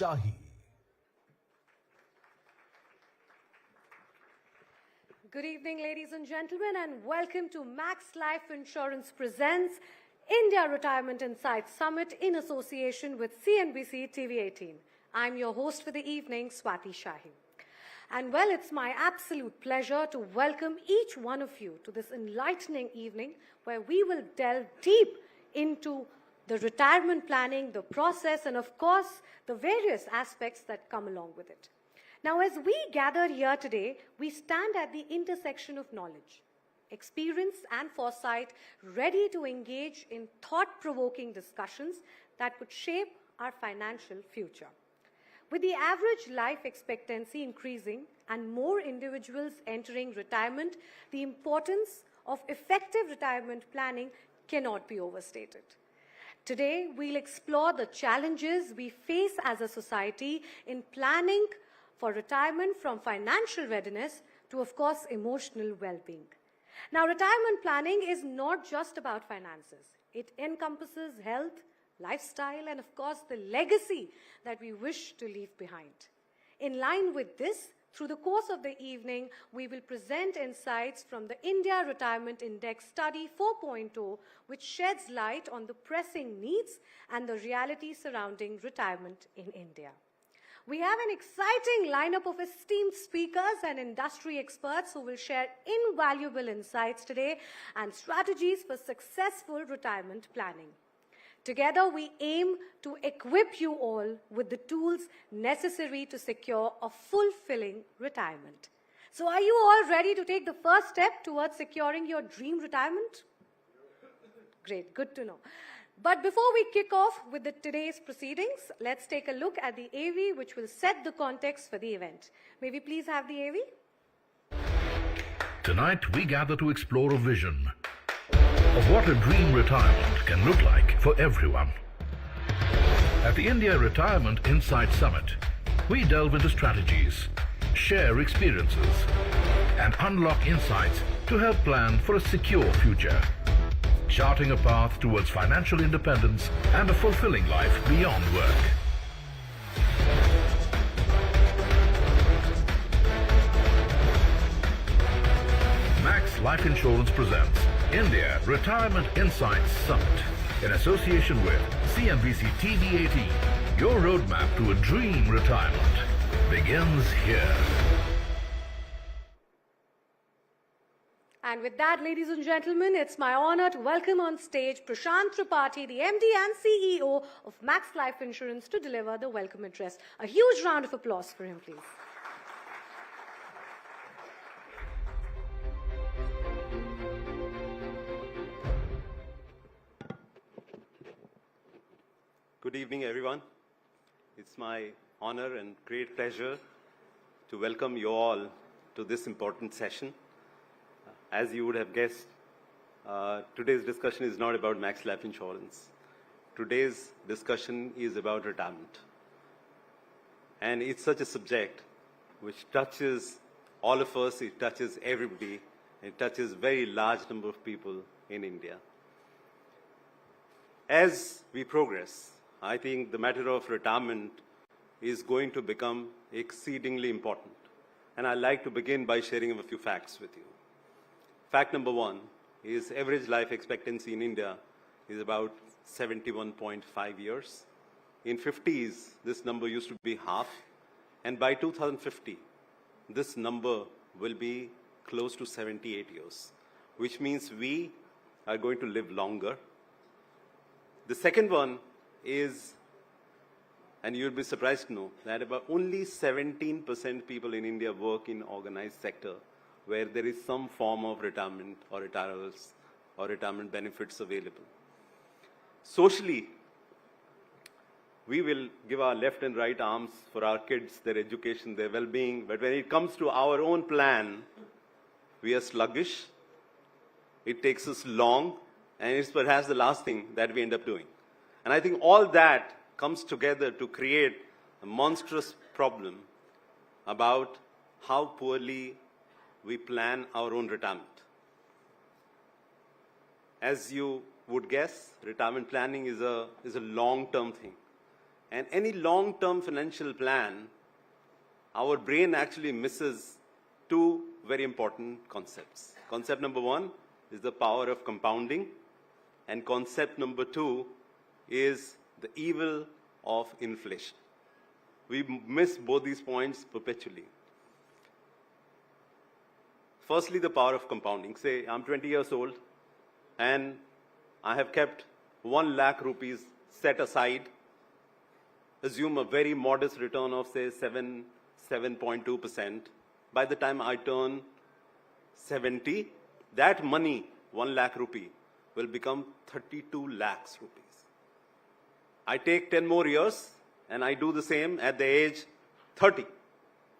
Shahi. Good evening, ladies and gentlemen, and welcome to Max Life Insurance presents India Retirement Insights Summit in association with CNBC-TV18. I'm your host for the evening, Swati Shahi. And well, it's my absolute pleasure to welcome each one of you to this enlightening evening where we will delve deep into the retirement planning, the process, and of course, the various aspects that come along with it. Now, as we gather here today, we stand at the intersection of knowledge, experience, and foresight, ready to engage in thought-provoking discussions that could shape our financial future. With the average life expectancy increasing and more individuals entering retirement, the importance of effective retirement planning cannot be overstated. Today, we'll explore the challenges we face as a society in planning for retirement, from financial readiness to, of course, emotional well-being. Now, retirement planning is not just about finances. It encompasses health, lifestyle, and of course, the legacy that we wish to leave behind. In line with this, through the course of the evening, we will present insights from the India Retirement Index Study 4.0, which sheds light on the pressing needs and the reality surrounding retirement in India. We have an exciting lineup of esteemed speakers and industry experts who will share invaluable insights today and strategies for successful retirement planning. Together, we aim to equip you all with the tools necessary to secure a fulfilling retirement. So, are you all ready to take the first step towards securing your dream retirement? Great, good to know. But before we kick off with today's proceedings, let's take a look at the AV, which will set the context for the event. May we please have the AV? Tonight, we gather to explore a vision of what a dream retirement can look like for everyone. At the India Retirement Insight Summit, we delve into strategies, share experiences, and unlock insights to help plan for a secure future, charting a path towards financial independence and a fulfilling life beyond work. Max Life Insurance presents India Retirement Insights Summit in association with CNBC-TV18. Your roadmap to a dream retirement begins here. And with that, ladies and gentlemen, it's my honor to welcome on stage Prashant Tripathi, the MD and CEO of Max Life Insurance, to deliver the welcome address. A huge round of applause for him, please. Good evening, everyone. It's my honor and great pleasure to welcome you all to this important session. As you would have guessed, today's discussion is not about Max Life Insurance. Today's discussion is about retirement. And it's such a subject which touches all of us, it touches everybody, it touches a very large number of people in India. As we progress, I think the matter of retirement is going to become exceedingly important. And I'd like to begin by sharing a few facts with you. Fact number one is average life expectancy in India is about 71.5 years. In 50s, this number used to be half. And by 2050, this number will be close to 78 years, which means we are going to live longer. The second one is, and you'll be surprised to know, that about only 17% people in India work in organized sector where there is some form of retirement or retirals or retirement benefits available. Socially, we will give our left and right arms for our kids, their education, their well-being, but when it comes to our own plan, we are sluggish, it takes us long, and it's perhaps the last thing that we end up doing. And I think all that comes together to create a monstrous problem about how poorly we plan our own retirement. As you would guess, retirement planning is a long-term thing. And any long-term financial plan, our brain actually misses two very important concepts. Concept number one is the power of compounding, and concept number two is the evil of inflation. We miss both these points perpetually. Firstly, the power of compounding. Say, I'm 20 years old and I have kept 1 lakh rupees set aside. Assume a very modest return of, say, 7.2%. By the time I turn 70, that money, 1 lakh rupee, will become 32 lakhs rupees. I take 10 more years and I do the same at the age 30.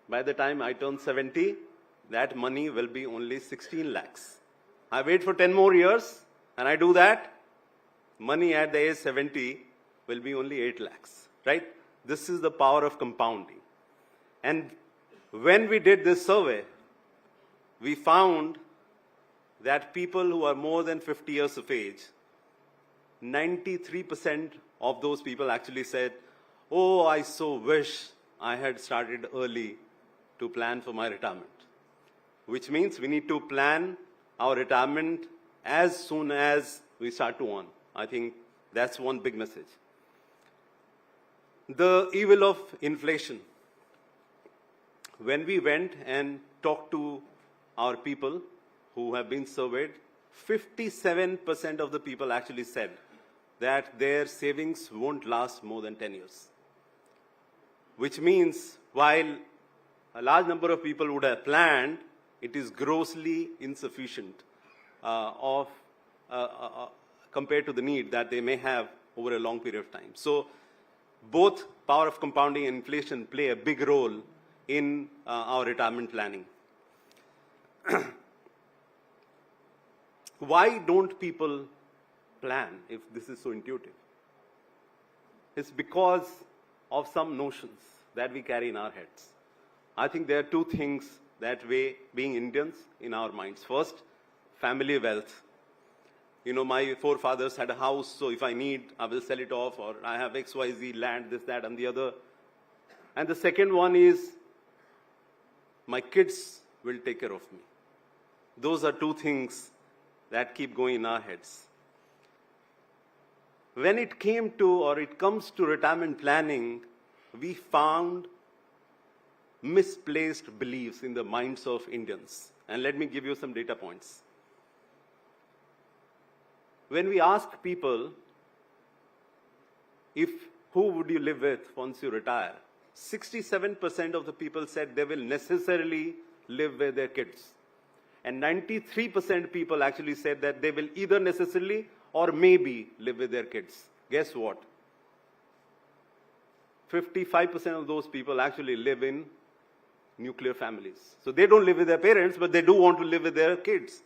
By the time I turn 70, that money will be only 16 lakhs. I wait for 10 more years and I do that, money at the age 70 will be only 8 lakhs, right? This is the power of compounding. And when we did this survey, we found that people who are more than 50 years of age, 93% of those people actually said, oh, I so wish I had started early to plan for my retirement. Which means we need to plan our retirement as soon as we start to earn. I think that's one big message. The evil of inflation. When we went and talked to our people who have been surveyed, 57% of the people actually said that their savings won't last more than 10 years. Which means while a large number of people would have planned, it is grossly insufficient compared to the need that they may have over a long period of time. So both power of compounding and inflation play a big role in our retirement planning. Why don't people plan if this is so intuitive? is because of some notions that we carry in our heads. I think there are two things that weigh, being Indians, in our minds. First, family wealth. You know, my forefathers had a house, so if I need, I will sell it off, or I have XYZ land, this, that, and the other. And the second one is, my kids will take care of me. Those are two things that keep going in our heads. When it came to, or it comes to retirement planning, we found misplaced beliefs in the minds of Indians. And let me give you some data points. When we asked people, who would you live with once you retire, 67% of the people said they will necessarily live with their kids. And 93% people actually said that they will either necessarily or maybe live with their kids. Guess what? 55% of those people actually live in nuclear families. So they don't live with their parents, but they do want to live with their kids,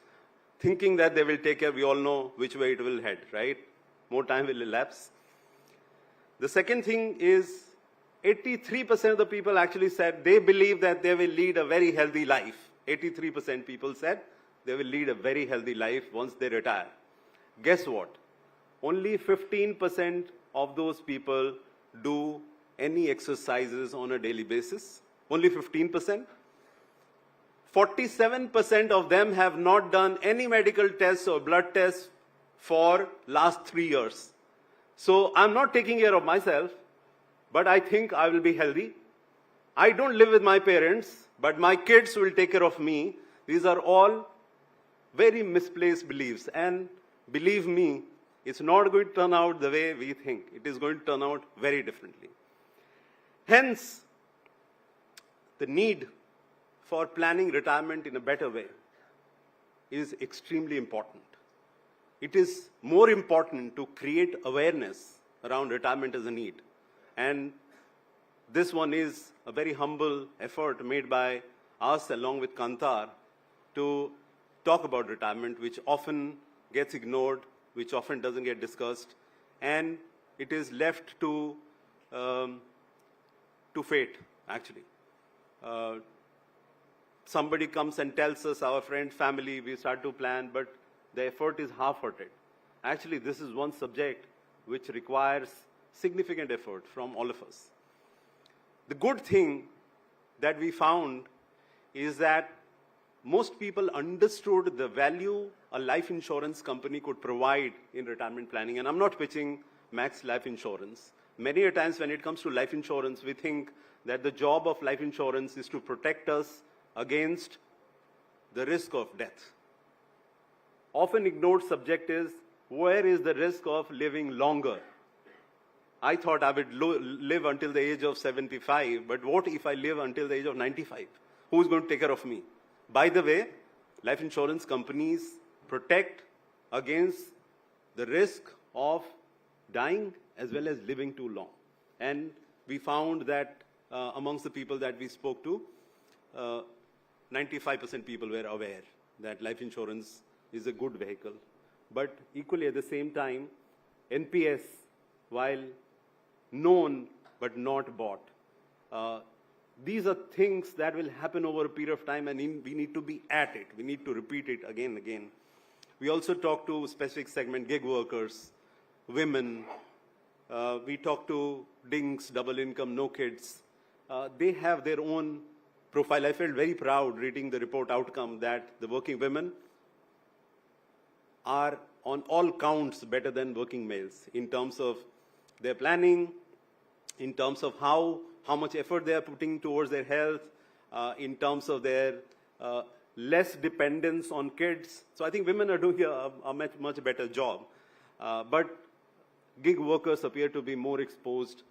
thinking that they will take care. We all know which way it will head, right? More time will elapse. The second thing is 83% of the people actually said they believe that they will lead a very healthy life. 83% people said they will lead a very healthy life once they retire. Guess what? Only 15% of those people do any exercises on a daily basis. Only 15%. 47% of them have not done any medical tests or blood tests for last 3 years. So I'm not taking care of myself, but I think I will be healthy. I don't live with my parents, but my kids will take care of me. These are all very misplaced beliefs. And believe me, it's not going to turn out the way we think. It is going to turn out very differently. Hence, the need for planning retirement in a better way is extremely important. It is more important to create awareness around retirement as a need. And this one is a very humble effort made by us along with Kantar to talk about retirement, which often gets ignored, which often doesn't get discussed, and it is left to fate, actually. Somebody comes and tells us, our friend, family, we start to plan, but the effort is half-hearted. Actually, this is one subject which requires significant effort from all of us. The good thing that we found is that most people understood the value a life insurance company could provide in retirement planning. And I'm not pitching Max Life Insurance. Many a times when it comes to life insurance, we think that the job of life insurance is to protect us against the risk of death. Often ignored subject is, where is the risk of living longer? I thought I would live until the age of 75, but what if I live until the age of 95? Who is going to take care of me? By the way, life insurance companies protect against the risk of dying as well as living too long. And we found that amongst the people that we spoke to, 95% people were aware that life insurance is a good vehicle. But equally at the same time, NPS, while known but not bought, these are things that will happen over a period of time, and we need to be at it. We need to repeat it again and again. We also talk to specific segment, gig workers, women. We talk to DINGs, double income, no kids. They have their own profile. I felt very proud reading the report outcome that the working women are on all counts better than working males in terms of their planning, in terms of how much effort they are putting towards their health, in terms of their less dependence on kids. So I think women are doing a much better job. But gig workers appear to be more exposed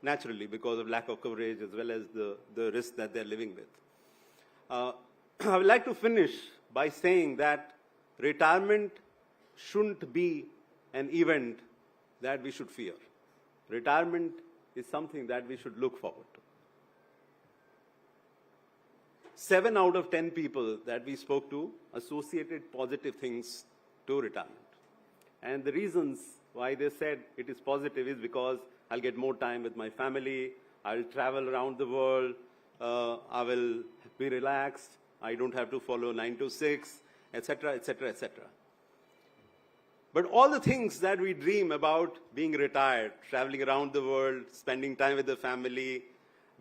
naturally because of lack of coverage as well as the risk that they're living with. I would like to finish by saying that retirement shouldn't be an event that we should fear. Retirement is something that we should look forward to. 7 out of 10 people that we spoke to associated positive things to retirement. And the reasons why they said it is positive is because I'll get more time with my family, I'll travel around the world, I will be relaxed, I don't have to follow 9 to 6, etc., etc., etc. But all the things that we dream about being retired, traveling around the world, spending time with the family,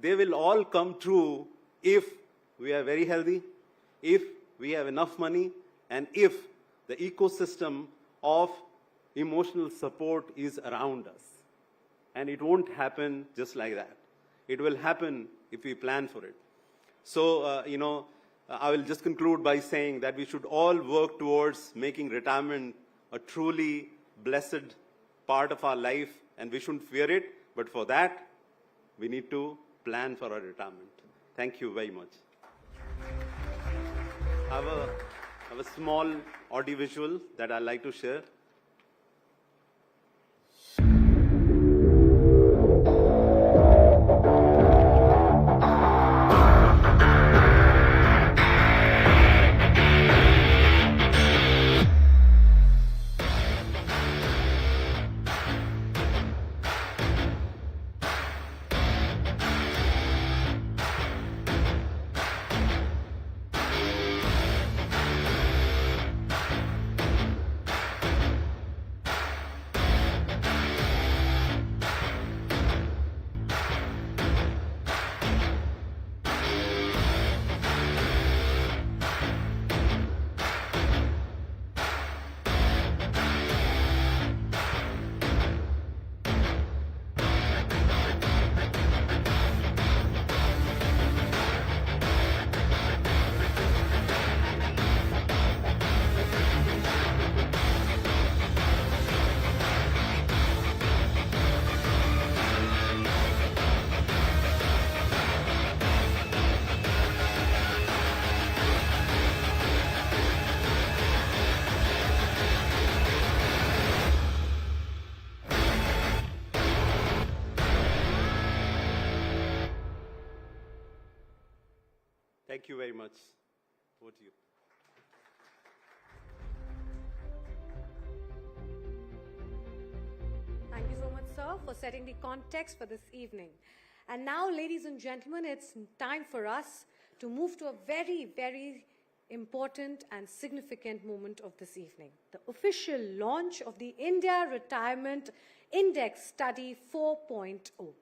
they will all come true if we are very healthy, if we have enough money, and if the ecosystem of emotional support is around us. And it won't happen just like that. It will happen if we plan for it. So, I will just conclude by saying that we should all work towards making retirement a truly blessed part of our life, and we shouldn't fear it, but for that, we need to plan for our retirement. Thank you very much. I have a small audiovisual that I'd like to share. Thank you very much. Over to you. Thank you so much, sir, for setting the context for this evening. And now, ladies and gentlemen, it's time for us to move to a very, very important and significant moment of this evening, the official launch of the India Retirement Index Study 4.0.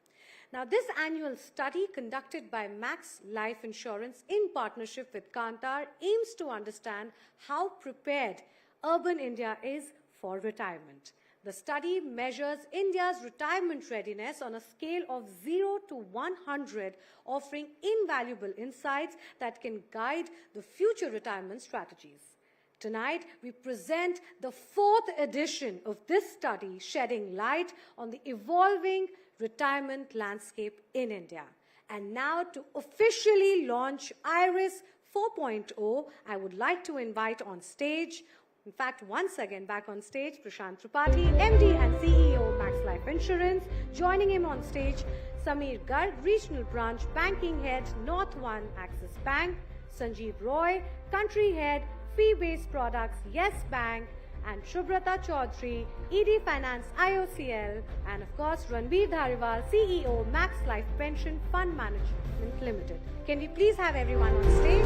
Now, this annual study conducted by Max Life Insurance in partnership with Kantar aims to understand how prepared urban India is for retirement. The study measures India's retirement readiness on a scale of 0 to 100, offering invaluable insights that can guide the future retirement strategies. Tonight, we present the 4th edition of this study, shedding light on the evolving retirement landscape in India. And now, to officially launch IRIS 4.0, I would like to invite on stage, in fact, once again back on stage, Prashant Tripathi, MD and CEO, Max Life Insurance. Joining him on stage, Samir Garg, Regional Branch Banking Head, North One Axis Bank, Sanjeev Roy, Country Head, Fee-Based Products, Yes Bank, and Shubhrata Chaudhary, ED Finance IOCL, and of course Ranbir Dhariwal, CEO, Max Life Pension Fund Management Limited. Can we please have everyone on stage?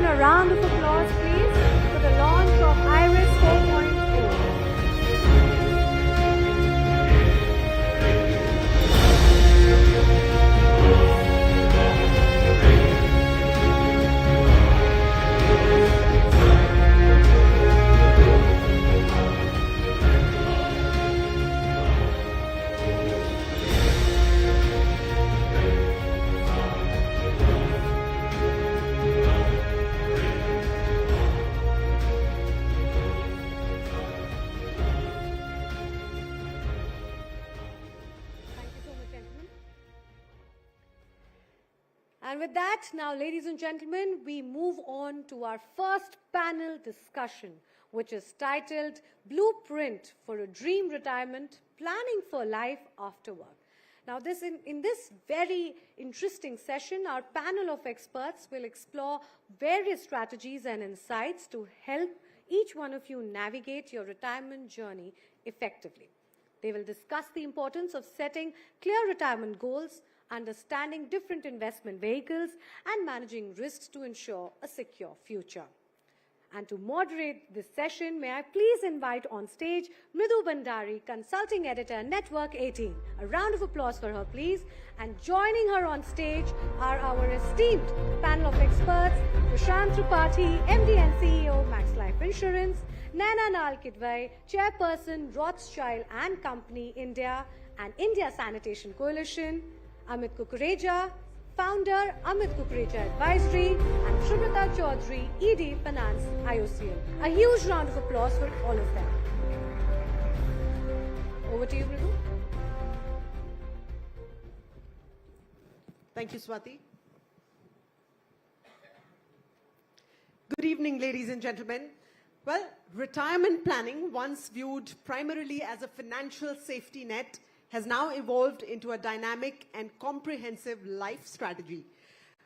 A round of applause, please, for the launch of IRIS 4.0. And with that, now, ladies and gentlemen, we move on to our first panel discussion, which is titled Blueprint for a Dream Retirement, Planning for Life After Work. Now, in this very interesting session, our panel of experts will explore various strategies and insights to help each one of you navigate your retirement journey effectively. They will discuss the importance of setting clear retirement goals, understanding different investment vehicles, and managing risks to ensure a secure future. And to moderate this session, may I please invite on stage Mridhu Bhandari, Consulting Editor, Network 18. A round of applause for her, please. And joining her on stage are our esteemed panel of experts, Prashant Tripathi, MD and CEO, Max Life Insurance, Naina Nal Kidwai, Chairperson, Rothschild and Company, India, and India Sanitation Coalition, Amit Kukureja, Founder, Amit Kukureja Advisory, and Shubhrata Chaudhary, ED Finance, IOCL. A huge round of applause for all of them. Over to you, Mridhu. Thank you, Swati. Good evening, ladies and gentlemen. Well, retirement planning, once viewed primarily as a financial safety net, has now evolved into a dynamic and comprehensive life strategy.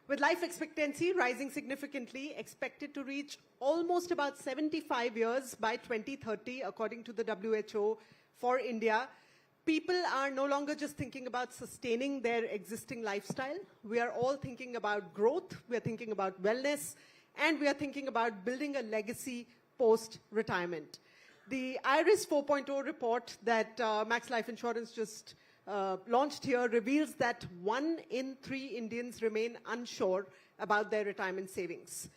With life expectancy rising significantly, expected to reach almost about 75 years by 2030, according to the WHO for India, people are no longer just thinking about sustaining their existing lifestyle. We are all thinking about growth, we are thinking about wellness, and we are thinking about building a legacy post-retirement. The IRIS 4.0 report that Max Life Insurance just launched here reveals that 1 in 3 Indians remain unsure about their retirement savings.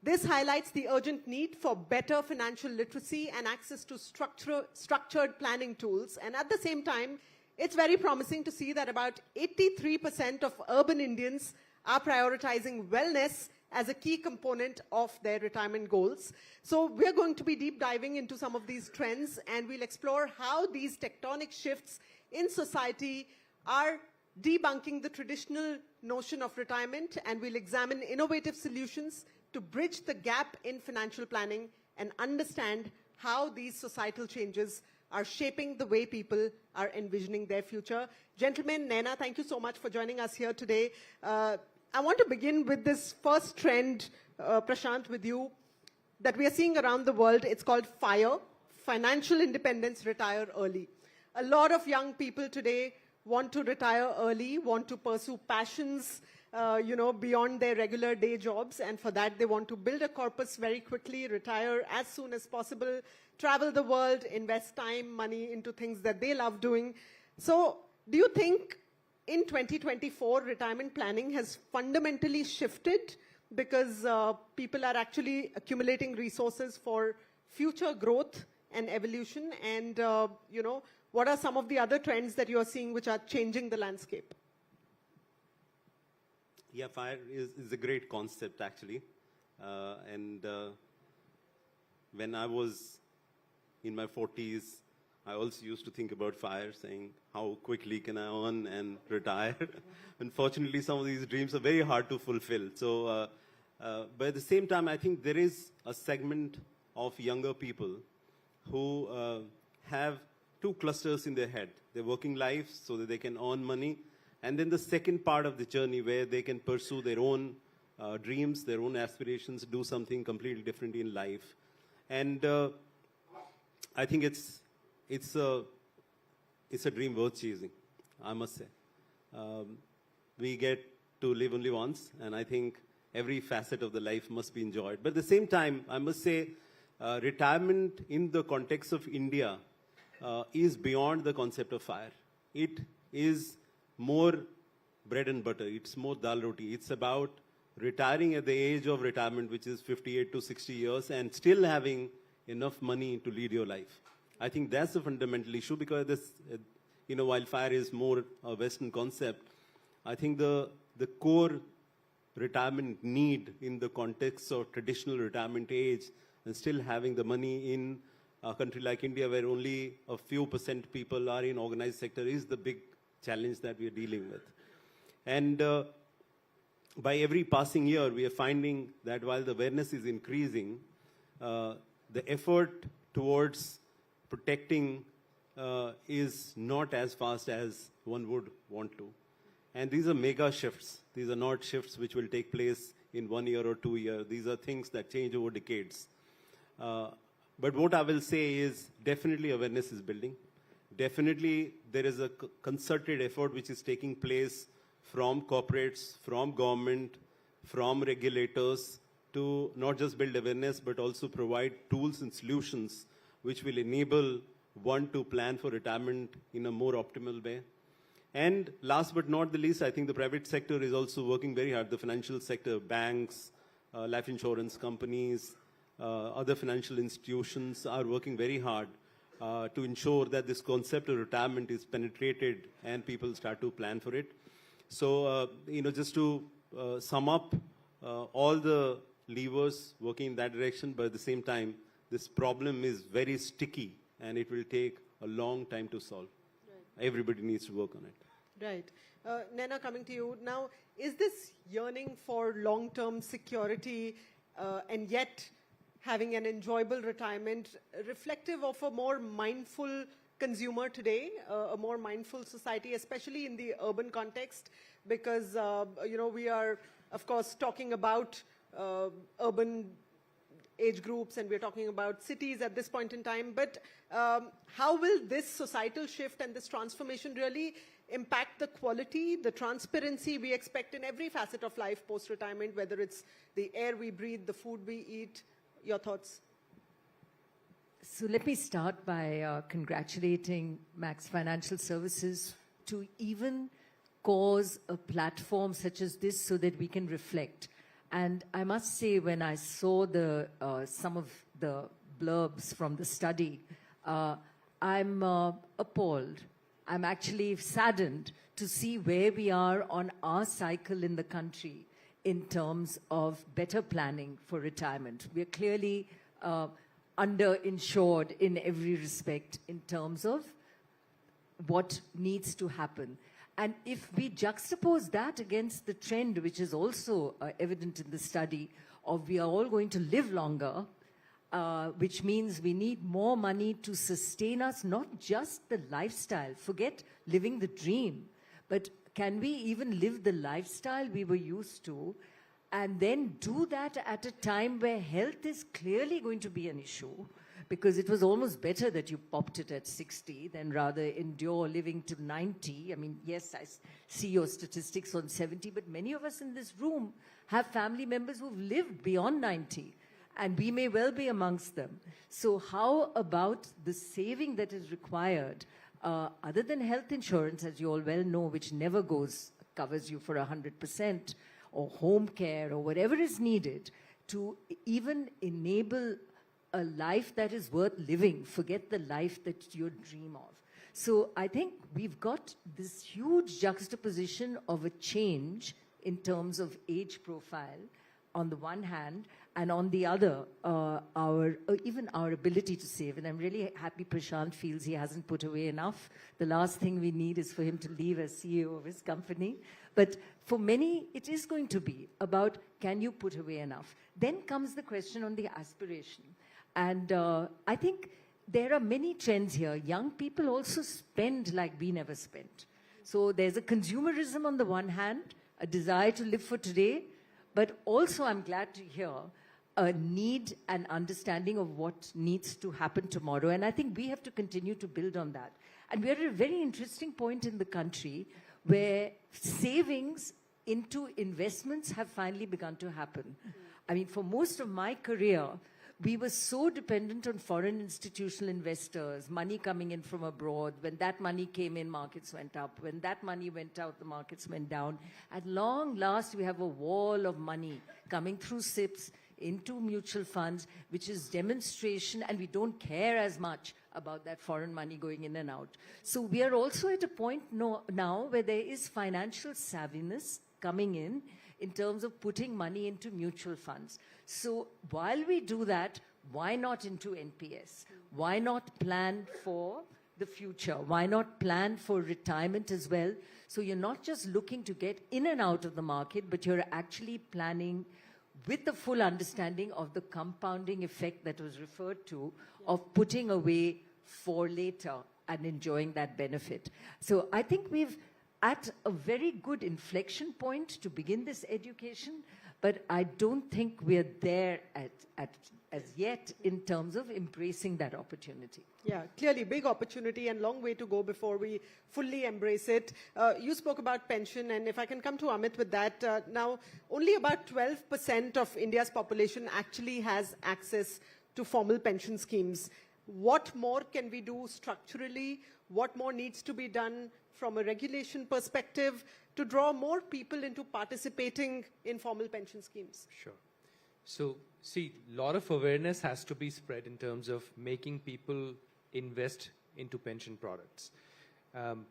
This highlights the urgent need for better financial literacy and access to structured planning tools. And at the same time, it's very promising to see that about 83% of urban Indians are prioritizing wellness as a key component of their retirement goals. So we're going to be deep diving into some of these trends, and we'll explore how these tectonic shifts in society are debunking the traditional notion of retirement, and we'll examine innovative solutions to bridge the gap in financial planning and understand how these societal changes are shaping the way people are envisioning their future. Gentlemen, Naina, thank you so much for joining us here today. I want to begin with this first trend, Prashant, with you, that we are seeing around the world. It's called FIRE, Financial Independence, Retire Early. A lot of young people today want to retire early, want to pursue passions, beyond their regular day jobs. And for that, they want to build a corpus very quickly, retire as soon as possible, travel the world, invest time, money into things that they love doing. So do you think in 2024, retirement planning has fundamentally shifted because people are actually accumulating resources for future growth and evolution? And, what are some of the other trends that you are seeing which are changing the landscape? Yeah, FIRE is a great concept, actually. When I was in my 40s, I also used to think about FIRE, saying, how quickly can I earn and retire? Unfortunately, some of these dreams are very hard to fulfill. So, but at the same time, I think there is a segment of younger people who have two clusters in their head. Their working life so that they can earn money, and then the second part of the journey where they can pursue their own dreams, their own aspirations, do something completely different in life. And I think it's a dream worth chasing, I must say. We get to live only once, and I think every facet of the life must be enjoyed. But at the same time, I must say, retirement in the context of India is beyond the concept of FIRE. It is more bread and butter. It's more dal roti. It's about retiring at the age of retirement, which is 58 to 60 years, and still having enough money to lead your life. I think that's the fundamental issue, because this, while FIRE is more a Western concept, I think the core retirement need in the context of traditional retirement age and still having the money in a country like India, where only a few % people are in organized sector, is the big challenge that we are dealing with. And by every passing year, we are finding that while the awareness is increasing, the effort towards protecting is not as fast as one would want to. And these are mega shifts. These are not shifts which will take place in 1 year or 2 years. These are things that change over decades. But what I will say is definitely awareness is building. Definitely there is a concerted effort which is taking place from corporates, from government, from regulators to not just build awareness but also provide tools and solutions which will enable one to plan for retirement in a more optimal way. And last but not the least, I think the private sector is also working very hard. The financial sector, banks, life insurance companies, other financial institutions are working very hard to ensure that this concept of retirement is penetrated and people start to plan for it. So, just to sum up, all the levers working in that direction, but at the same time, this problem is very sticky and it will take a long time to solve. Right. Everybody needs to work on it. Right. Naina, coming to you. Now, is this yearning for long-term security and yet having an enjoyable retirement reflective of a more mindful consumer today, a more mindful society, especially in the urban context? Because, we are, of course, talking about urban age groups and we're talking about cities at this point in time. But how will this societal shift and this transformation really impact the quality, the transparency we expect in every facet of life post-retirement, whether it's the air we breathe, the food we eat? Your thoughts? So let me start by congratulating Max Financial Services to even cause a platform such as this so that we can reflect. And I must say, when I saw some of the blurbs from the study, I'm appalled. I'm actually saddened to see where we are on our cycle in the country in terms of better planning for retirement. We are clearly underinsured in every respect in terms of what needs to happen. And if we juxtapose that against the trend, which is also evident in the study, of we are all going to live longer, which means we need more money to sustain us, not just the lifestyle, forget living the dream, but can we even live the lifestyle we were used to, and then do that at a time where health is clearly going to be an issue? Because it was almost better that you popped it at 60 than rather endure living to 90. I mean, yes, I see your statistics on 70, but many of us in this room have family members who've lived beyond 90, and we may well be amongst them. So how about the saving that is required, other than health insurance, as you all well know, which never covers you for 100%, or home care, or whatever is needed to even enable a life that is worth living, forget the life that you dream of. So I think we've got this huge juxtaposition of a change in terms of age profile on the one hand, and on the other, even our ability to save. And I'm really happy Prashant feels he hasn't put away enough. The last thing we need is for him to leave as CEO of his company. But for many, it is going to be about, can you put away enough? Then comes the question on the aspiration. And I think there are many trends here. Young people also spend like we never spent. So there's a consumerism on the one hand, a desire to live for today, but also I'm glad to hear a need and understanding of what needs to happen tomorrow. And I think we have to continue to build on that. And we're at a very interesting point in the country where savings into investments have finally begun to happen. I mean, for most of my career, we were so dependent on foreign institutional investors, money coming in from abroad. When that money came in, markets went up. When that money went out, the markets went down. At long last, we have a wall of money coming through SIPs into mutual funds, which is demonstration, and we don't care as much about that foreign money going in and out. So we are also at a point now where there is financial savviness coming in terms of putting money into mutual funds. So while we do that, why not into NPS? Why not plan for the future? Why not plan for retirement as well? So you're not just looking to get in and out of the market, but you're actually planning with the full understanding of the compounding effect that was referred to, of putting away for later and enjoying that benefit. So I think we've at a very good inflection point to begin this education, but I don't think we're there as yet in terms of embracing that opportunity. Yeah, clearly big opportunity and long way to go before we fully embrace it. You spoke about pension, and if I can come to Amit with that, now only about 12% of India's population actually has access to formal pension schemes. What more can we do structurally? What more needs to be done from a regulation perspective to draw more people into participating in formal pension schemes? Sure. So, see, a lot of awareness has to be spread in terms of making people invest into pension products.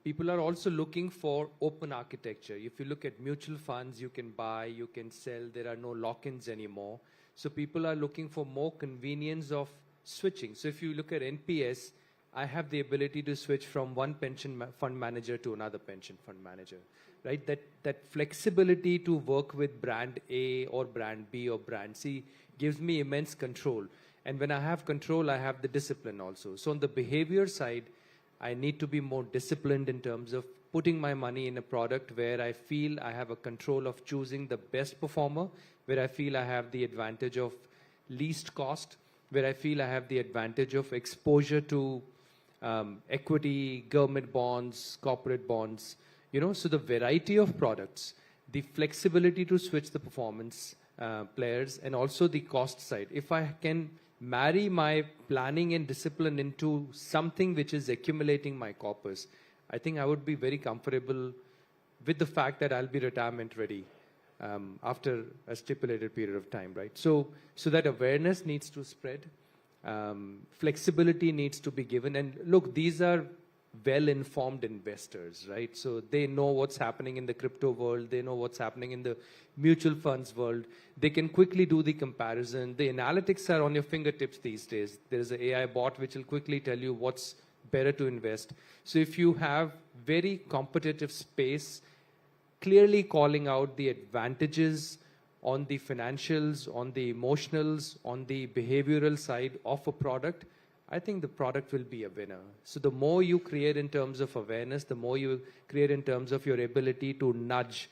People are also looking for open architecture. If you look at mutual funds, you can buy, you can sell, there are no lock-ins anymore. So people are looking for more convenience of switching. So if you look at NPS, I have the ability to switch from one pension fund manager to another pension fund manager, right? That flexibility to work with brand A or brand B or brand C gives me immense control. And when I have control, I have the discipline also. So on the behavior side, I need to be more disciplined in terms of putting my money in a product where I feel I have a control of choosing the best performer, where I feel I have the advantage of least cost, where I feel I have the advantage of exposure to equity, government bonds, corporate bonds, so the variety of products, the flexibility to switch the performance players, and also the cost side. If I can marry my planning and discipline into something which is accumulating my corpus, I think I would be very comfortable with the fact that I'll be retirement ready after a stipulated period of time, right? So that awareness needs to spread. Flexibility needs to be given. And look, these are well-informed investors, right? So they know what's happening in the crypto world. They know what's happening in the mutual funds world. They can quickly do the comparison. The analytics are on your fingertips these days. There's an AI bot which will quickly tell you what's better to invest. So if you have very competitive space, clearly calling out the advantages on the financials, on the emotionals, on the behavioral side of a product, I think the product will be a winner. So the more you create in terms of awareness, the more you create in terms of your ability to nudge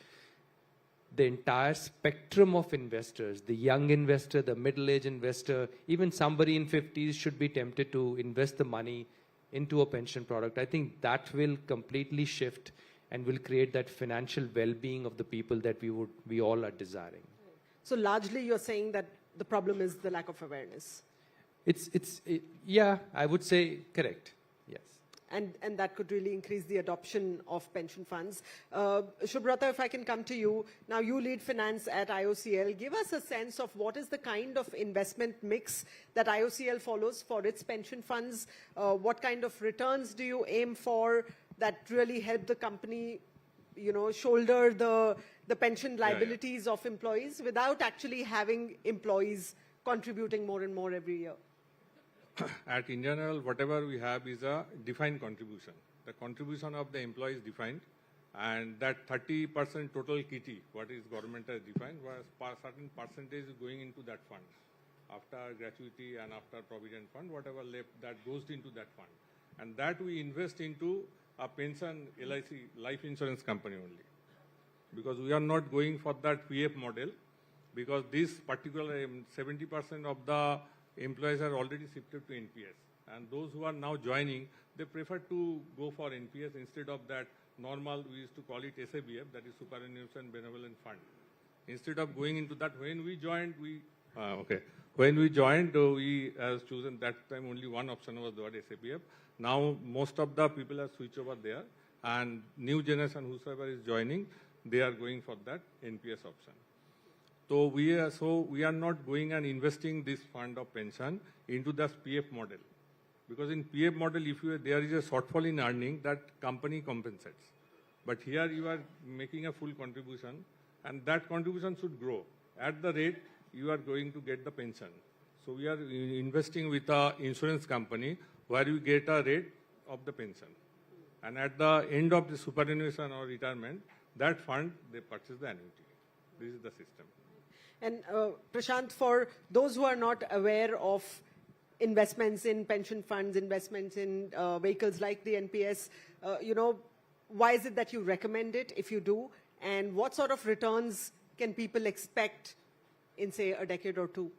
the entire spectrum of investors, the young investor, the middle-aged investor, even somebody in 50s should be tempted to invest the money into a pension product. I think that will completely shift and will create that financial well-being of the people that we all are desiring. So largely you're saying that the problem is the lack of awareness. Yeah, I would say correct. Yes. And that could really increase the adoption of pension funds. Shubrata, if I can come to you. Now you lead finance at IOCL. Give us a sense of what is the kind of investment mix that IOCL follows for its pension funds. What kind of returns do you aim for that really help the company, shoulder the pension liabilities of employees without actually having employees contributing more and more every year? At Indian Oil, whatever we have is a defined contribution. The contribution of the employee is defined, and that 30% total kitty, what is government has defined, was certain percentage going into that fund. After gratuity and after provident fund, whatever left, that goes into that fund. And that we invest into a pension LIC, life insurance company only. Because we are not going for that PF model, because this particular 70% of the employees are already shifted to NPS. And those who are now joining, they prefer to go for NPS instead of that normal, we used to call it SABF, that is Superannuation Benevolent Fund. Instead of going into that, when we joined, we has chosen that time only one option was the word SABF. Now most of the people have switched over there, and new generation whosoever is joining, they are going for that NPS option. So we are not going and investing this fund of pension into the PF model. Because in PF model, if there is a shortfall in earning, that company compensates. But here you are making a full contribution, and that contribution should grow. At the rate, you are going to get the pension. So we are investing with an insurance company where you get a rate of the pension. And at the end of the superannuation or retirement, that fund, they purchase the annuity. This is the system. And Prashant, for those who are not aware of investments in pension funds, investments in vehicles like the NPS, why is it that you recommend it if you do? And what sort of returns can people expect in, say, a decade or two?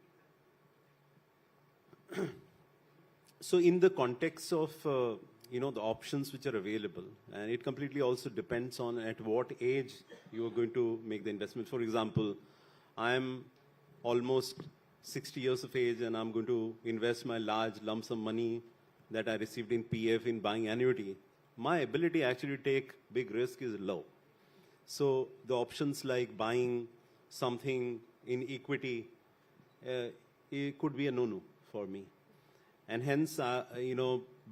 So in the context of, the options which are available, and it completely also depends on at what age you are going to make the investment. For example, I am almost 60 years of age and I'm going to invest my large lump sum money that I received in PF in buying annuity. My ability actually to take big risk is low. So the options like buying something in equity, it could be a no-no for me. And hence,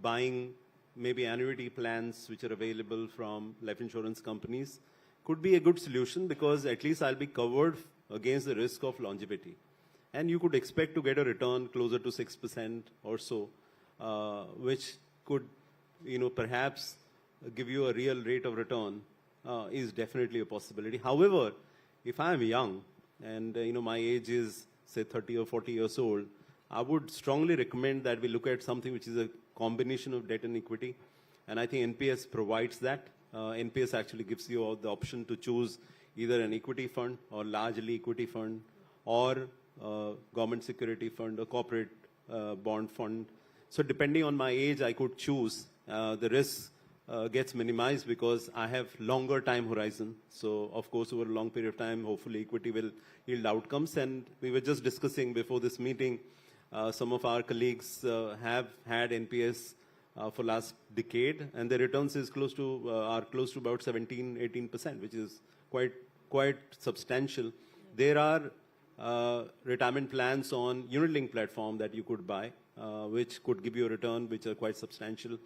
buying maybe annuity plans which are available from life insurance companies could be a good solution, because at least I'll be covered against the risk of longevity. And you could expect to get a return closer to 6% or so, which could, perhaps give you a real rate of return, is definitely a possibility. However, if I'm young and, my age is, say, 30 or 40 years old, I would strongly recommend that we look at something which is a combination of debt and equity. And I think NPS provides that. NPS actually gives you the option to choose either an equity fund or largely equity fund, or government security fund or corporate bond fund. So depending on my age, I could choose. The risk gets minimized because I have longer time horizon. So of course, over a long period of time, hopefully equity will yield outcomes. And we were just discussing before this meeting, some of our colleagues have had NPS for last decade, and the returns are close to about 17-18%, which is quite substantial. There are retirement plans on unit-linked platform that you could buy, which could give you a return which are quite substantial.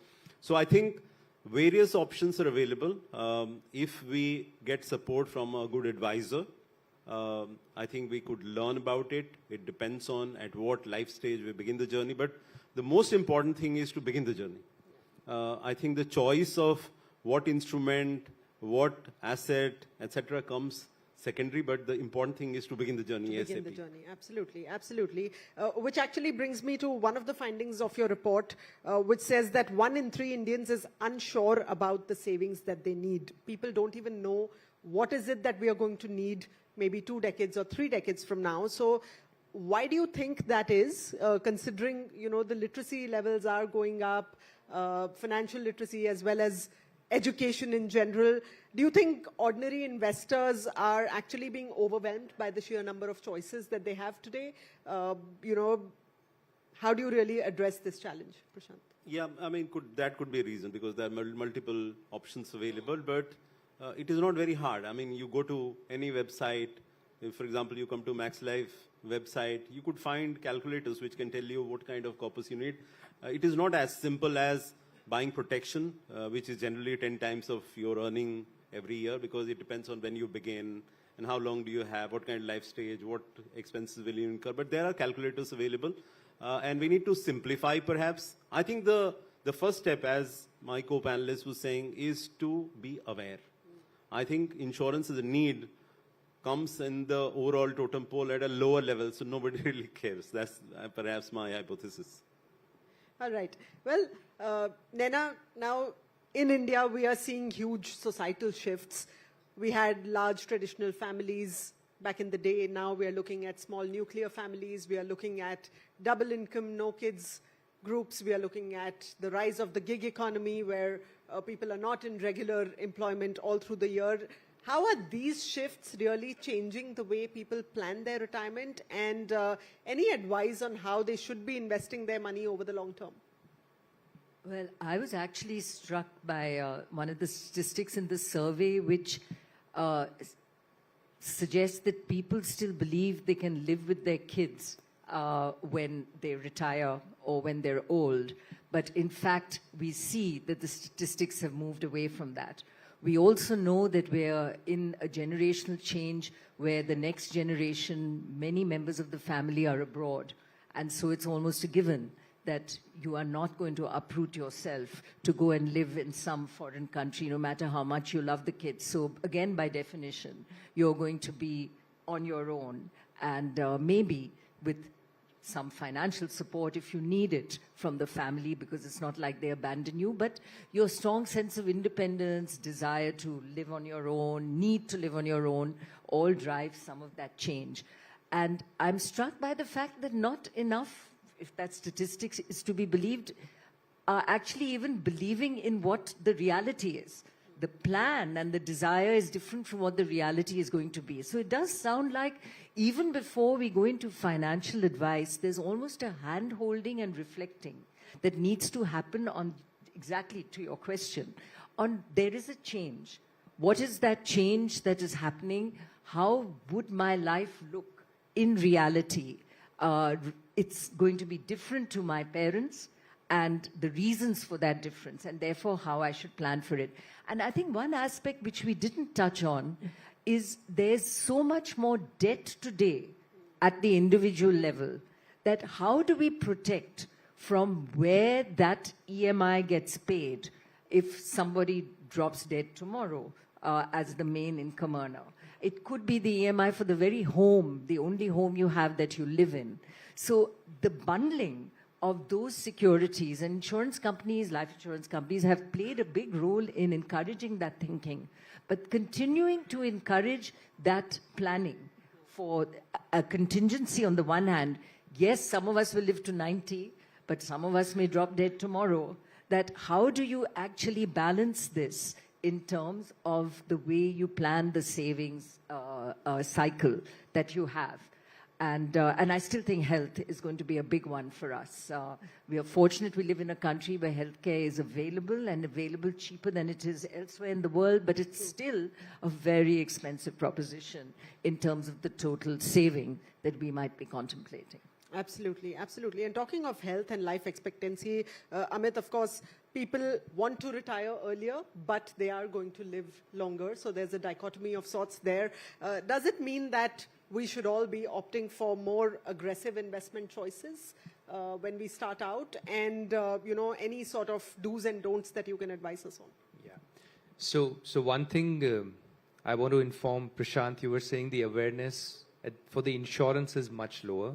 So I think various options are available. If we get support from a good advisor, I think we could learn about it. It depends on at what life stage we begin the journey. But the most important thing is to begin the journey. I think the choice of what instrument, what asset, etc. comes secondary, but the important thing is to begin the journey. Begin the journey, absolutely, absolutely. Which actually brings me to one of the findings of your report, which says that 1 in 3 Indians is unsure about the savings that they need. People don't even know what is it that we are going to need maybe 2 decades or 3 decades from now. So why do you think that is, considering, the literacy levels are going up, financial literacy as well as education in general? Do you think ordinary investors are actually being overwhelmed by the sheer number of choices that they have today? How do you really address this challenge, Prashant? Yeah, I mean, that could be a reason, because there are multiple options available, but it is not very hard. I mean, you go to any website, if, for example, you come to Max Life website, you could find calculators which can tell you what kind of corpus you need. It is not as simple as buying protection, which is generally 10 times of your earning every year, because it depends on when you begin and how long do you have, what kind of life stage, what expenses will you incur. But there are calculators available, and we need to simplify perhaps. I think the first step, as my co-panelist was saying, is to be aware. I think insurance as a need comes in the overall totem pole at a lower level, so nobody really cares. That's perhaps my hypothesis. All right. Well, Naina, now in India, we are seeing huge societal shifts. We had large traditional families back in the day. Now we are looking at small nuclear families. We are looking at double income, no kids groups. We are looking at the rise of the gig economy, where people are not in regular employment all through the year. How are these shifts really changing the way people plan their retirement? And any advice on how they should be investing their money over the long term? Well, I was actually struck by one of the statistics in the survey, which suggests that people still believe they can live with their kids when they retire or when they're old. But in fact, we see that the statistics have moved away from that. We also know that we're in a generational change where the next generation, many members of the family are abroad. And so it's almost a given that you are not going to uproot yourself to go and live in some foreign country, no matter how much you love the kids. So again, by definition, you're going to be on your own, and maybe with some financial support if you need it from the family, because it's not like they abandon you, but your strong sense of independence, desire to live on your own, need to live on your own, all drive some of that change. And I'm struck by the fact that not enough, if that statistics is to be believed, are actually even believing in what the reality is. The plan and the desire is different from what the reality is going to be. So it does sound like even before we go into financial advice, there's almost a hand-holding and reflecting that needs to happen on, exactly to your question, on there is a change. What is that change that is happening? How would my life look in reality? It's going to be different to my parents, and the reasons for that difference, and therefore how I should plan for it. And I think one aspect which we didn't touch on is there's so much more debt today at the individual level, that how do we protect from where that EMI gets paid if somebody drops dead tomorrow as the main income earner? It could be the EMI for the very home, the only home you have that you live in. So the bundling of those securities, and insurance companies, life insurance companies, have played a big role in encouraging that thinking, but continuing to encourage that planning for a contingency on the one hand. Yes, some of us will live to 90, but some of us may drop dead tomorrow. That how do you actually balance this in terms of the way you plan the savings cycle that you have? And I still think health is going to be a big one for us. We are fortunate we live in a country where healthcare is available, and available cheaper than it is elsewhere in the world, but it's still a very expensive proposition in terms of the total saving that we might be contemplating. Absolutely, absolutely. And talking of health and life expectancy, Amit, of course, people want to retire earlier, but they are going to live longer. So there's a dichotomy of sorts there. Does it mean that we should all be opting for more aggressive investment choices when we start out? And, any sort of do's and don'ts that you can advise us on? Yeah. So one thing I want to inform Prashant, you were saying the awareness for the insurance is much lower.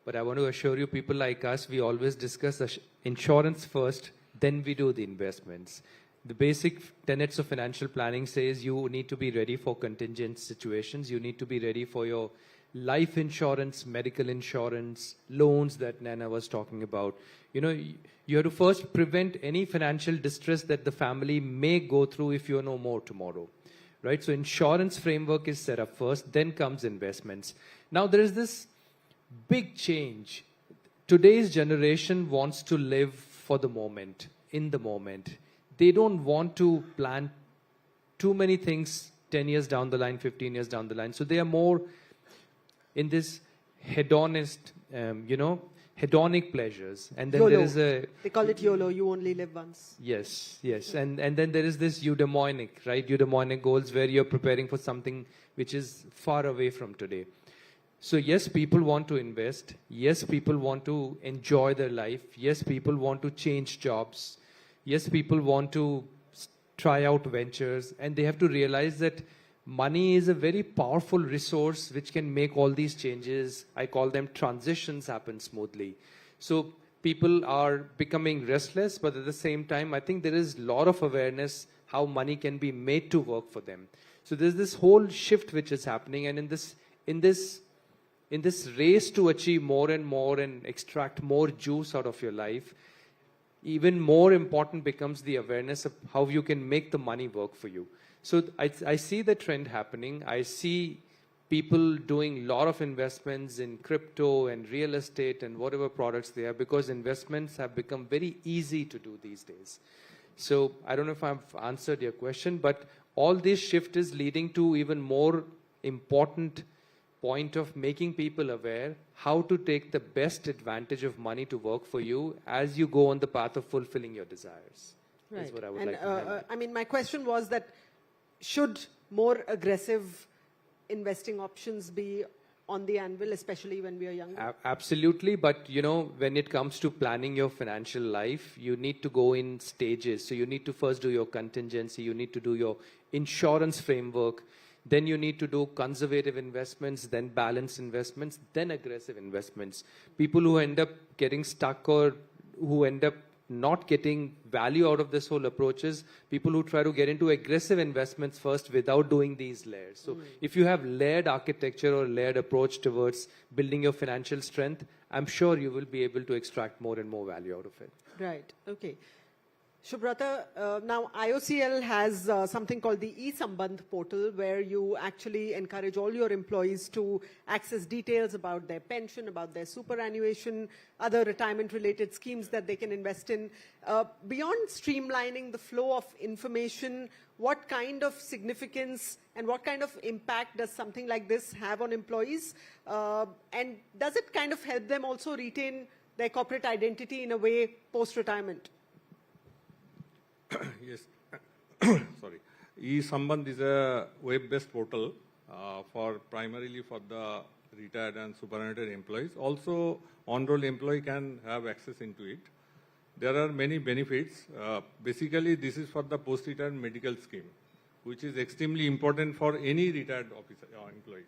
But I want to assure you, people like us, we always discuss the insurance first, then we do the investments. The basic tenets of financial planning says you need to be ready for contingent situations. You need to be ready for your life insurance, medical insurance, loans that Nana was talking about. You have to first prevent any financial distress that the family may go through if you know more tomorrow, right? So insurance framework is set up first, then comes investments. Now there is this big change. Today's generation wants to live for the moment, in the moment. They don't want to plan too many things 10 years down the line, 15 years down the line. So they are more in this hedonic pleasures. And then YOLO. there is They call it YOLO, you only live once. Yes. And then there is this eudaimonic, right? Eudaimonic goals where you're preparing for something which is far away from today. So yes, people want to invest. Yes, people want to enjoy their life. Yes, people want to change jobs. Yes, people want to try out ventures. And they have to realize that money is a very powerful resource which can make all these changes. I call them transitions happen smoothly. So people are becoming restless, but at the same time, I think there is a lot of awareness how money can be made to work for them. So there's this whole shift which is happening. And in this race to achieve more and more and extract more juice out of your life, even more important becomes the awareness of how you can make the money work for you. So I see the trend happening. I see people doing a lot of investments in crypto and real estate and whatever products they have, because investments have become very easy to do these days. So I don't know if I've answered your question, but all this shift is leading to even more important point of making people aware how to take the best advantage of money to work for you as you go on the path of fulfilling your desires. Right. That's what I would like to highlight. My question was that should more aggressive investing options be on the anvil, especially when we are younger? Absolutely, but you know, when it comes to planning your financial life, you need to go in stages. So you need to first do your contingency, you need to do your insurance framework, then you need to do conservative investments, then balanced investments, then aggressive investments. People who end up getting stuck or who end up not getting value out of this whole approach is people who try to get into aggressive investments first without doing these layers. So if you have layered architecture or layered approach towards building your financial strength, I'm sure you will be able to extract more and more value out of it. Right, okay. Shubrata, now IOCL has something called the eSambandh portal where you actually encourage all your employees to access details about their pension, about their superannuation, other retirement-related schemes that they can invest in. Beyond streamlining the flow of information, what kind of significance and what kind of impact does something like this have on employees? And does it kind of help them also retain their corporate identity in a way post-retirement? Yes, sorry. eSambandh is a web-based portal primarily for the retired and superannuated employees. Also, on-roll employee can have access into it. There are many benefits. Basically, this is for the post-retirement medical scheme, which is extremely important for any retired officer employees,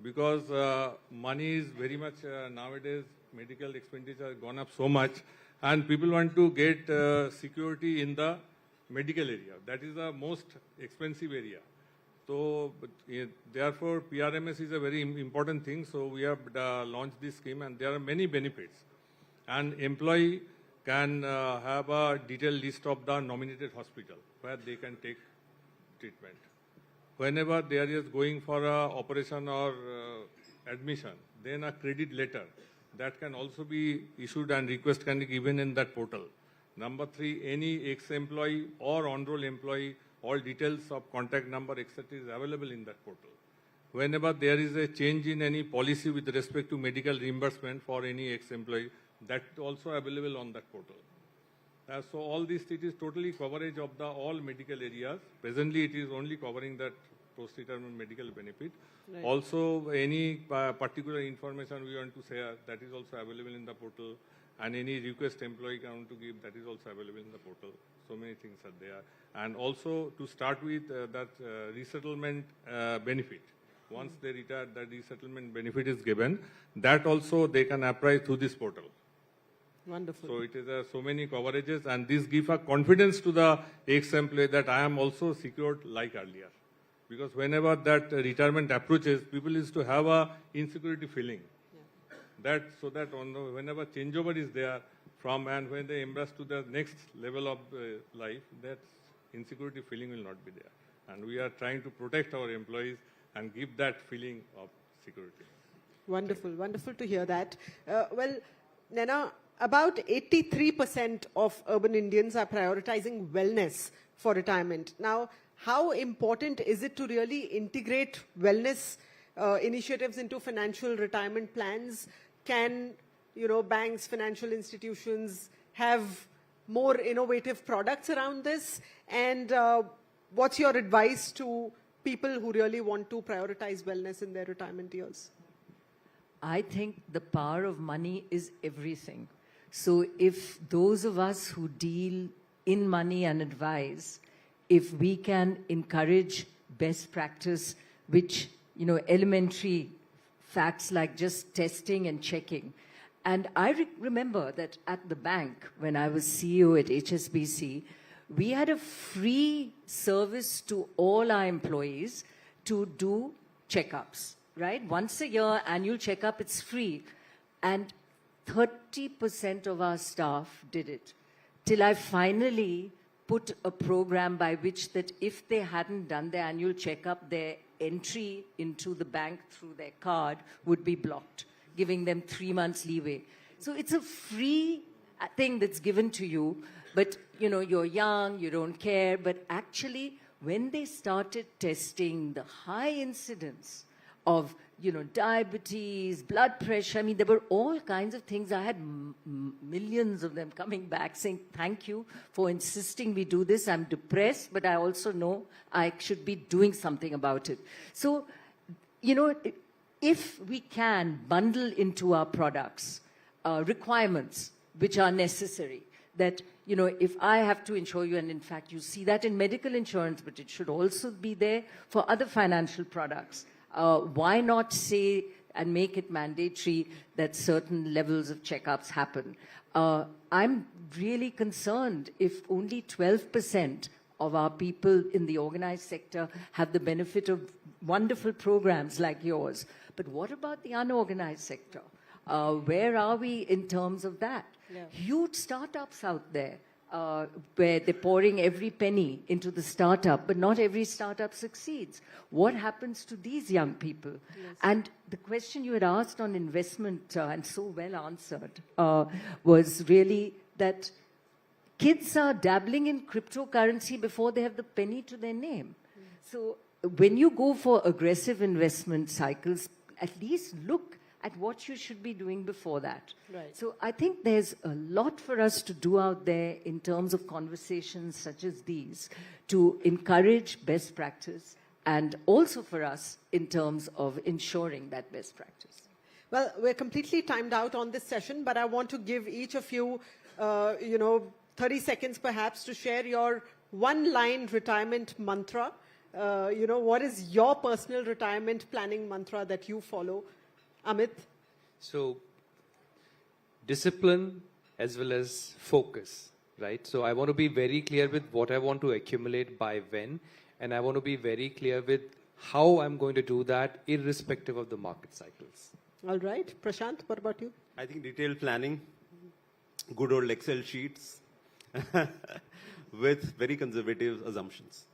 because money is very much nowadays, medical expenditure has gone up so much, and people want to get security in the medical area. That is the most expensive area. So, therefore, PRMS is a very important thing. So, we have launched this scheme, and there are many benefits. An employee can have a detailed list of the nominated hospital where they can take treatment. Whenever there is going for a operation or admission, then a credit letter that can also be issued and request can be given in that portal. Number 3, any ex-employee or on-roll employee, all details of contact number, etc. is available in that portal. Whenever there is a change in any policy with respect to medical reimbursement for any ex-employee, that also available on that portal. So all this, it is totally coverage of the all medical areas. Presently, it is only covering that post-retirement medical benefit. Right. Also, any particular information we want to share, that is also available in the portal. And any request employee want to give, that is also available in the portal. So many things are there. And also, to start with, that resettlement benefit. Once they retire, that resettlement benefit is given. That also they can apply through this portal. Wonderful. So it is so many coverages, and this gives a confidence to the ex-employee that I am also secured like earlier. Because whenever that retirement approaches, people used to have a insecurity feeling. Yeah. So that whenever changeover is there from and when they embrace to the next level of life, that insecurity feeling will not be there. And we are trying to protect our employees and give that feeling of security. Wonderful, wonderful to hear that. Well, Nana, about 83% of urban Indians are prioritizing wellness for retirement. Now, how important is it to really integrate wellness initiatives into financial retirement plans? Can, banks, financial institutions have more innovative products around this? And what's your advice to people who really want to prioritize wellness in their retirement years? I think the power of money is everything. So if those of us who deal in money and advise, if we can encourage best practice, which, elementary facts like just testing and checking. And I remember that at the bank, when I was CEO at HSBC, we had a free service to all our employees to do checkups, right? Once a year, annual checkup, it's free. And 30% of our staff did it. Till I finally put a program by which that if they hadn't done their annual checkup, their entry into the bank through their card would be blocked, giving them 3 months leeway. So it's a free thing that's given to you, but you're young, you don't care. But actually, when they started testing the high incidence of diabetes, blood pressure. I mean, there were all kinds of things. I had millions of them coming back saying, thank you for insisting we do this. I'm depressed, but I also know I should be doing something about it. So, if we can bundle into our products requirements which are necessary, that, you know, if I have to insure you, and in fact you see that in medical insurance, but it should also be there for other financial products. Why not say and make it mandatory that certain levels of checkups happen? I'm really concerned if only 12% of our people in the organized sector have the benefit of wonderful programs like yours. But what about the unorganized sector? Where are we in terms of that? Yeah. Huge startups out there where they're pouring every penny into the startup, but not every startup succeeds. What happens to these young people? Yes. And the question you had asked on investment, and so well answered, was really that kids are dabbling in cryptocurrency before they have the penny to their name. So when you go for aggressive investment cycles, at least look at what you should be doing before that. Right. So I think there's a lot for us to do out there in terms of conversations such as these to encourage best practice, and also for us in terms of ensuring that best practice. Well, we're completely timed out on this session, but I want to give each of you, 30 seconds perhaps to share your one-line retirement mantra. What is your personal retirement planning mantra that you follow? Amit? So, discipline as well as focus, right? So I want to be very clear with what I want to accumulate by when, and I want to be very clear with how I'm going to do that irrespective of the market cycles. All right. Prashant, what about you? I think detailed planning, good old Excel sheets with very conservative assumptions.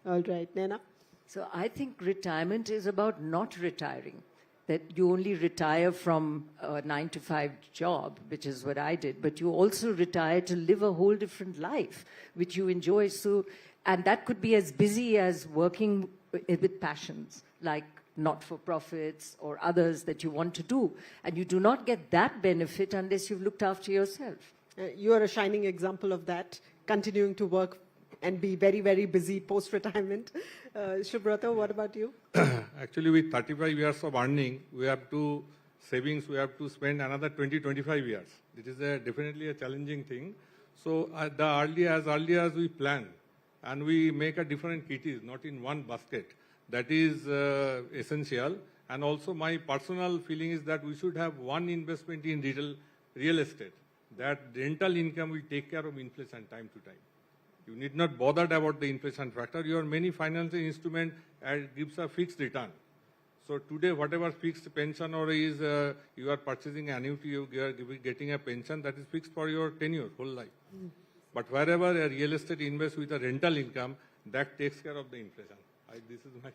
All right. Naina? So I think retirement is about not retiring. That you only retire from a 9-to-5 job, which is what I did, but you also retire to live a whole different life, which you enjoy. So, and that could be as busy as working with passions, like not-for-profits or others that you want to do. And you do not get that benefit unless you've looked after yourself. You are a shining example of that, continuing to work and be very, very busy post-retirement. Subrata, what about you? Actually, with 35 years of earning, we have to savings, we have to spend another 20-25 years. It is definitely a challenging thing. So as early as we plan and we make a different kitties, not in one basket, that is essential. And also my personal feeling is that we should have one investment in real estate. That rental income will take care of inflation time to time. You need not bother about the inflation factor. Your many financial instrument gives a fixed return. So today, whatever fixed pension or is you are purchasing annuity, you are getting a pension that is fixed for your tenure, whole life. But wherever a real estate invests with a rental income, that takes care of the inflation. This is my.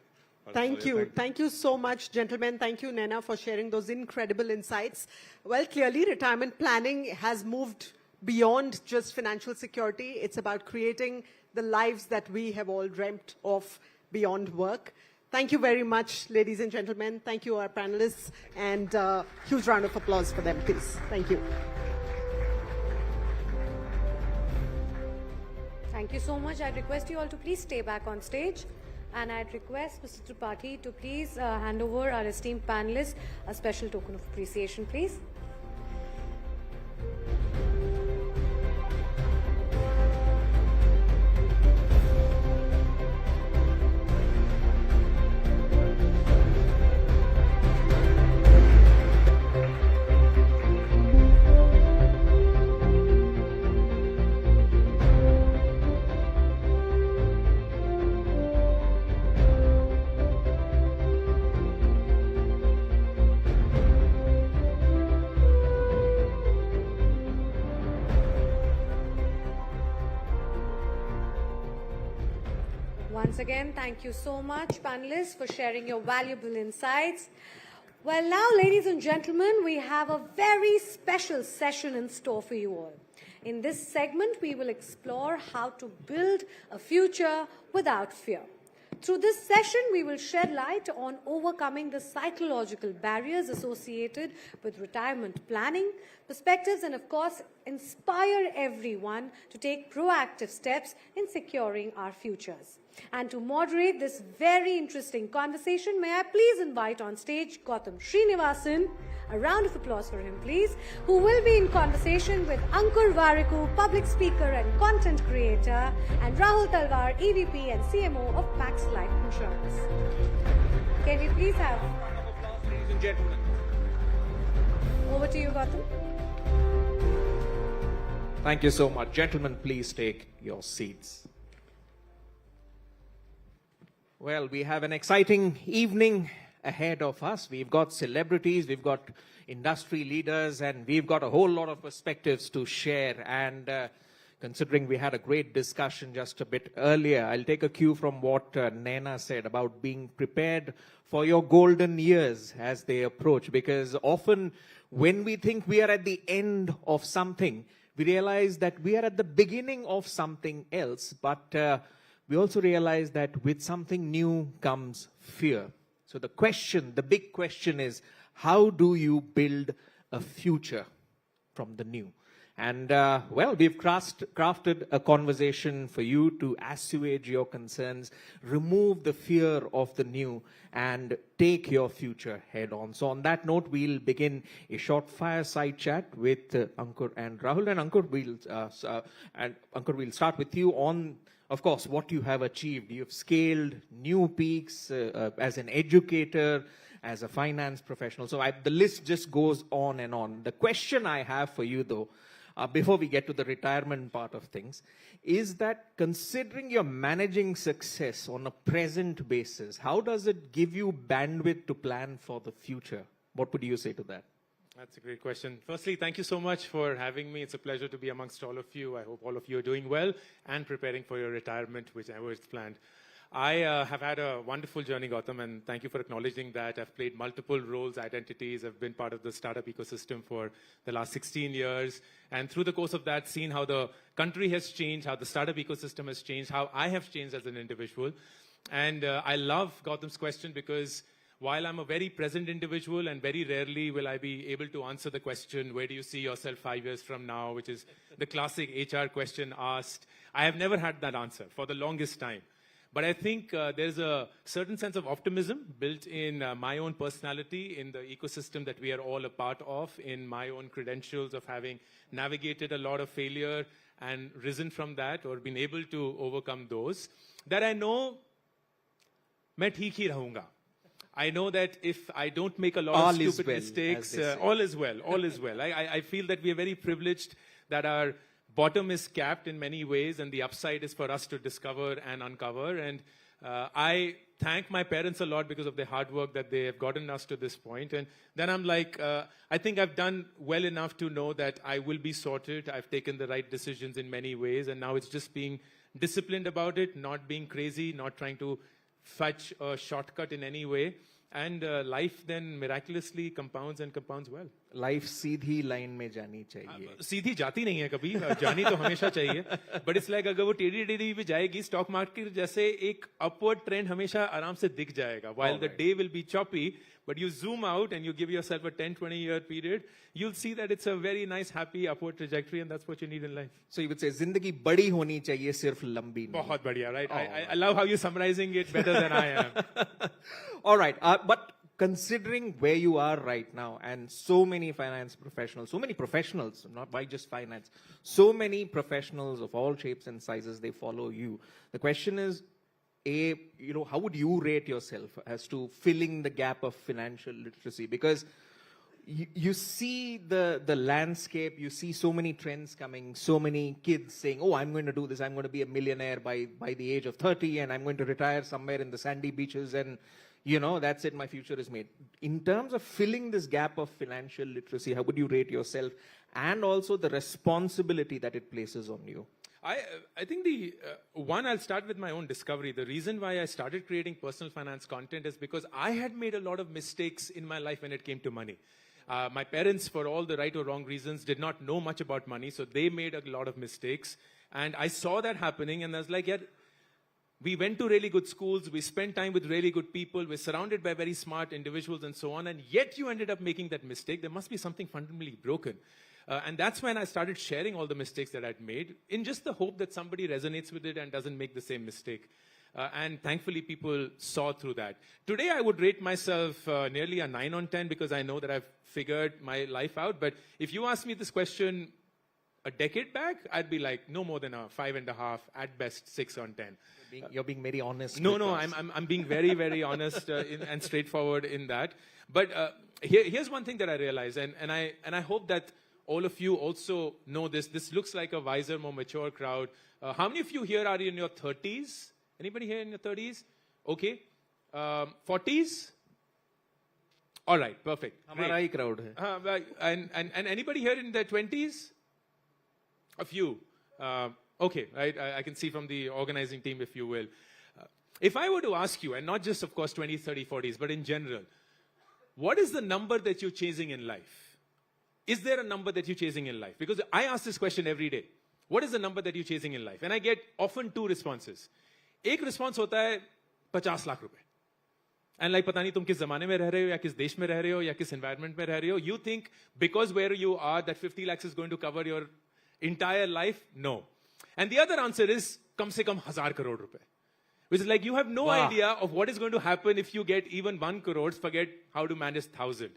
Thank you. Thank you so much, gentlemen. Thank you, Naina, for sharing those incredible insights. Well, clearly, retirement planning has moved beyond just financial security. It's about creating the lives that we have all dreamt of beyond work. Thank you very much, ladies and gentlemen. Thank you, our panelists, and huge round of applause for them, please. Thank you. Thank you so much. I'd request you all to please stay back on stage. And I'd request Mr. Tripathi to please hand over our esteemed panelists a special token of appreciation, please. Once again, thank you so much, panelists, for sharing your valuable insights. Well, now, ladies and gentlemen, we have a very special session in store for you all. In this segment, we will explore how to build a future without fear. Through this session, we will shed light on overcoming the psychological barriers associated with retirement planning, perspectives, and of course, inspire everyone to take proactive steps in securing our futures. And to moderate this very interesting conversation, may I please invite on stage Gautam Srinivasan, a round of applause for him please, who will be in conversation with Ankur Variku, public speaker and content creator, and Rahul Talwar, EVP and CMO of Max Life Insurance. Can we please have... Ladies and gentlemen. Over to you, Gautam. Thank you so much. Gentlemen, please take your seats. Well, we have an exciting evening ahead of us. We've got celebrities, we've got industry leaders, and we've got a whole lot of perspectives to share. And considering we had a great discussion just a bit earlier, I'll take a cue from what Naina said about being prepared for your golden years as they approach. Because often when we think we are at the end of something, we realize that we are at the beginning of something else, but we also realize that with something new comes fear. So the big question is, how do you build a future from the new? And well, we've crafted a conversation for you to assuage your concerns, remove the fear of the new, and take your future head on. So on that note, we'll begin a short fireside chat with Ankur and Rahul. And Ankur, we'll start with you on, of course, what you have achieved. You've scaled new peaks as an educator, as a finance professional. So the list just goes on and on. The question I have for you, though, before we get to the retirement part of things, is that considering you're managing success on a present basis, how does it give you bandwidth to plan for the future? What would you say to that? That's a great question. Firstly, thank you so much for having me. It's a pleasure to be amongst all of you. I hope all of you are doing well and preparing for your retirement, whichever is planned. I have had a wonderful journey, Gautam, and thank you for acknowledging that. I've played multiple roles, identities. I've been part of the startup ecosystem for the last 16 years. And through the course of that, seen how the country has changed, how the startup ecosystem has changed, how I have changed as an individual. And I love Gautam's question because while I'm a very present individual and very rarely will I be able to answer the question, where do you see yourself 5 years from now, which is the classic HR question asked, I have never had that answer for the longest time. But I think there's a certain sense of optimism built in my own personality, in the ecosystem that we are all a part of, in my own credentials of having navigated a lot of failure and risen from that or been able to overcome those, that I know main theek hi rahunga. I know that if I don't make a lot of stupid mistakes, all is well, all is well. I feel that we are very privileged that our bottom is capped in many ways and the upside is for us to discover and uncover. And I thank my parents a lot because of their hard work that they have gotten us to this point. And then I'm like, I think I've done well enough to know that I will be sorted. I've taken the right decisions in many ways. And now it's just being disciplined about it, not being crazy, not trying to fetch a shortcut in any way. And life then miraculously compounds and compounds well. Life Sidhi line में जानी चाहिए. सीधी जाती नहीं है कभी, जानी तो हमेशा चाहिए. But it's like अगर वो टेढ़ी टेढ़ी भी जाएगी, stock market जैसे एक upward trend हमेशा आराम से दिख जाएगा. While the day will be choppy, but you zoom out and you give yourself a 10-20 year period, you'll see that it's a very nice, happy upward trajectory, and that's what you need in life. So you would say, जिंदगी बड़ी होनी चाहिए, सिर्फ लंबी नहीं. बहुत बढ़िया, right? I love how you're summarizing it better than I am. All right, but considering where you are right now, and so many finance professionals, so many professionals, not by just finance, so many professionals of all shapes and sizes, they follow you. The question is, how would you rate yourself as to filling the gap of financial literacy? Because you see the landscape, you see so many trends coming, so many kids saying, oh, I'm going to do this, I'm going to be a millionaire by the age of 30, and I'm going to retire somewhere in the sandy beaches, and that's it, my future is made. In terms of filling this gap of financial literacy, how would you rate yourself, and also the responsibility that it places on you? I think I'll start with my own discovery. The reason why I started creating personal finance content is because I had made a lot of mistakes in my life when it came to money. My parents, for all the right or wrong reasons, did not know much about money, so they made a lot of mistakes. And I saw that happening, and I was like, yeah, we went to really good schools, we spent time with really good people, we're surrounded by very smart individuals and so on, and yet you ended up making that mistake. There must be something fundamentally broken. And that's when I started sharing all the mistakes that I'd made in just the hope that somebody resonates with it and doesn't make the same mistake. And thankfully, people saw through that. Today, I would rate myself nearly a 9 on 10 because I know that I've figured my life out. But if you ask me this question a decade back, I'd be like, no more than a 5.5, at best 6 on 10. You're being very honest. No, with no, us. I'm being very, very honest and straightforward in that. But here's one thing that I realize, and I hope that all of you also know this. This looks like a wiser, more mature crowd. How many of you here are in your 30s? Anybody here in your 30s? Okay. 40s? All right, perfect. हमारा ही crowd है. And anybody here in their 20s? A few. Okay, right. I can see from the organizing team, if you will. If I were to ask you, and not just, of course, 20s, 30s, 40s, but in general, what is the number that you're chasing in life? Is there a number that you're chasing in life? Because I ask this question every day. What is the number that you're chasing in life? And I get often 2 responses. एक response होता है 50 लाख रुपए. And like, पता नहीं तुम किस जमाने में रह रहे हो, या किस देश में रह रहे हो, या किस environment में रह रहे हो. You think because where you are, that 50 lakhs is going to cover your entire life? No. And the other answer is कम से कम 1,000 crore रुपए. Which is like, you have no idea of what is going to happen if you get even 1 crore, forget how to manage 1,000.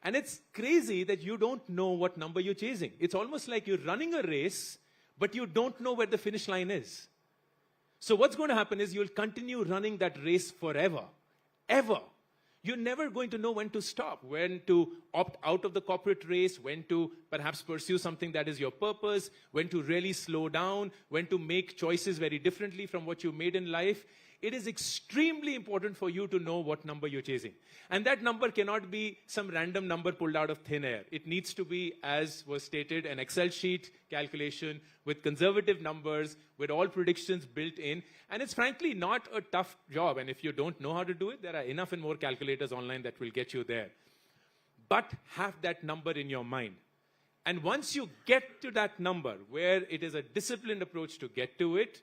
And it's crazy that you don't know what number you're chasing. It's almost like you're running a race, but you don't know where the finish line is. So what's going to happen is you'll continue running that race forever. Ever. You're never going to know when to stop, when to opt out of the corporate race, when to perhaps pursue something that is your purpose, when to really slow down, when to make choices very differently from what you made in life. It is extremely important for you to know what number you're chasing. And that number cannot be some random number pulled out of thin air. It needs to be, as was stated, an Excel sheet calculation with conservative numbers, with all predictions built in. And it's frankly not a tough job. And if you don't know how to do it, there are enough and more calculators online that will get you there. But have that number in your mind. And once you get to that number, where it is a disciplined approach to get to it,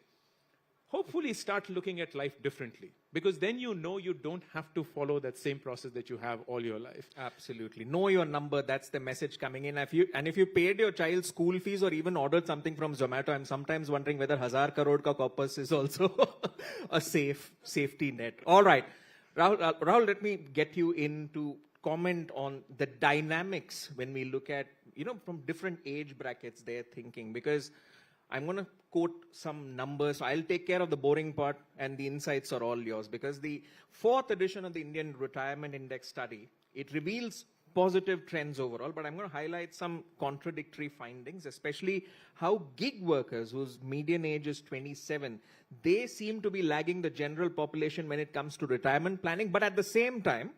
hopefully start looking at life differently. Because then you know you don't have to follow that same process that you have all your life. Absolutely. Know your number. That's the message coming in. If you paid your child's school fees or even ordered something from Zomato, I'm sometimes wondering whether 1,000 crore ka corpus is also a safety net. All right. Rahul, let me get you in to comment on the dynamics when we look at, from different age brackets they're thinking. Because I'm going to quote some numbers. I'll take care of the boring part and the insights are all yours, because the 4th edition of the Indian Retirement Index study, it reveals positive trends overall, but I'm going to highlight some contradictory findings, especially how gig workers whose median age is 27, they seem to be lagging the general population when it comes to retirement planning. But at the same time,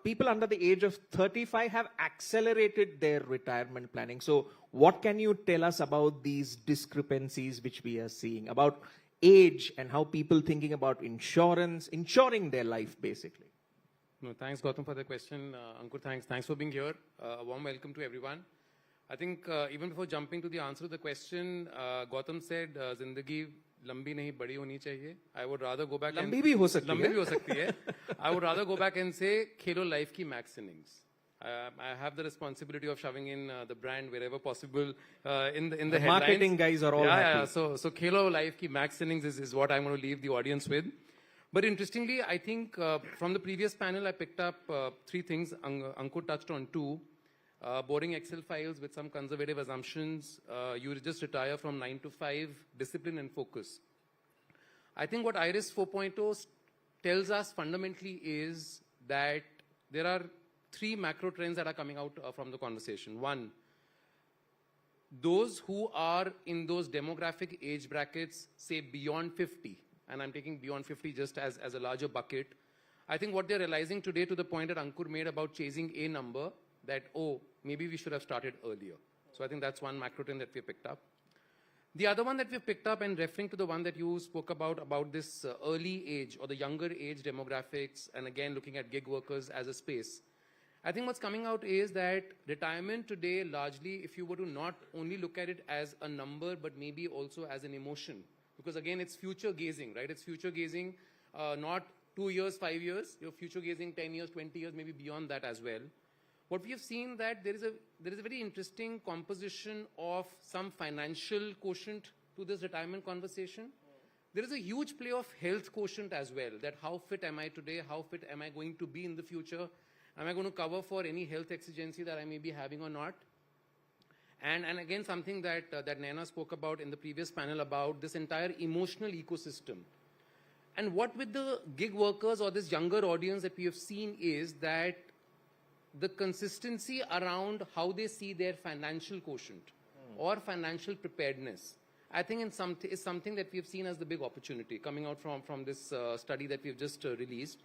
people under the age of 35 have accelerated their retirement planning. So what can you tell us about these discrepancies which we are seeing, about age and how people thinking about insuring their life, basically? No, thanks, Gautam, for the question. Ankur, thanks for being here. A warm welcome to everyone. I think even before jumping to the answer to the question, Gautam said, "Zindagi lambi nahi badi honi chahiye." I would rather go back. Lambi bhi ho sakti hai. Lambi bhi ho sakti hai. I would rather go back and say, "Khelo life ki max innings." I have the responsibility of shoving in the brand wherever possible in the headlines. Marketing guys are all happy. Yeah. So Khelo life ki max innings is what I'm going to leave the audience with. But interestingly, I think from the previous panel, I picked up 3 things. Ankur touched on 2. Boring Excel files with some conservative assumptions. You just retire from 9 to 5, discipline and focus. I think what IRIS 4.0 tells us fundamentally is that there are 3 macro trends that are coming out from the conversation. 1, those who are in those demographic age brackets, say beyond 50, and I'm taking beyond 50 just as a larger bucket. I think what they're realizing today, to the point that Ankur made about chasing a number, that, maybe we should have started earlier. So I think that's one macro trend that we picked up. The other one that we've picked up, and referring to the one that you spoke about this early age or the younger age demographics, and again looking at gig workers as a space, I think what's coming out is that retirement today, largely, if you were to not only look at it as a number, but maybe also as an emotion, because again, it's future gazing, right? It's future gazing, not 2 years, 5 years. You're future gazing 10 years, 20 years, maybe beyond that as well. What we have seen that there is a very interesting composition of some financial quotient to this retirement conversation. there is a huge play of health quotient as well, that how fit am I today, how fit am I going to be in the future, am I going to cover for any health exigency that I may be having or not. And again, something that, that Naina spoke about in the previous panel about this entire emotional ecosystem. And what with the gig workers or this younger audience that we have seen is that the consistency around how they see their financial quotient or financial preparedness, I think is something that we have seen as the big opportunity coming out from this study that we've just released.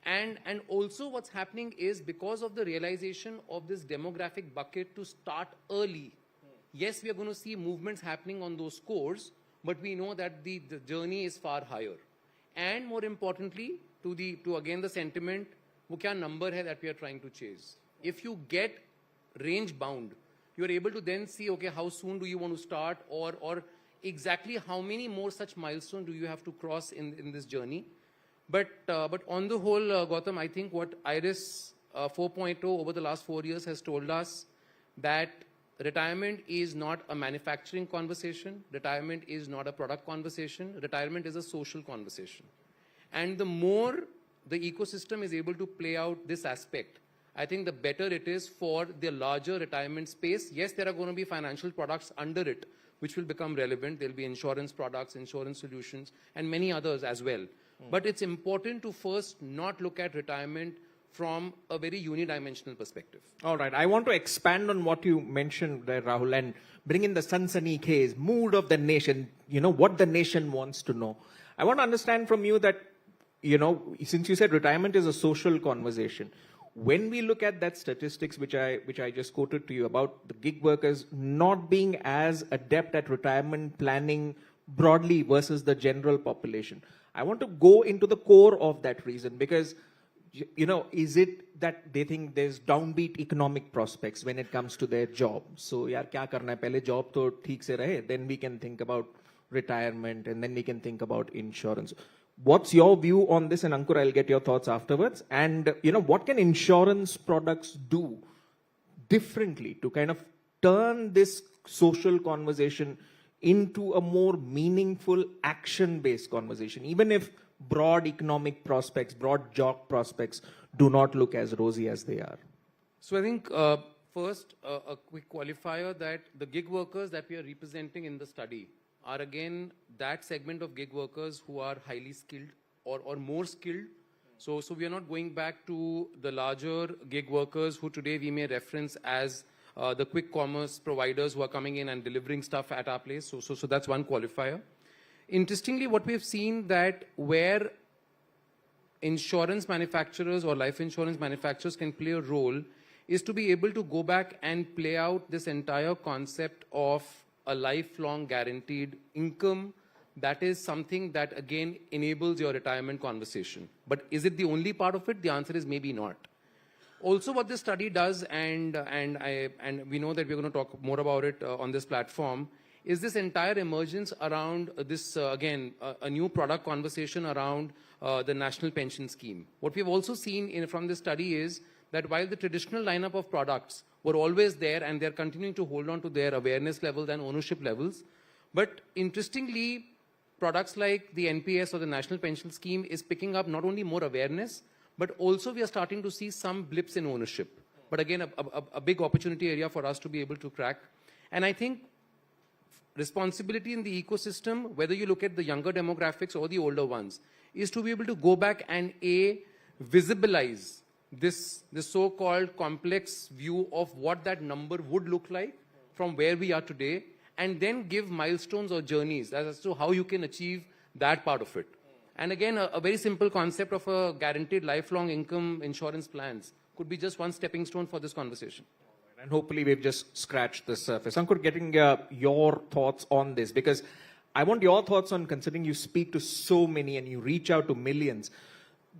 And also what's happening is because of the realization of this demographic bucket to start early, yes, we are going to see movements happening on those scores, but we know that the journey is far higher. And more importantly, to again the sentiment, wo kya number hai that we are trying to chase. If you get range bound, you are able to then see, okay, how soon do you want to start, or exactly how many more such milestones do you have to cross in this journey. But on the whole, Gautam, I think what IRIS 4.0 over the last 4 years has told us that retirement is not a manufacturing conversation. Retirement is not a product conversation. Retirement is a social conversation. And the more the ecosystem is able to play out this aspect, I think the better it is for the larger retirement space. Yes, there are going to be financial products under it, which will become relevant. There'll be insurance products, insurance solutions, and many others as well. But it's important to first not look at retirement from a very unidimensional perspective. All right. I want to expand on what you mentioned there, Rahul, and bring in the Sansani case, mood of the nation, what the nation wants to know. I want to understand from you that, since you said retirement is a social conversation, when we look at that statistics, which I just quoted to you about the gig workers not being as adept at retirement planning broadly versus the general population, I want to go into the core of that reason because, is it that they think there's downbeat economic prospects when it comes to their job? So, yaar, kya karna hai? Pehle job to theek se rahe, then we can think about retirement and then we can think about insurance. What's your view on this? And Ankur, I'll get your thoughts afterwards. And, what can insurance products do differently to kind of turn this social conversation into a more meaningful action-based conversation, even if broad economic prospects, broad job prospects do not look as rosy as they are? So I think first, a quick qualifier that the gig workers that we are representing in the study are again that segment of gig workers who are highly skilled or more skilled. So we are not going back to the larger gig workers who today we may reference as the quick commerce providers who are coming in and delivering stuff at our place. So that's one qualifier. Interestingly, what we have seen that where insurance manufacturers or life insurance manufacturers can play a role is to be able to go back and play out this entire concept of a lifelong guaranteed income. That is something that again enables your retirement conversation. But is it the only part of it? The answer is maybe not. Also, what this study does, and we know that we're going to talk more about it on this platform, is this entire emergence around this, again, a new product conversation around the national pension scheme. What we've also seen from this study is that while the traditional lineup of products were always there and they're continuing to hold on to their awareness levels and ownership levels, but interestingly, products like the NPS or the national pension scheme is picking up not only more awareness, but also we are starting to see some blips in ownership. But again, a big opportunity area for us to be able to crack. And I think responsibility in the ecosystem, whether you look at the younger demographics or the older ones, is to be able to go back and visibilize this so-called complex view of what that number would look like from where we are today, and then give milestones or journeys as to how you can achieve that part of it. And again, a very simple concept of a guaranteed lifelong income insurance plans could be just one stepping stone for this conversation. And hopefully we've just scratched the surface. Ankur, getting your thoughts on this, because I want your thoughts on, considering you speak to so many and you reach out to millions.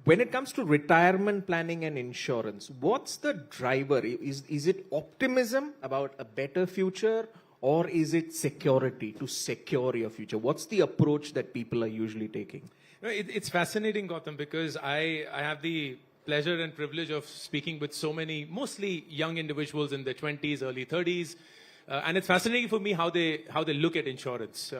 When it comes to retirement planning and insurance, what's the driver? Is it optimism about a better future, or is it security to secure your future? What's the approach that people are usually taking? It's fascinating, Gautam, because I have the pleasure and privilege of speaking with so many, mostly young individuals in their 20s, early 30s, And it's fascinating for me how they look at insurance.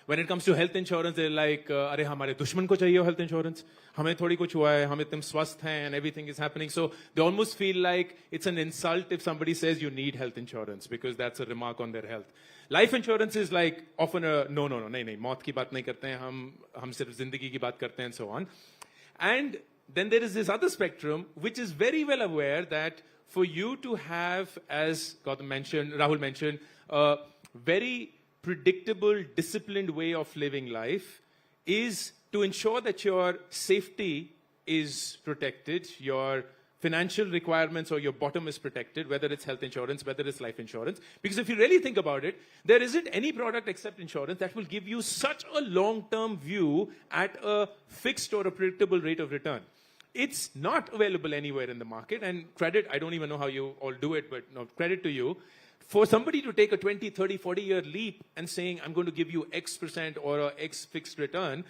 When it comes to health insurance, they're like, "अरे हमारे दुश्मन को चाहिए health insurance? हमें थोड़ी कुछ हुआ है, हम इतने स्वस्थ हैं, and everything is happening." So they almost feel like it's an insult if somebody says you need health insurance because that's a remark on their health. Life insurance is like often a no, नहीं, मौत की बात नहीं करते हैं, हम सिर्फ जिंदगी की बात करते हैं, and so on. And then there is this other spectrum, which is very well aware that for you to have, as Rahul mentioned, a very predictable, disciplined way of living life is to ensure that your safety is protected, your financial requirements or your bottom is protected, whether it's health insurance, whether it's life insurance. Because if you really think about it, there isn't any product except insurance that will give you such a long-term view at a fixed or a predictable rate of return. It's not available anywhere in the market, and credit, I don't even know how you all do it, but no, credit to you. For somebody to take a 20, 30, 40-year leap and saying, I'm going to give you X% or a X fixed return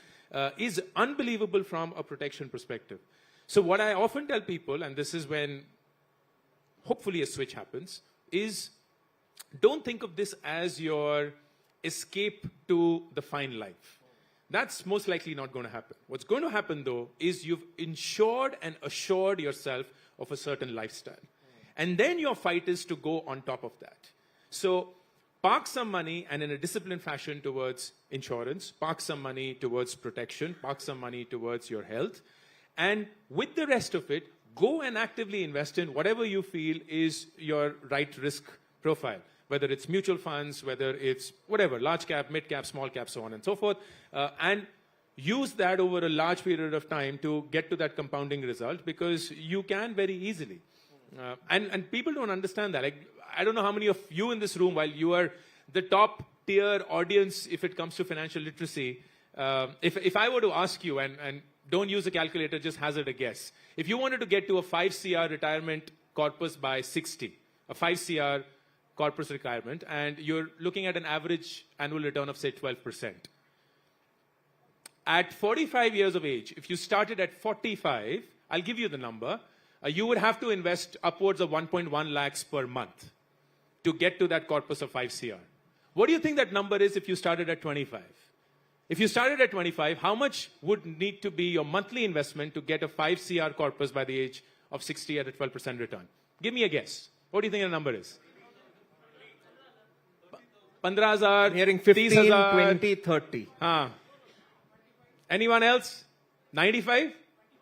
is unbelievable from a protection perspective. So what I often tell people, and this is when hopefully a switch happens, is don't think of this as your escape to the fine life. That's most likely not going to happen. What's going to happen, though, is you've insured and assured yourself of a certain lifestyle. And then your fight is to go on top of that. So park some money and in a disciplined fashion towards insurance, park some money towards protection, park some money towards your health. And with the rest of it, go and actively invest in whatever you feel is your right risk profile, whether it's mutual funds, whether it's whatever, large cap, mid cap, small cap, so on and so forth. And use that over a large period of time to get to that compounding result, because you can very easily. And people don't understand that. Like, I don't know how many of you in this room, while you are the top tier audience if it comes to financial literacy, if I were to ask you, and don't use a calculator, just hazard a guess. If you wanted to get to a 5 CR retirement corpus by 60, a 5 CR corpus retirement, and you're looking at an average annual return of, say, 12%. At 45 years of age, if you started at 45, I'll give you the number, you would have to invest upwards of 1.1 lakhs per month to get to that corpus of 5 CR. What do you think that number is if you started at 25? If you started at 25, how much would need to be your monthly investment to get a 5 CR corpus by the age of 60 at a 12% return? Give me a guess. What do you think the number is? 15,000, Hearing 15, 20, 30. Anyone else? 95?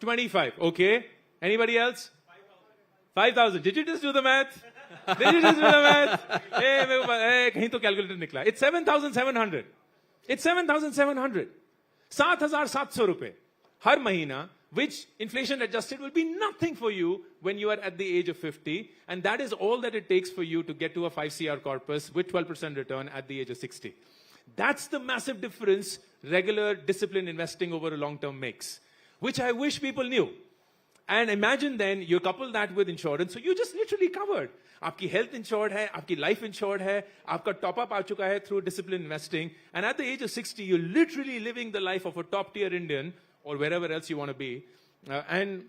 25. Okay. Anybody else? 5,000. Did you just do the math? Did you just do the math? Hey, kahin to calculator nikla. It's 7,700. It's 7,700. 7,700 rupees har mahina, which inflation adjusted will be nothing for you when you are at the age of 50. And that is all that it takes for you to get to a 5 CR corpus with 12% return at the age of 60. That's the massive difference regular disciplined investing over a long term makes, which I wish people knew. And imagine then you couple that with insurance, so you're just literally covered. आपकी health insured है, आपकी life insured है, आपका top up आ चुका है through disciplined investing, and at the age of 60, you're literally living the life of a top tier Indian or wherever else you want to be. And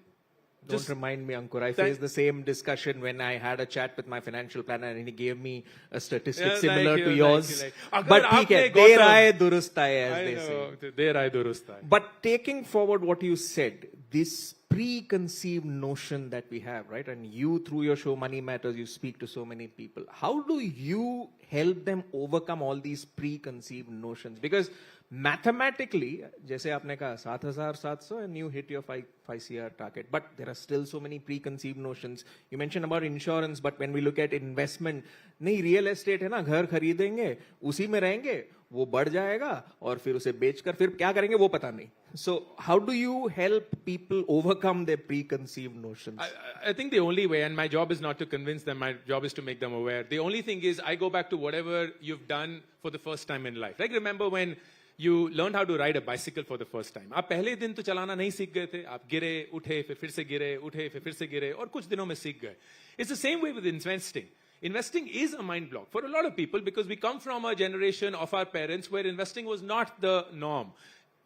don't remind me, Ankur. I faced the same discussion when I had a chat with my financial planner, and he gave me a statistic similar to yours. But der aaye durust aaye, as they say. Der aaye durust aaye. But taking forward what you said, this preconceived notion that we have, right? And you, through your show Money Matters, you speak to so many people. How do you help them overcome all these preconceived notions? Because mathematically, जैसे आपने कहा 7,700 and you hit your 5 CR target. But there are still so many preconceived notions. You mentioned about insurance, but when we look at investment, नहीं real estate है ना, घर खरीदेंगे, उसी में रहेंगे, वो बढ़ जाएगा और फिर उसे बेचकर फिर क्या करेंगे वो पता नहीं. So how do you help people overcome their preconceived notions? I think the only way, and my job is not to convince them, my job is to make them aware. The only thing is I go back to whatever you've done for the first time in life. Like remember when you learned how to ride a bicycle for the first time. आप पहले दिन तो चलाना नहीं सीख गए थे, आप गिरे, उठे, फिर से गिरे, उठे, फिर से गिरे, और कुछ दिनों में सीख गए. It's the same way with investing. Investing is a mind block for a lot of people because we come from a generation of our parents where investing was not the norm.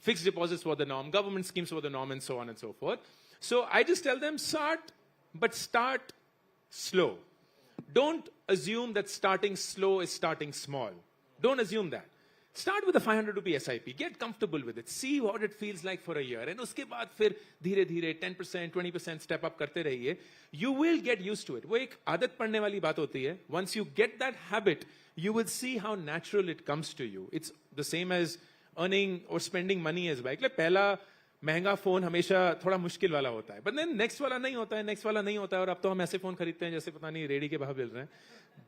Fixed deposits were the norm, government schemes were the norm, and so on and so forth. So I just tell them start, but start slow. Don't assume that starting slow is starting small. Don't assume that. Start with a 500 rupee SIP. Get comfortable with it. See what it feels like for a year. And uske baad fir dheere dheere 10%, 20% step up karte rahiye. You will get used to it. वो एक आदत पड़ने वाली बात होती है. Once you get that habit, you will see how natural it comes to you. It's the same as earning or spending money as well. like पहला महंगा फोन हमेशा थोड़ा मुश्किल वाला होता है, but then next वाला नहीं होता है, next वाला नहीं होता है, और अब तो हम ऐसे फोन खरीदते हैं जैसे पता नहीं रेडी के भाव मिल रहे हैं.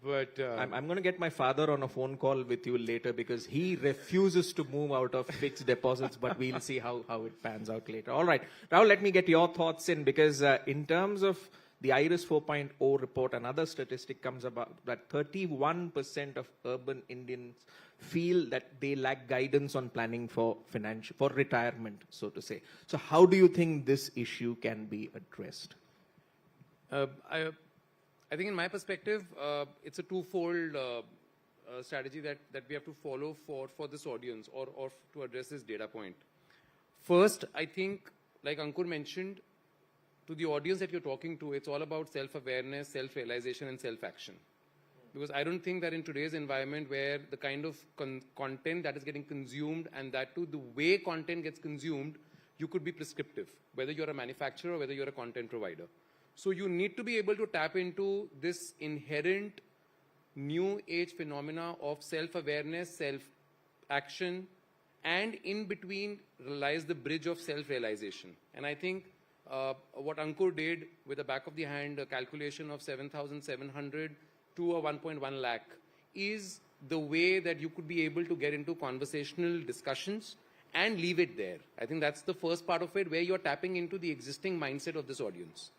But I'm going to get my father on a phone call with you later because he refuses to move out of fixed deposits, but we'll see how it pans out later. All right. Now let me get your thoughts in because in terms of the IRIS 4.0 report, another statistic comes about that 31% of urban Indians feel that they lack guidance on planning for retirement, so to say. So how do you think this issue can be addressed? I think in my perspective, it's a twofold strategy that we have to follow for this audience or to address this data point. First, I think, like Ankur mentioned, to the audience that you're talking to, it's all about self-awareness, self-realization, and self-action. Because I don't think that in today's environment where the kind of content that is getting consumed and that too the way content gets consumed, you could be prescriptive, whether you're a manufacturer or whether you're a content provider. So you need to be able to tap into this inherent new age phenomena of self-awareness, self-action, and in between lies the bridge of self-realization. And I think what Ankur did with a back of the hand calculation of 7,700 to a 1.1 lakh is the way that you could be able to get into conversational discussions and leave it there. I think that's the first part of it where you're tapping into the existing mindset of this audience.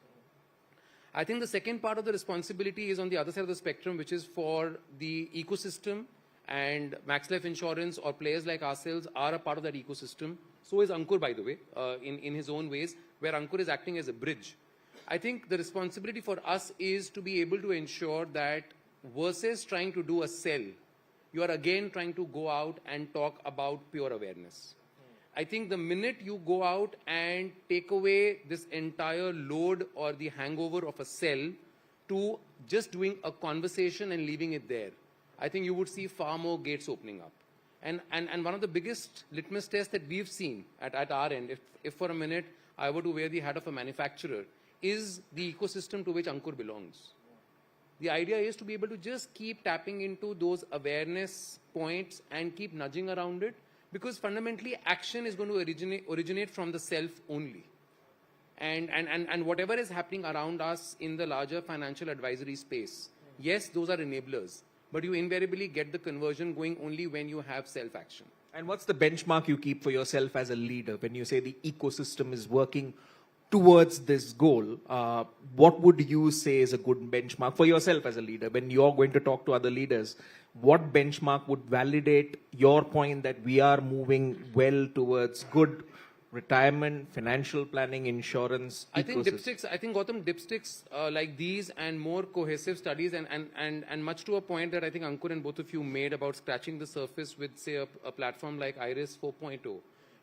I think the second part of the responsibility is on the other side of the spectrum, which is for the ecosystem, and Max Life Insurance or players like ourselves are a part of that ecosystem. So is Ankur, by the way, in his own ways, where Ankur is acting as a bridge. I think the responsibility for us is to be able to ensure that versus trying to do a sell, you are again trying to go out and talk about pure awareness. I think the minute you go out and take away this entire load or the hangover of a sell to just doing a conversation and leaving it there, I think you would see far more gates opening up. And one of the biggest litmus tests that we've seen at our end, if for a minute I were to wear the hat of a manufacturer, is the ecosystem to which Ankur belongs. The idea is to be able to just keep tapping into those awareness points and keep nudging around it, because fundamentally action is going to originate from the self only. And whatever is happening around us in the larger financial advisory space, yes, those are enablers, but you invariably get the conversion going only when you have self-action. And what's the benchmark you keep for yourself as a leader when you say the ecosystem is working towards this goal? What would you say is a good benchmark for yourself as a leader when you're going to talk to other leaders? What benchmark would validate your point that we are moving well towards good retirement, financial planning, insurance? I think Gautam, dipsticks like these and more cohesive studies and much to a point that I think Ankur and both of you made about scratching the surface with, say, a platform like IRIS 4.0.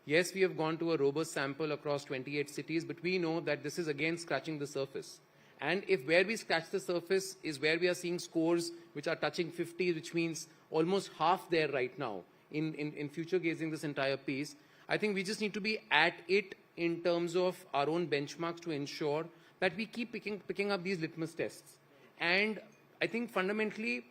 Yes, we have gone to a robust sample across 28 cities, but we know that this is again scratching the surface. And if where we scratch the surface is where we are seeing scores which are touching 50, which means almost half there right now in future gazing this entire piece, I think we just need to be at it in terms of our own benchmarks to ensure that we keep picking up these litmus tests. And I think fundamentally,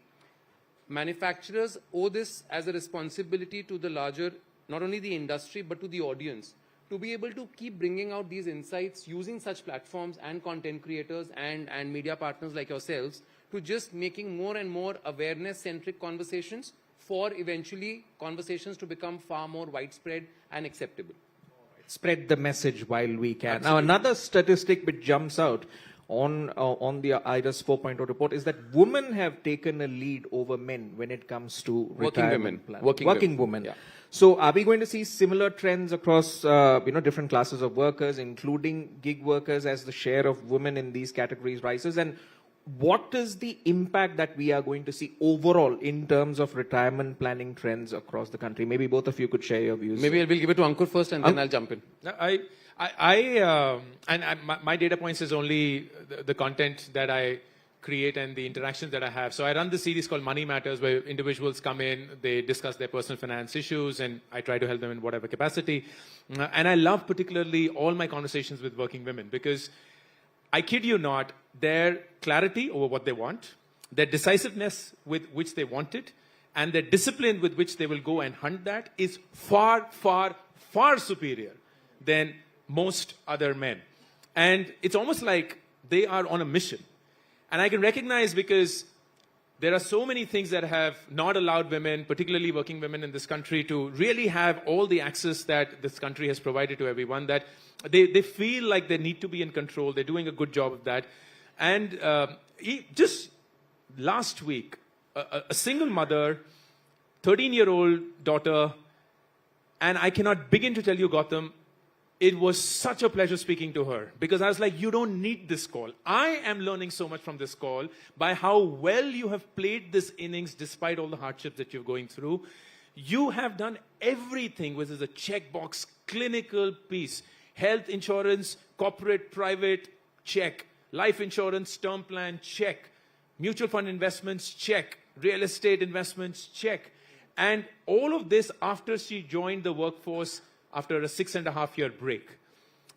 manufacturers owe this as a responsibility to the larger, not only the industry, but to the audience, to be able to keep bringing out these insights using such platforms and content creators and media partners like yourselves to just making more and more awareness-centric conversations for eventually conversations to become far more widespread and acceptable. Spread the message while we can. Absolutely. Now, another statistic which jumps out on the IRIS 4.0 report is that women have taken a lead over men when it comes to retirement planning. Working women. Yeah. So are we going to see similar trends across different classes of workers, including gig workers, as the share of women in these categories rises? And what is the impact that we are going to see overall in terms of retirement planning trends across the country? Maybe both of you could share your views. Maybe we'll give it to Ankur first and then I'll jump in. My data points is only the content that I create and the interactions that I have. So I run this series called Money Matters, where individuals come in, they discuss their personal finance issues, and I try to help them in whatever capacity. And I love particularly all my conversations with working women, because I kid you not, their clarity over what they want, their decisiveness with which they want it, and their discipline with which they will go and hunt that is far, far, far superior than most other men. And it's almost like they are on a mission. And I can recognize, because there are so many things that have not allowed women, particularly working women in this country, to really have all the access that this country has provided to everyone, that they feel like they need to be in control. They're doing a good job of that. And just last week, a single mother, 13-year-old daughter, and I cannot begin to tell you, Gautam, it was such a pleasure speaking to her, because I was like, you don't need this call. I am learning so much from this call by how well you have played this innings despite all the hardships that you're going through. You have done everything, which is a checkbox, clinical piece. Health insurance, corporate, private, check. Life insurance, term plan, check. Mutual fund investments, check. Real estate investments, check. And all of this after she joined the workforce after a 6.5-year break.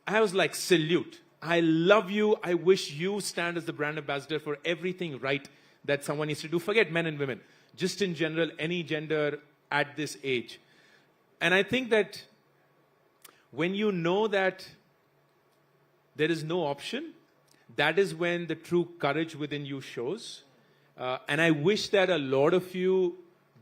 I was like, salute. I love you. I wish you stand as the brand ambassador for everything right that someone needs to do. Forget men and women. Just in general, any gender at this age. And I think that when you know that there is no option, that is when the true courage within you shows. And I wish that a lot of you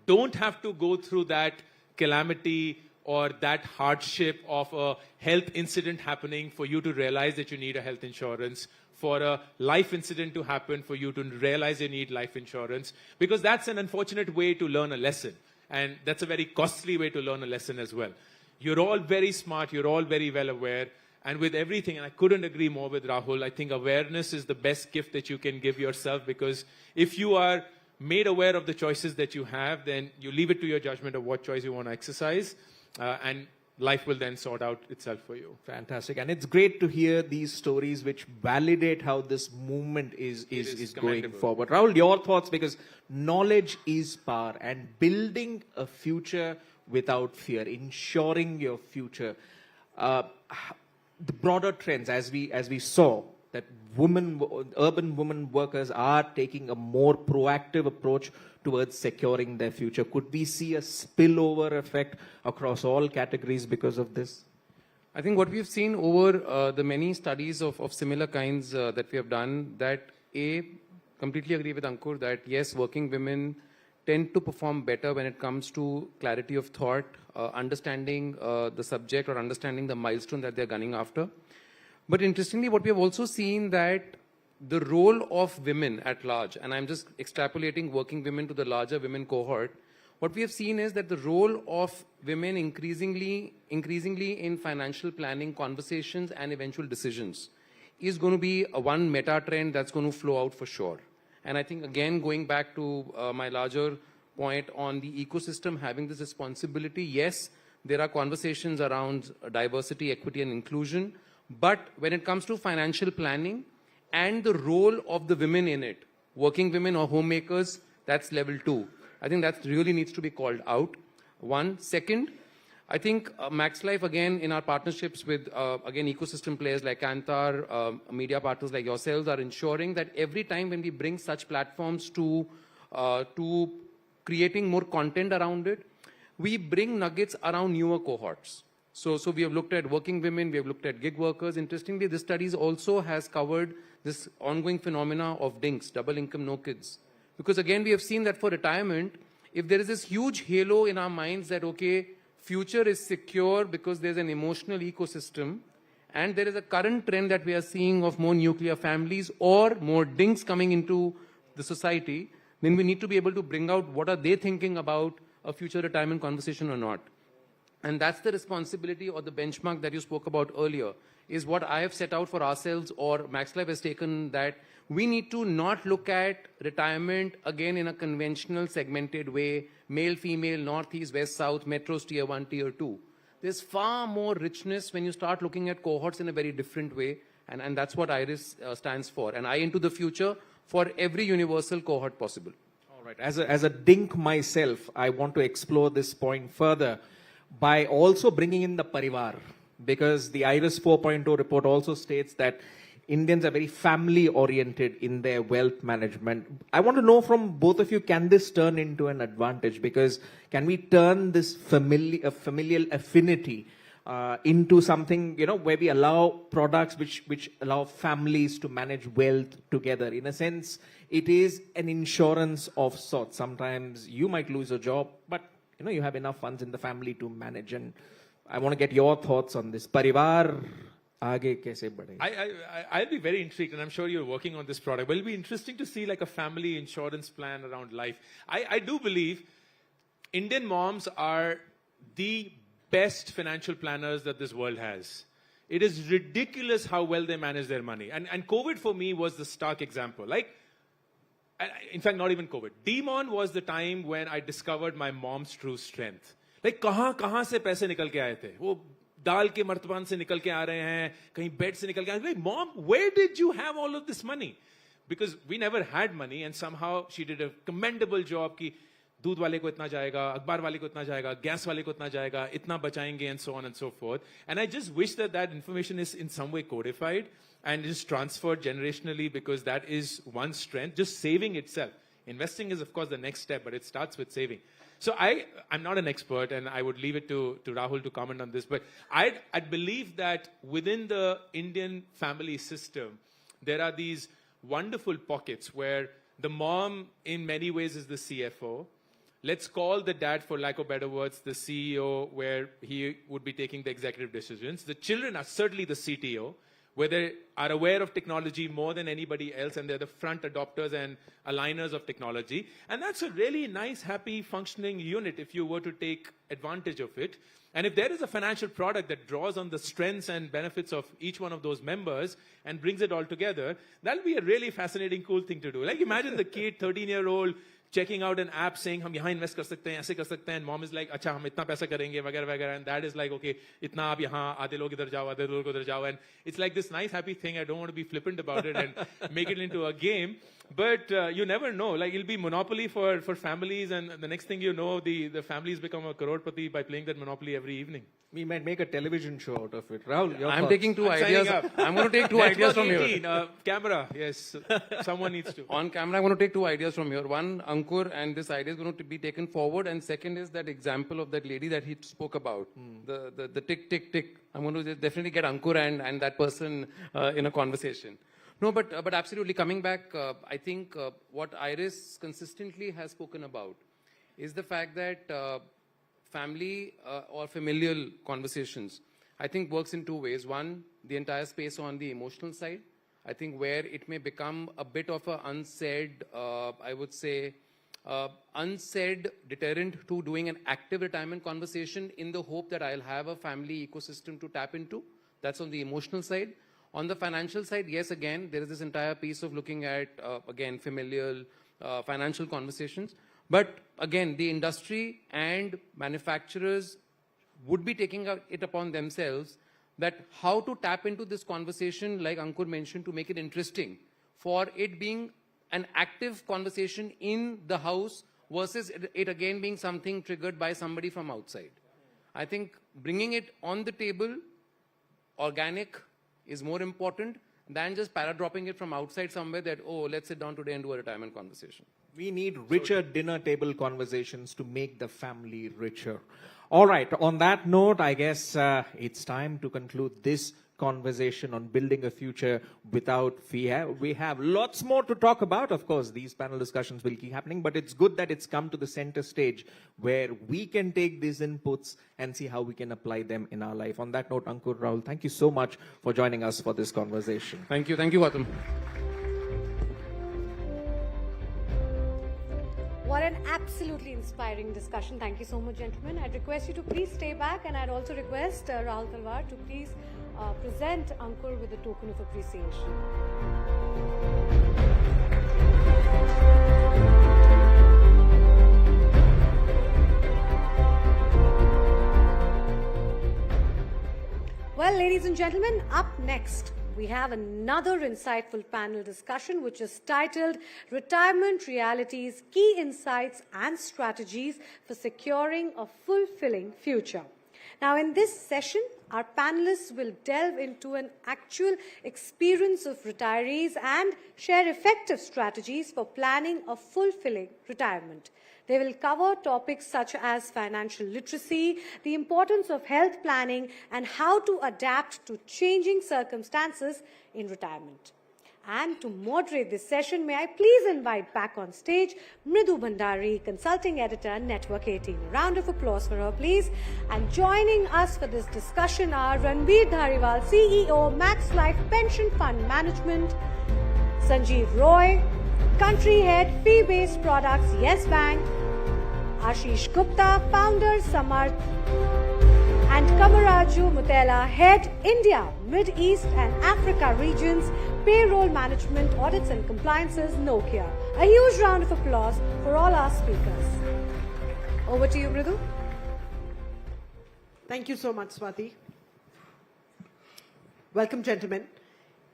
don't have to go through that calamity or that hardship of a health incident happening for you to realize that you need a health insurance, for a life incident to happen for you to realize you need life insurance, because that's an unfortunate way to learn a lesson. And that's a very costly way to learn a lesson as well. You're all very smart, you're all very well aware, and with everything, and I couldn't agree more with Rahul, I think awareness is the best gift that you can give yourself, because if you are made aware of the choices that you have, then you leave it to your judgment of what choice you want to exercise. And life will then sort out itself for you. Fantastic. And it's great to hear these stories which validate how this movement is going forward. Rahul, your thoughts, because knowledge is power, and building a future without fear, ensuring your future. The broader trends, as we saw, that urban women workers are taking a more proactive approach towards securing their future. Could we see a spillover effect across all categories because of this? I think what we've seen over the many studies of similar kinds that we have done, that completely agree with Ankur that yes, working women tend to perform better when it comes to clarity of thought, understanding the subject or understanding the milestone that they're gunning after. But interestingly, what we have also seen that the role of women at large, and I'm just extrapolating working women to the larger women cohort, what we have seen is that the role of women increasingly in financial planning conversations and eventual decisions is going to be one meta trend that's going to flow out for sure. And I think, again, going back to my larger point on the ecosystem having this responsibility, yes, there are conversations around diversity, equity, and inclusion. But when it comes to financial planning and the role of the women in it, working women or homemakers, that's level 2. I think that really needs to be called out. One. Second, I think Max Life, again, in our partnerships with, again, ecosystem players like Kantar, media partners like yourselves, are ensuring that every time when we bring such platforms to creating more content around it, we bring nuggets around newer cohorts. So we have looked at working women, we have looked at gig workers. Interestingly, this studies also has covered this ongoing phenomena of DINKs, double income, no kids. Because again, we have seen that for retirement, if there is this huge halo in our minds that, okay, future is secure because there's an emotional ecosystem, and there is a current trend that we are seeing of more nuclear families or more DINKs coming into the society, then we need to be able to bring out what are they thinking about a future retirement conversation or not. And that's the responsibility or the benchmark that you spoke about earlier, is what I have set out for ourselves, or Max Life has taken, that we need to not look at retirement again in a conventional segmented way, male, female, north, east, west, south, metros, tier 1, tier 2. There's far more richness when you start looking at cohorts in a very different way, and that's what IRIS stands for. And I into the future for every universal cohort possible. All right. As a dink myself, I want to explore this point further by also bringing in the parivar, because the IRIS 4.0 report also states that Indians are very family oriented in their wealth management. I want to know from both of you, can this turn into an advantage? Because can we turn this familial affinity into something, where we allow products which allow families to manage wealth together? In a sense, it is an insurance of sorts. Sometimes you might lose a job, but you have enough funds in the family to manage. And I want to get your thoughts on this. Parivar aage kaise badhe? I'll be very intrigued, and I'm sure you're working on this product, but it'll be interesting to see like a family insurance plan around life. I do believe Indian moms are the best financial planners that this world has. It is ridiculous how well they manage their money. And COVID for me was the stark example. In fact, not even COVID. Demon was the time when I discovered my mom's true strength. कहाँ से पैसे निकल के आए थे? वो दाल के मर्तबान से निकल के आ रहे हैं, कहीं बेड से निकल के आ रहे हैं. Mom, where did you have all of this money? Because we never had money, and somehow she did a commendable job कि दूध वाले को इतना जाएगा, अखबार वाले को इतना जाएगा, गैस वाले को इतना जाएगा, इतना बचाएंगे, and so on and so forth. And I just wish that information is in some way codified and is transferred generationally, because that is one strength. Just saving itself. Investing is, of course, the next step, but it starts with saving. So I'm not an expert, and I would leave it to Rahul to comment on this, but I'd believe that within the Indian family system, there are these wonderful pockets where the mom, in many ways, is the CFO. Let's call the dad, for lack of better words, the CEO, where he would be taking the executive decisions. The children are certainly the CTO, where they are aware of technology more than anybody else, and they're the front adopters and aligners of technology. And that's a really nice, happy, functioning unit if you were to take advantage of it. And if there is a financial product that draws on the strengths and benefits of each one of those members and brings it all together, that'll be a really fascinating, cool thing to do. Like, imagine the kid, 13-year-old, checking out an app saying, हम यहाँ invest कर सकते हैं, ऐसे कर सकते हैं, and mom is like, अच्छा हम इतना पैसा करेंगे, वगैरह वगैरह, and dad is like, okay, इतना आप यहाँ, आधे लोग इधर जाओ, आधे लोग उधर जाओ, and it's like this nice happy thing. I don't want to be flippant about it and make it into a game, but you never know. Like, it'll be monopoly for families, and the next thing you know, the families become a crorepati by playing that monopoly every evening. We might make a television show out of it. Rahul, your I'm thoughts? taking two ideas. I'm going to take two ideas from here. Camera, yes. Someone needs to. On camera, I'm going to take two ideas from here. One, Ankur, and this idea is going to be taken forward. And second is that example of that lady that he spoke about. The tick, tick, tick. I'm going to definitely get Ankur and that person in a conversation. No, but absolutely coming back, I think what Iris consistently has spoken about is the fact that family or familial conversations, I think, works in two ways. One, the entire space on the emotional side, I think, where it may become a bit of an unsaid, I would say, unsaid deterrent to doing an active retirement conversation, in the hope that I'll have a family ecosystem to tap into. That's on the emotional side. On the financial side, yes, again, there is this entire piece of looking at, again, familial, financial conversations. But again, the industry and manufacturers would be taking it upon themselves that how to tap into this conversation, like Ankur mentioned, to make it interesting, for it being an active conversation in the house versus it again being something triggered by somebody from outside. I think bringing it on the table, organic, is more important than just para-dropping it from outside somewhere that, oh, let's sit down today and do a retirement conversation. We need richer dinner table conversations to make the family richer. All right, on that note, I guess it's time to conclude this conversation on building a future without fear. We have lots more to talk about. Of course, these panel discussions will keep happening, but it's good that it's come to the center stage where we can take these inputs and see how we can apply them in our life. On that note, Ankur, Rahul, thank you so much for joining us for this conversation. Thank you, Gautam. What an absolutely inspiring discussion. Thank you so much, gentlemen. I'd request you to please stay back, and I'd also request Rahul Talwar to please present Ankur with a token of appreciation. Well, ladies and gentlemen, up next we have another insightful panel discussion which is titled Retirement Realities, Key Insights and Strategies for Securing a Fulfilling Future. Now, in this session, our panelists will delve into an actual experience of retirees and share effective strategies for planning a fulfilling retirement. They will cover topics such as financial literacy, the importance of health planning, and how to adapt to changing circumstances in retirement. And to moderate this session, may I please invite back on stage Mridu Bhandari, Consulting Editor, Network 18. A round of applause for her, please. And joining us for this discussion are Ranbir Dhariwal, CEO, Max Life Pension Fund Management, Sanjeev Roy, Country Head, Fee-Based Products, Yes Bank, Ashish Gupta, Founder, Samarth, and Kamaraju Mutela, Head, India, Mid East and Africa Regions, Payroll Management, Audits and Compliances, Nokia. A huge round of applause for all our speakers. Over to you, Mridu. Thank you so much, Swati. Welcome, gentlemen.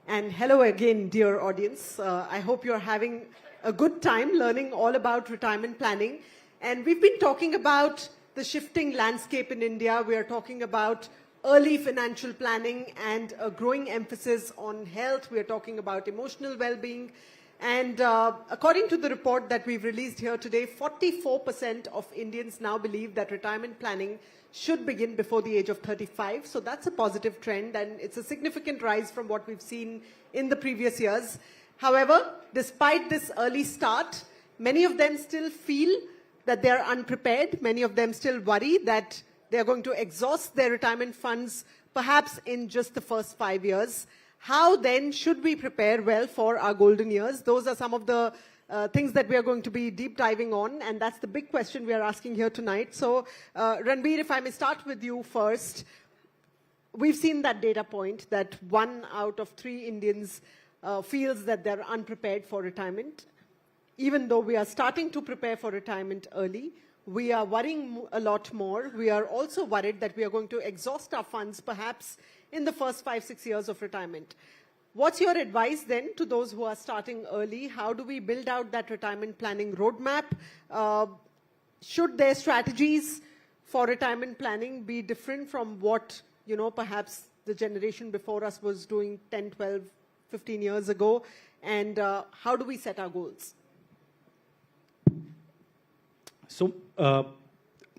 And hello again, dear audience. I hope you're having a good time learning all about retirement planning. And we've been talking about the shifting landscape in India. We are talking about early financial planning and a growing emphasis on health. We are talking about emotional well-being. And according to the report that we've released here today, 44% of Indians now believe that retirement planning should begin before the age of 35. So that's a positive trend, and it's a significant rise from what we've seen in the previous years. However, despite this early start, many of them still feel that they're unprepared. Many of them still worry that they're going to exhaust their retirement funds perhaps in just the first 5 years. How then should we prepare well for our golden years? Those are some of the things that we are going to be deep diving on, and that's the big question we are asking here tonight. So, Ranbir, if I may start with you first. We've seen that data point that 1 out of 3 Indians feels that they're unprepared for retirement. Even though we are starting to prepare for retirement early, we are worrying a lot more. We are also worried that we are going to exhaust our funds perhaps in the first 5-6 years of retirement. What's your advice then to those who are starting early? How do we build out that retirement planning roadmap? Should their strategies for retirement planning be different from what, perhaps the generation before us was doing 10, 12, 15 years ago? And how do we set our goals? So,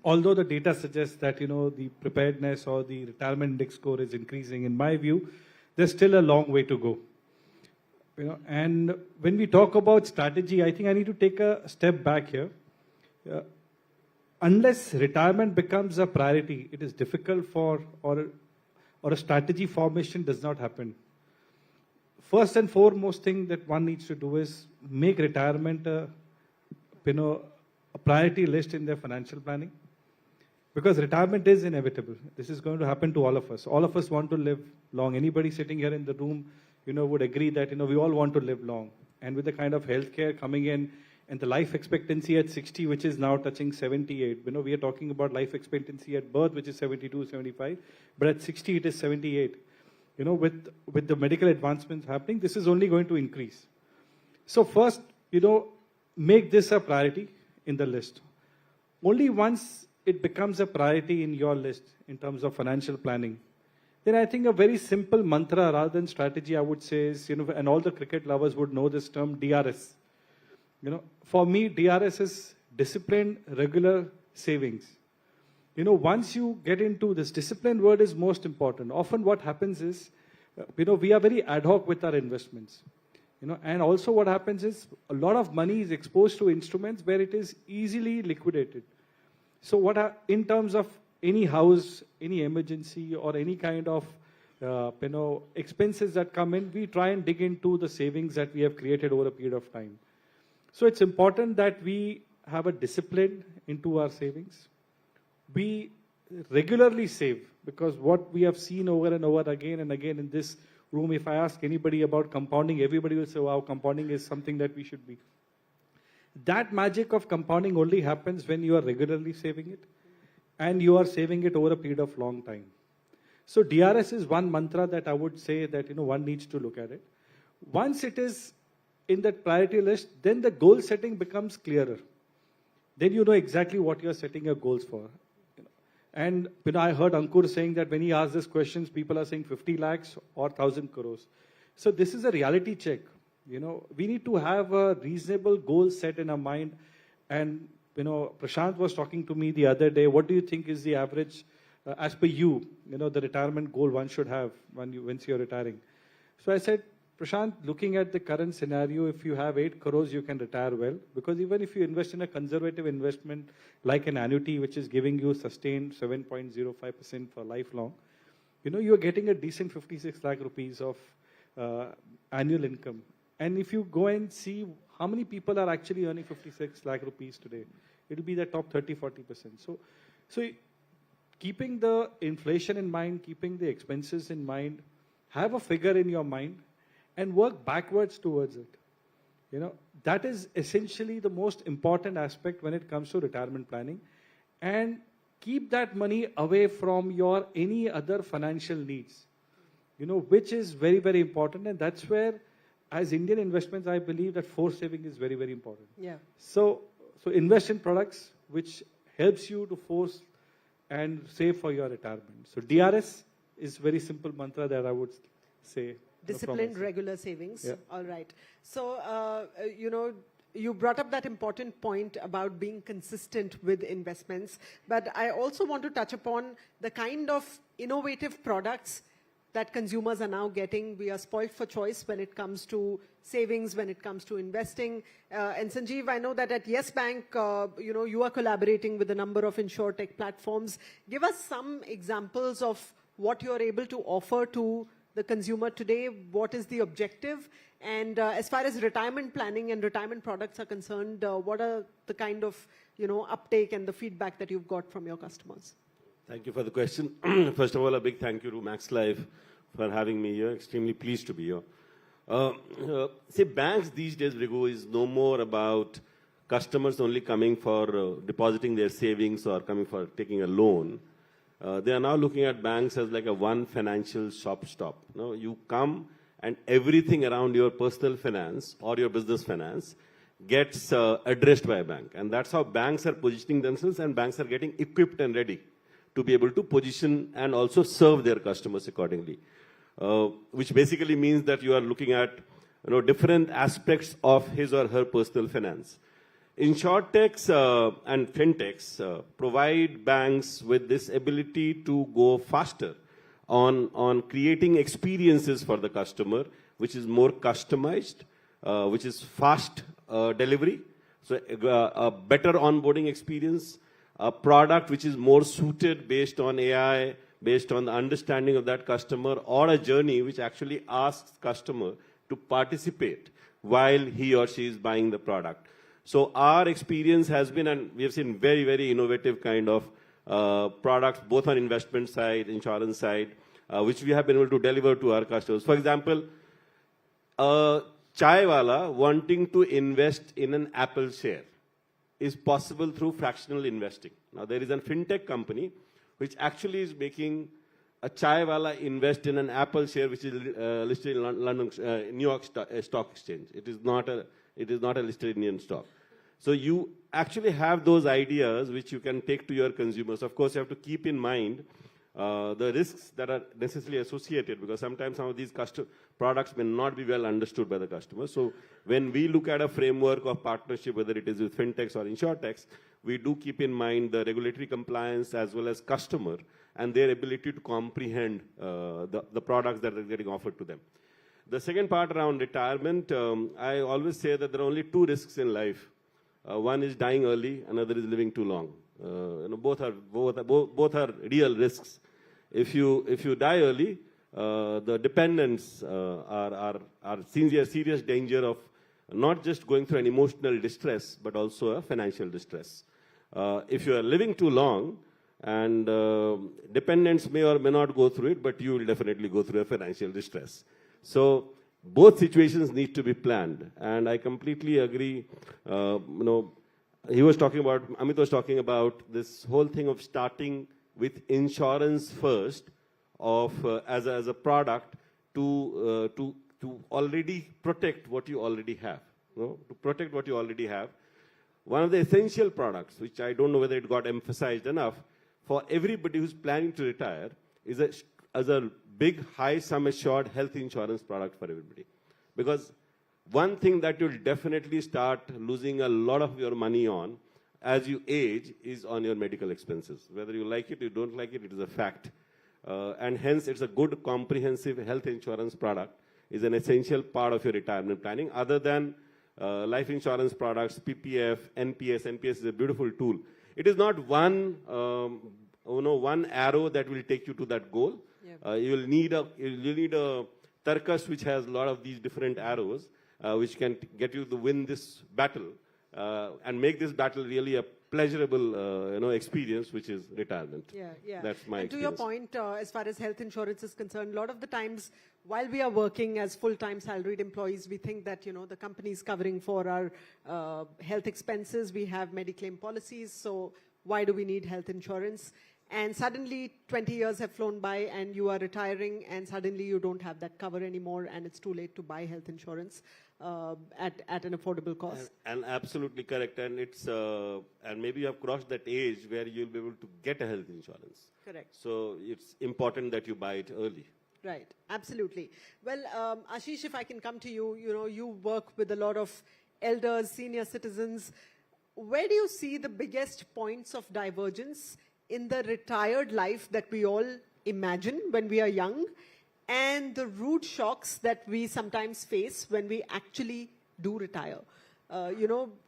although the data suggests that, the preparedness or the retirement index score is increasing, in my view, there's still a long way to go. And when we talk about strategy, I think I need to take a step back here. Unless retirement becomes a priority, it is difficult or a strategy formation does not happen. First and foremost thing that one needs to do is make retirement a priority list in their financial planning, because retirement is inevitable. This is going to happen to all of us. All of us want to live long. Anybody sitting here in the room, would agree that, we all want to live long. And with the kind of healthcare coming in and the life expectancy at 60, which is now touching 78, we are talking about life expectancy at birth, which is 72, 75, but at 60 it is 78. With the medical advancements happening, this is only going to increase. So first, make this a priority in the list. Only once it becomes a priority in your list in terms of financial planning, then I think a very simple mantra rather than strategy, I would say is, and all the cricket lovers would know this term, DRS. For me, DRS is disciplined, regular savings. Once you get into this, disciplined word is most important. Often what happens is, we are very ad hoc with our investments. And also what happens is a lot of money is exposed to instruments where it is easily liquidated. So in terms of any house, any emergency or any kind of expenses that come in, we try and dig into the savings that we have created over a period of time. So it's important that we have a discipline into our savings. We regularly save, because what we have seen over and over again and again in this room, if I ask anybody about compounding, everybody will say, wow, compounding is something that we should be. That magic of compounding only happens when you are regularly saving it and you are saving it over a period of long time. So DRS is one mantra that I would say that, one needs to look at it. Once it is in that priority list, then the goal setting becomes clearer. Then you know exactly what you're setting your goals for. And I heard Ankur saying that when he asked these questions, people are saying 50 lakhs or 1,000 crores. So this is a reality check. We need to have a reasonable goal set in our mind. And, Prashant was talking to me the other day, what do you think is the average, as per you, the retirement goal one should have once you're retiring? So I said, Prashant, looking at the current scenario, if you have 8 crores, you can retire well. Because even if you invest in a conservative investment like an annuity, which is giving you sustained 7.05% for lifelong, you're getting a decent 56 lakh rupees of annual income. And if you go and see how many people are actually earning 56 lakh rupees today, it'll be the top 30-40%. So keeping the inflation in mind, keeping the expenses in mind, have a figure in your mind, and work backwards towards it. That is essentially the most important aspect when it comes to retirement planning. And keep that money away from your any other financial needs, which is very, very important. And that's where, as Indian investments, I believe that forced saving is very, very important. Yeah. So invest in products which helps you to force and save for your retirement. So DRS is very simple mantra that I would say. Disciplined, regular savings. Yeah. All right. So, you brought up that important point about being consistent with investments. But I also want to touch upon the kind of innovative products that consumers are now getting. We are spoiled for choice when it comes to savings, when it comes to investing. And Sanjeev, I know that at Yes Bank, you are collaborating with a number of insurtech platforms. Give us some examples of what you're able to offer to the consumer today. What is the objective? And as far as retirement planning and retirement products are concerned, what are the kind of uptake and the feedback that you've got from your customers? Thank you for the question. First of all, a big thank you to Max Life for having me here. Extremely pleased to be here. See, banks these days, Rigu, is no more about customers only coming for depositing their savings or coming for taking a loan. They are now looking at banks as like a one financial shop stop. You come and everything around your personal finance or your business finance gets addressed by a bank. And that's how banks are positioning themselves, and banks are getting equipped and ready to be able to position and also serve their customers accordingly. Which basically means that you are looking at different aspects of his or her personal finance. Insurtechs and fintechs provide banks with this ability to go faster on creating experiences for the customer, which is more customized, which is fast delivery, so a better onboarding experience, a product which is more suited based on AI, based on the understanding of that customer, or a journey which actually asks customer to participate while he or she is buying the product. So our experience has been, and we have seen very, very innovative kind of products, both on investment side, insurance side, which we have been able to deliver to our customers. For example, a chai wala wanting to invest in an Apple share is possible through fractional investing. Now, there is a fintech company which actually is making a chai wala invest in an Apple share which is listed in London, New York Stock Exchange. It is not a listed Indian stock. So you actually have those ideas which you can take to your consumers. Of course, you have to keep in mind the risks that are necessarily associated, because sometimes some of these products may not be well understood by the customer. So when we look at a framework of partnership, whether it is with fintechs or insurtechs, we do keep in mind the regulatory compliance as well as customer and their ability to comprehend the products that are getting offered to them. The second part around retirement, I always say that there are only two risks in life. One is dying early, another is living too long. Both are real risks. If you die early, the dependents are serious danger of not just going through an emotional distress, but also a financial distress. If you are living too long, and dependents may or may not go through it, but you will definitely go through a financial distress. So both situations need to be planned, and I completely agree. Amit was talking about this whole thing of starting with insurance first, of as a product to already protect what you already have. To protect what you already have. One of the essential products, which I don't know whether it got emphasized enough, for everybody who's planning to retire, is a big, high sum assured health insurance product for everybody. Because one thing that you'll definitely start losing a lot of your money on as you age is on your medical expenses. Whether you like it, you don't like it, it is a fact. And hence, it's a good, comprehensive health insurance product, is an essential part of your retirement planning, other than life insurance products, PPF, NPS. NPS is a beautiful tool. It is not one, one arrow that will take you to that goal. Yeah. You'll need a tarkas which has a lot of these different arrows, which can get you to win this battle and make this battle really a pleasurable, experience, which is retirement. Yeah, yeah. That's my and experience. To your point, as far as health insurance is concerned, a lot of the times, while we are working as full-time salaried employees, we think that, the company is covering for our health expenses. We have Mediclaim policies, so why do we need health insurance? And suddenly 20 years have flown by and you are retiring and suddenly you don't have that cover anymore and it's too late to buy health insurance at an affordable cost. And absolutely correct. And it's and maybe you have crossed that age where you'll be able to get a health insurance. Correct. So it's important that you buy it early. Right, absolutely. Well, Ashish, if I can come to you, you work with a lot of elders, senior citizens. Where do you see the biggest points of divergence in the retired life that we all imagine when we are young and the rude shocks that we sometimes face when we actually do retire?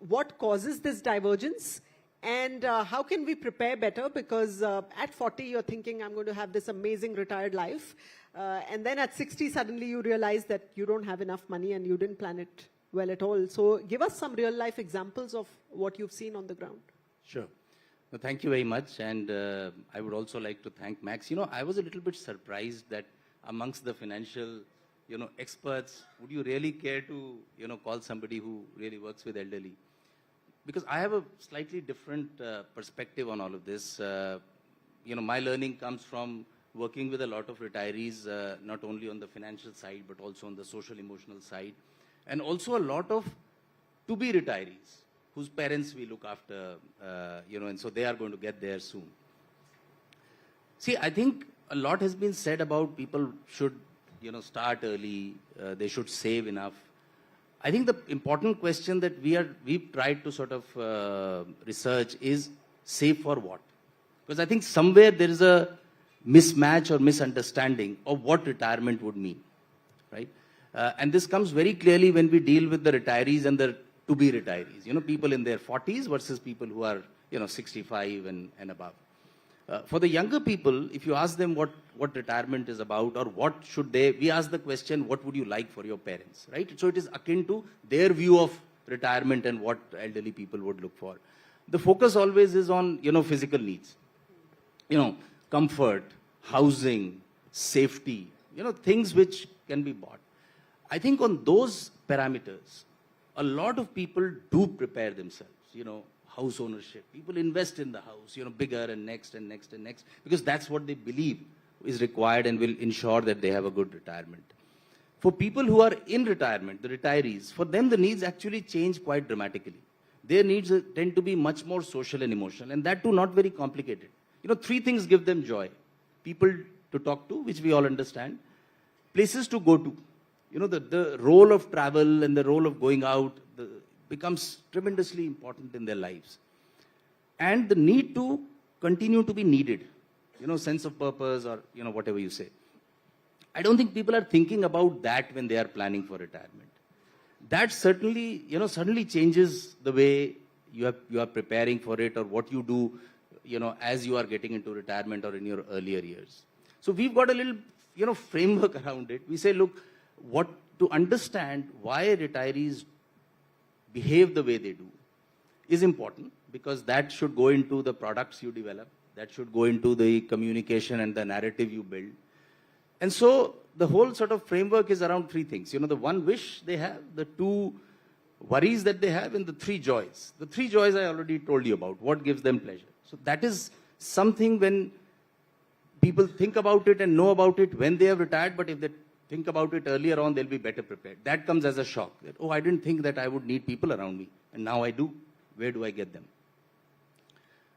What causes this divergence? And how can we prepare better? Because at 40, you're thinking, I'm going to have this amazing retired life. And then at 60, suddenly you realize that you don't have enough money and you didn't plan it well at all. So give us some real life examples of what you've seen on the ground. Sure. Well, thank you very much. And I would also like to thank Max. I was a little bit surprised that amongst the financial, experts, would you really care to, call somebody who really works with elderly? Because I have a slightly different perspective on all of this. My learning comes from working with a lot of retirees, not only on the financial side, but also on the social emotional side. And also a lot of to-be retirees whose parents we look after, and so they are going to get there soon. See, I think a lot has been said about people should, start early, they should save enough. I think the important question that we've tried to sort of research is save for what? Because I think somewhere there is a mismatch or misunderstanding of what retirement would mean, right? And this comes very clearly when we deal with the retirees and the to-be retirees, people in their 40s versus people who are, 65 and above. For the younger people, if you ask them what retirement is about or what should we ask the question, what would you like for your parents, right? So it is akin to their view of retirement and what elderly people would look for. The focus always is on, physical needs, comfort, housing, safety, things which can be bought. I think on those parameters, a lot of people do prepare themselves, house ownership. People invest in the house, bigger and next and next and next, because that's what they believe is required and will ensure that they have a good retirement. For people who are in retirement, the retirees, for them the needs actually change quite dramatically. Their needs tend to be much more social and emotional, and that too not very complicated. Three things give them joy. People to talk to, which we all understand. Places to go to. The role of travel and the role of going out becomes tremendously important in their lives. And the need to continue to be needed, sense of purpose or, whatever you say. I don't think people are thinking about that when they are planning for retirement. That certainly, suddenly changes the way you are preparing for it or what you do, as you are getting into retirement or in your earlier years. So we've got a little, framework around it. We say, look, to understand why retirees behave the way they do is important, because that should go into the products you develop, that should go into the communication and the narrative you build. And so the whole sort of framework is around three things. The one wish they have, the two worries that they have, and the three joys. The three joys I already told you about, what gives them pleasure. So that is something when people think about it and know about it when they have retired, but if they think about it earlier on, they'll be better prepared. That comes as a shock. That, oh, I didn't think that I would need people around me, and now I do. Where do I get them?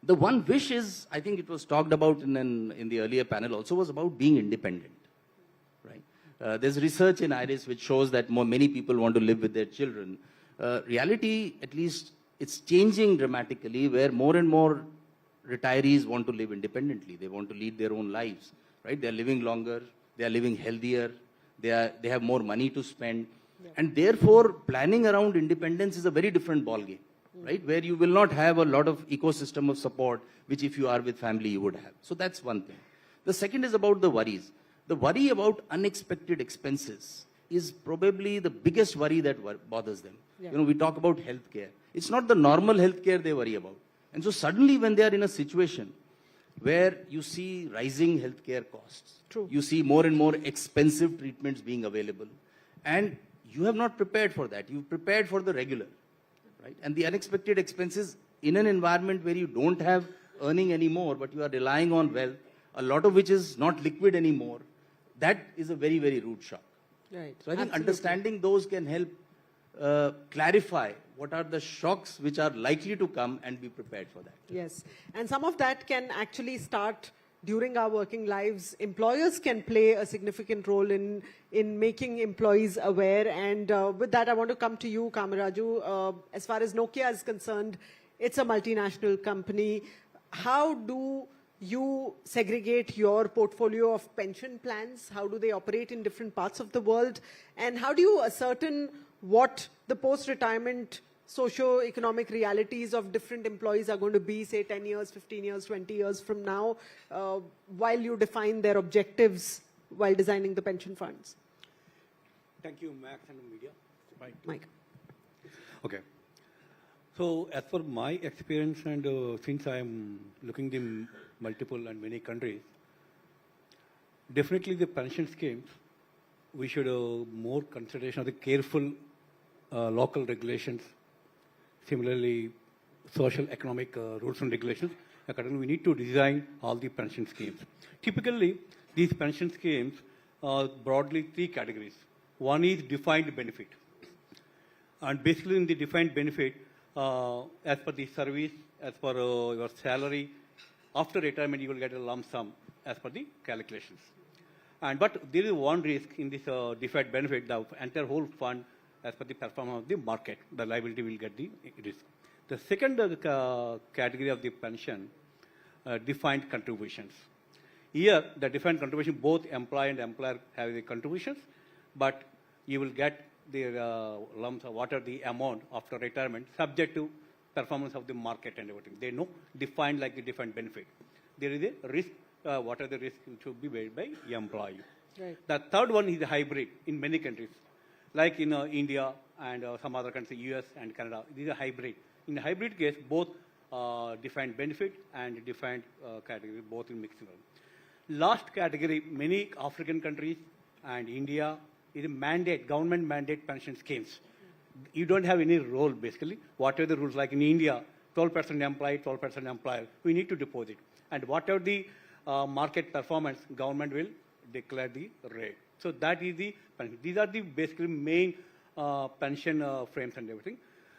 The one wish is, I think it was talked about in the earlier panel also, was about being independent. Right? There's research in IRIS which shows that many people want to live with their children. Reality, at least, it's changing dramatically, where more and more retirees want to live independently. They want to lead their own lives. Right? They're living longer. They are living healthier. They have more money to spend. Yeah. And therefore, planning around independence is a very different ballgame. Right, where you will not have a lot of ecosystem of support, which if you are with family, you would have. So that's one thing. The second is about the worries. The worry about unexpected expenses is probably the biggest worry that bothers them. Yeah. You know, we talk about healthcare. It's not the normal healthcare they worry about. And so suddenly when they are in a situation where you see rising healthcare costs, true, you see more and more expensive treatments being available, and you have not prepared for that. You've prepared for the regular. Right? And the unexpected expenses in an environment where you don't have earning anymore, but you are relying on wealth, a lot of which is not liquid anymore, that is a very, very rude shock. Right. So I think understanding those can help clarify what are the shocks which are likely to come and be prepared for that. Yes. And some of that can actually start during our working lives. Employers can play a significant role in making employees aware. And with that, I want to come to you, Kamaraju. As far as Nokia is concerned, it's a multinational company. How do you segregate your portfolio of pension plans? How do they operate in different parts of the world? And how do you ascertain what the post-retirement socio-economic realities of different employees are going to be, say, 10 years, 15 years, 20 years from now, while you define their objectives while designing the pension funds? Thank you, Max and media. Mike. Okay. So as per my experience, and since I am looking in multiple and many countries, definitely the pension schemes, we should more consideration of the careful local regulations. Similarly, social economic rules and regulations. Accordingly, we need to design all the pension schemes. Typically, these pension schemes are broadly three categories. One is defined benefit. And basically in the defined benefit, as per the service, as per your salary, after retirement you will get a lump sum as per the calculations. But there is one risk in this defined benefit, the entire whole fund as per the performance of the market, the liability will get the risk. The second category of the pension, defined contributions. Here, the defined contribution, both employer and employer have the contributions, but you will get the lumps, what are the amount after retirement, subject to performance of the market and everything. They know, defined like the defined benefit. There is a risk, what are the risks to be paid by the employee. Right. The third one is a hybrid in many countries, like in India and some other countries, US and Canada. These are hybrid. In the hybrid case, both defined benefit and defined category, both in mixing. Last category, many African countries and India is a mandate, government mandate pension schemes. You don't have any role basically. What are the rules? Like in India, 12% employee, 12% employer. We need to deposit. And whatever the market performance, government will declare the rate. So that is the pension. These are the basically main pension frames and everything.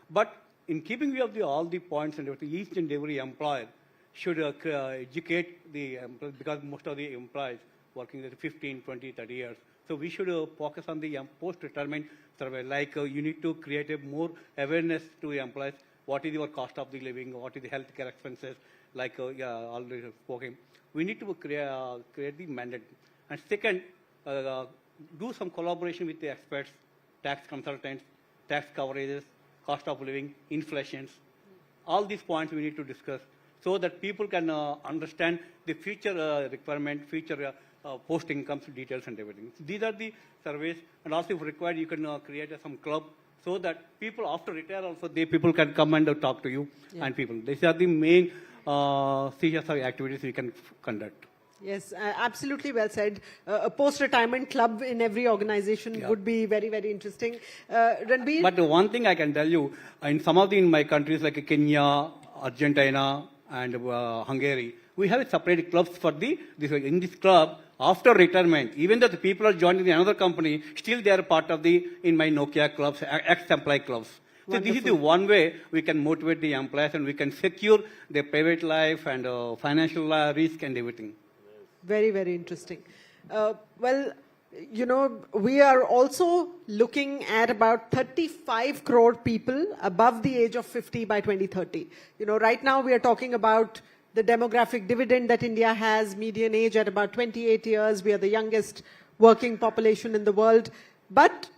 But in keeping view of all the points and everything, each and every employer should educate the employees, because most of the employees working there 15, 20, 30 years. So we should focus on the post-retirement survey. Like you need to create a more awareness to the employees. What is your cost of the living? What is the healthcare expenses? Like already spoken. We need to create the mandate. And second, do some collaboration with the experts, tax consultants, tax coverages, cost of living, inflations. All these points we need to discuss so that people can understand the future requirement, future post-income details and everything. So these are the surveys, and also if required, you can create some club so that people after retire also, people can come and talk to you and people. These are the main CSR activities we can conduct. Yes, absolutely well said. A post-retirement club in every organization would be very, very interesting. Ranbir? But one thing I can tell you, in some of my countries like Kenya, Argentina, and Hungary. We have separate clubs for in this club, after retirement, even though the people are joining another company, still they are part of in my Nokia clubs, ex-employee clubs. So this is the one way we can motivate the employees and we can secure their private life and financial risk and everything. Very, very interesting. Well, you know, we are also looking at about 35 crore people above the age of 50 by 2030. You know, right now we are talking about the demographic dividend that India has, median age at about 28 years. We are the youngest working population in the world. But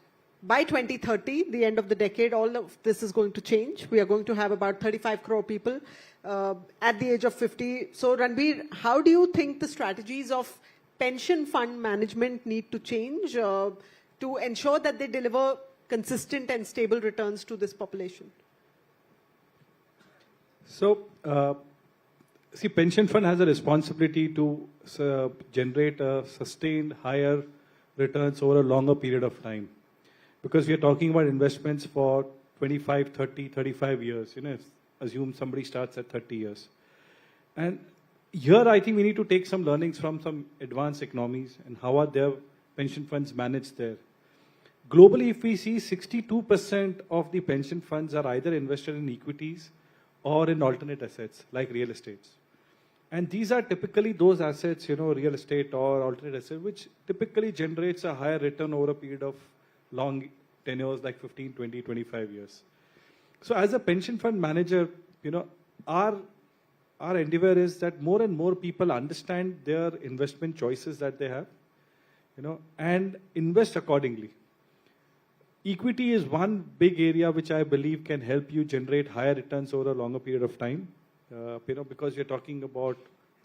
by 2030, the end of the decade, all of this is going to change. We are going to have about 35 crore people at the age of 50. So, Ranbir, how do you think the strategies of pension fund management need to change to ensure that they deliver consistent and stable returns to this population? So, see, pension fund has a responsibility to generate sustained higher returns over a longer period of time. Because we are talking about investments for 25, 30, 35 years. You know, assume somebody starts at 30 years. And here, I think we need to take some learnings from some advanced economies and how are their pension funds managed there. Globally, if we see 62% of the pension funds are either invested in equities or in alternate assets like real estates. And these are typically those assets, you know, real estate or alternate assets, which typically generates a higher return over a period of long tenures like 15, 20, 25 years. So as a pension fund manager, you know, our endeavor is that more and more people understand their investment choices that they have, you know, and invest accordingly. Equity is one big area which I believe can help you generate higher returns over a longer period of time, you know, because you're talking about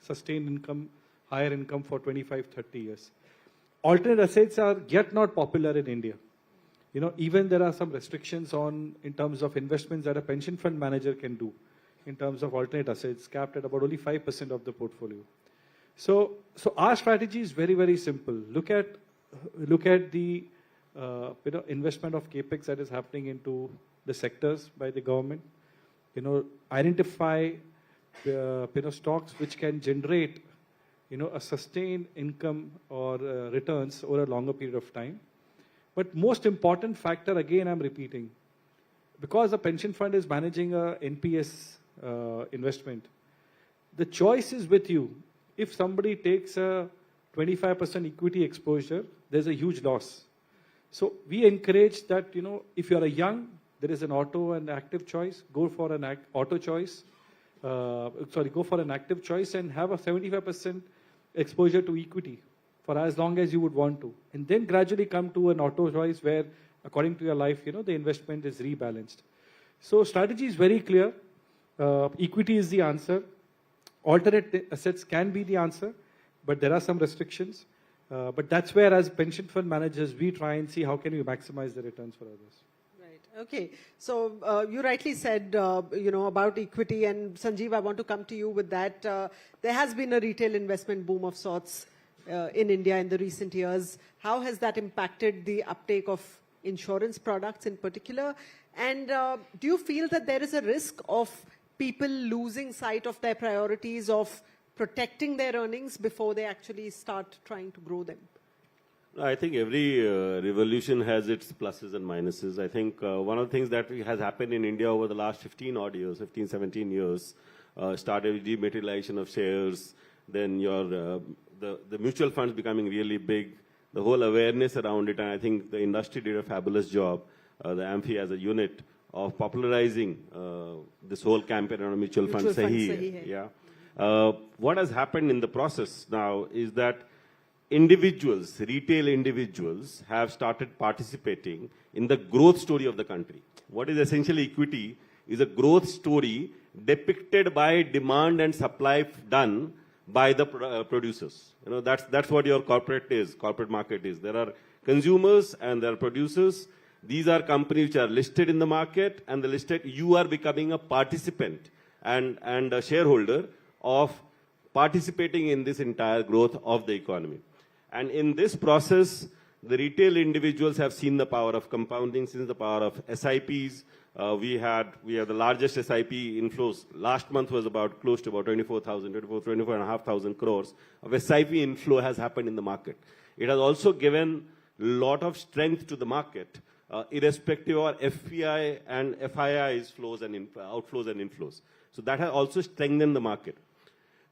sustained income, higher income for 25, 30 years. Alternate assets are yet not popular in India. You know, even there are some restrictions in terms of investments that a pension fund manager can do in terms of alternate assets, capped at about only 5% of the portfolio. So our strategy is very, very simple. Look at the you know, investment of capex that is happening into the sectors by the government. You know, identify you know, stocks which can generate, you know, a sustained income or returns over a longer period of time. But most important factor, again, I'm repeating, because a pension fund is managing a NPS investment, the choice is with you. If somebody takes a 25% equity exposure, there's a huge loss. So we encourage that, you know, if you're a young, there is an auto and active choice, go for an auto choice. Go for an active choice and have a 75% exposure to equity for as long as you would want to. And then gradually come to an auto choice where, according to your life, you know, the investment is rebalanced. So strategy is very clear. Equity is the answer. Alternate assets can be the answer, but there are some restrictions. But that's where, as pension fund managers, we try and see how can we maximize the returns for others. Right. Okay. So you rightly said, you know, about equity. And Sanjeev, I want to come to you with that. There has been a retail investment boom of sorts in India in the recent years. How has that impacted the uptake of insurance products in particular? And do you feel that there is a risk of people losing sight of their priorities of protecting their earnings before they actually start trying to grow them? I think every revolution has its pluses and minuses. I think one of the things that has happened in India over the last 15, 17 years, started with dematerialization of shares, then the mutual funds becoming really big, the whole awareness around it, and I think the industry did a fabulous job, the AMFI as a unit, of popularizing this whole campaign around mutual fund Sahi. Yeah. What has happened in the process now is that individuals, retail individuals, have started participating in the growth story of the country. What is essentially equity is a growth story depicted by demand and supply done by the producers. You know, that's what your corporate market is. There are consumers and there are producers. These are companies which are listed in the market, and you are becoming a participant and a shareholder of participating in this entire growth of the economy. And in this process, The retail individuals have seen the power of compounding, since the power of SIPs. We have the largest SIP inflows. Last month was about close to about 24,500 crores of SIP inflow has happened in the market. It has also given a lot of strength to the market, irrespective of FPI and FII's flows and outflows and inflows. So that has also strengthened the market.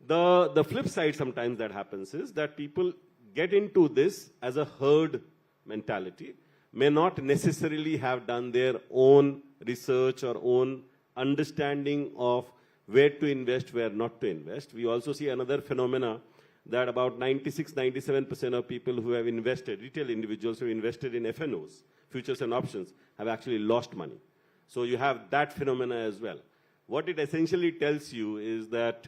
The flip side sometimes that happens is that people get into this as a herd mentality, may not necessarily have done their own research or own understanding of where to invest, where not to invest. We also see another phenomena that about 96-97% of people who have invested, retail individuals who have invested in FNOs, futures and options, have actually lost money. So you have that phenomena as well. What it essentially tells you is that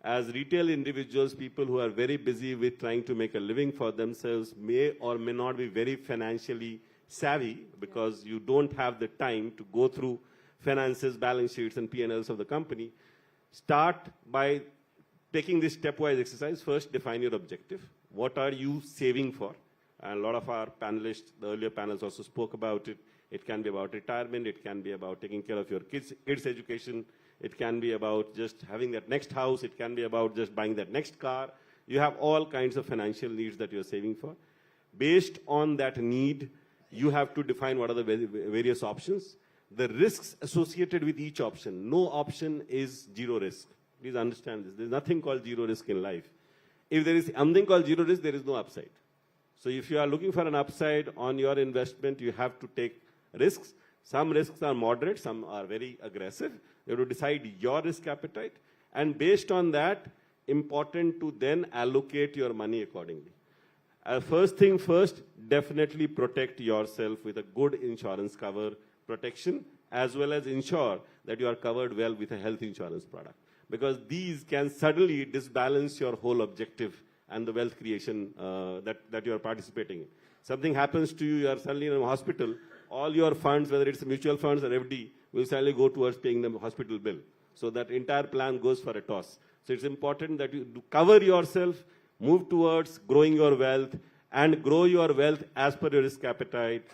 as retail individuals, people who are very busy with trying to make a living for themselves may or may not be very financially savvy, because you don't have the time to go through finances, balance sheets, and P&Ls of the company. Start by taking this stepwise exercise. First, define your objective. What are you saving for? And a lot of our panelists, the earlier panels also spoke about it. It can be about retirement. It can be about taking care of your kids' education. It can be about just having that next house. It can be about just buying that next car. You have all kinds of financial needs that you're saving for. Based on that need, you have to define what are the various options, the risks associated with each option. No option is zero risk. Please understand this. There's nothing called zero risk in life. If there is something called zero risk, there is no upside. So if you are looking for an upside on your investment, you have to take risks. Some risks are moderate, some are very aggressive. You have to decide your risk appetite. And based on that, important to then allocate your money accordingly. First thing first, definitely protect yourself with a good insurance cover protection, as well as ensure that you are covered well with a health insurance product. Because these can suddenly disbalance your whole objective and the wealth creation that you are participating in. Something happens to you, you are suddenly in a hospital, all your funds, whether it's mutual funds or FD, will suddenly go towards paying the hospital bill. So that entire plan goes for a toss. So it's important that you cover yourself, move towards growing your wealth, and grow your wealth as per your risk appetite.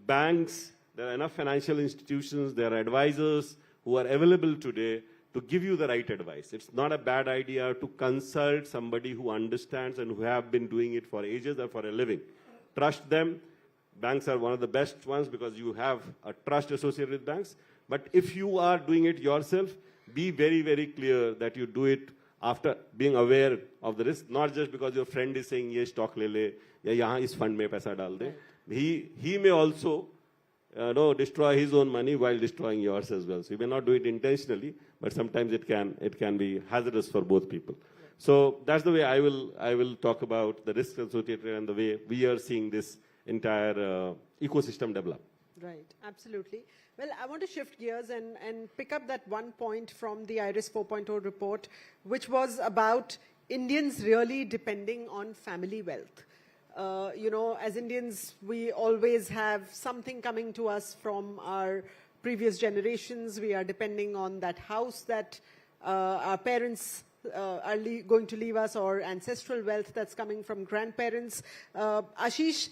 Banks, there are enough financial institutions, there are advisors who are available today to give you the right advice. It's not a bad idea to consult somebody who understands and who have been doing it for ages or for a living. Trust them. Banks are one of the best ones because you have a trust associated with banks. But if you are doing it yourself, be very, very clear that you do it after being aware of the risk, not just because your friend is saying, ye stock le le, ya yahan is fund mein paisa dal de. He may also destroy his own money while destroying yours as well. So you may not do it intentionally, but sometimes it can be hazardous for both people. So that's the way I will talk about the risks associated and the way we are seeing this entire ecosystem develop. Right, absolutely. Well, I want to shift gears and pick up that one point from the IRIS 4.0 report, which was about Indians really depending on family wealth. As Indians, we always have something coming to us from our previous generations. We are depending on that house that our parents are going to leave us, or ancestral wealth that's coming from grandparents. Ashish,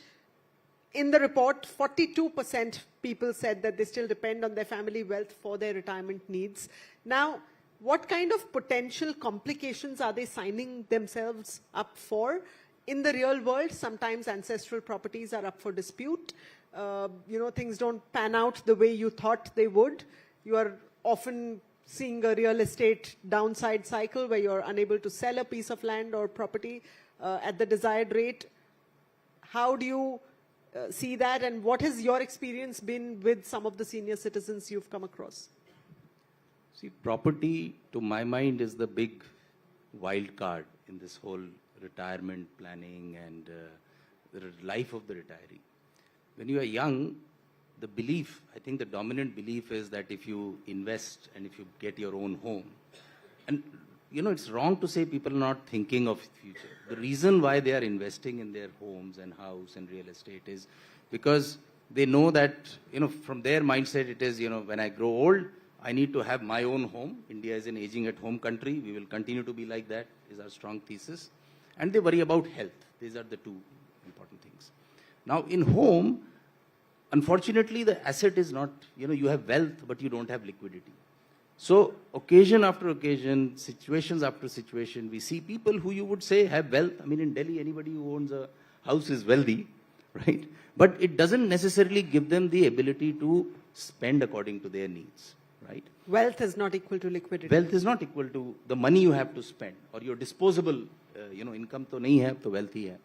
in the report, 42% people said that they still depend on their family wealth for their retirement needs. Now, what kind of potential complications are they signing themselves up for? In the real world, sometimes ancestral properties are up for dispute. Things don't pan out the way you thought they would. You are often seeing a real estate downside cycle where you're unable to sell a piece of land or property at the desired rate. How do you see that, and what has your experience been with some of the senior citizens you've come across? See, property, to my mind, is the big wild card in this whole retirement planning and the life of the retiree. When you are young, the belief, I think the dominant belief is that if you invest and if you get your own home, and it's wrong to say people are not thinking of future. The reason why they are investing in their homes and house and real estate is because they know that, from their mindset it is, when I grow old, I need to have my own home. India is an aging at home country. We will continue to be like that, is our strong thesis. And they worry about health. These are the two important things. Now, in home, unfortunately, the asset is not, you have wealth, but you don't have liquidity. So, occasion after occasion, situations after situation, we see people who you would say have wealth. I mean, in Delhi, anybody who owns a house is wealthy, right? But it doesn't necessarily give them the ability to spend according to their needs, right? Wealth is not equal to liquidity. Wealth is not equal to the money you have to spend, or your disposable, income to nahi hai, to wealth hi hai.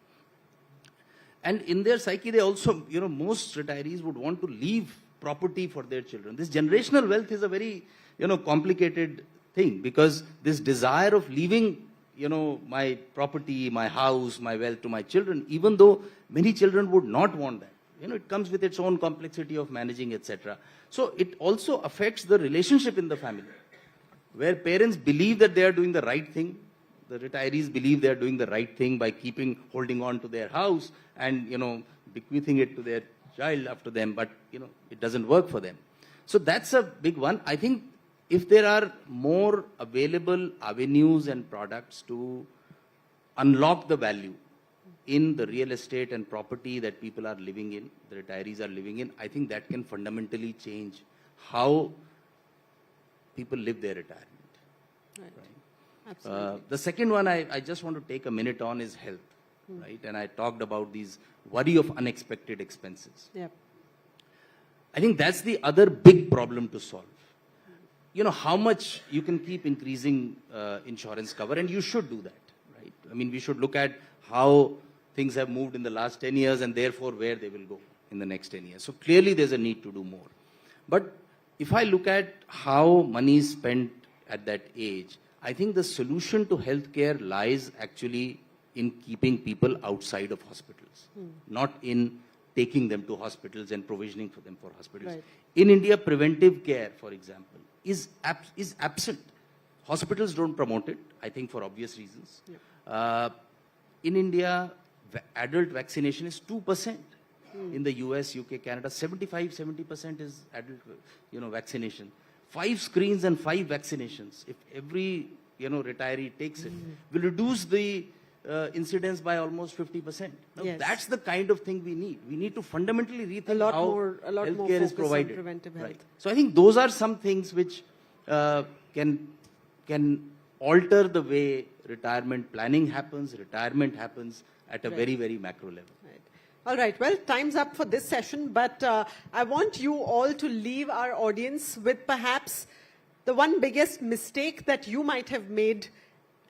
And in their psyche, they also, most retirees would want to leave property for their children. This generational wealth is a very, complicated thing, because this desire of leaving, my property, my house, my wealth to my children, even though many children would not want that. It comes with its own complexity of managing, etc. So it also affects the relationship in the family, where parents believe that they are doing the right thing. The retirees believe they are doing the right thing by holding on to their house and, bequeathing it to their child after them, but, it doesn't work for them. So that's a big one. I think if there are more available avenues and products to unlock the value in the real estate and property that people are living in, the retirees are living in, I think that can fundamentally change how people live their retirement. Right. Right? Absolutely. The second one I just want to take a minute on is health, right? And I talked about these worry of unexpected expenses. Yep. I think that's the other big problem to solve. How much you can keep increasing insurance cover, and you should do that, right? I mean, we should look at how things have moved in the last 10 years and therefore where they will go in the next 10 years. So clearly there's a need to do more. But if I look at how money is spent at that age, I think the solution to healthcare lies actually in keeping people outside of hospitals, not in taking them to hospitals and provisioning for them for hospitals. Right. In India, preventive care, for example, is absent. Hospitals don't promote it, I think for obvious reasons. Yeah. In India, adult vaccination is 2%. In the US, UK, Canada, 70% is adult, vaccination. 5 screens and 5 vaccinations, if every, retiree takes it, will reduce the incidence by almost 50%. Now, Yes. that's the kind of thing we need. We need to fundamentally rethink how more healthcare is focus on provided. preventive health. Right. So I think those are some things which can alter the way retirement planning happens, retirement happens at a very, very macro level. Right. All right. Well, time's up for this session, but I want you all to leave our audience with perhaps the one biggest mistake that you might have made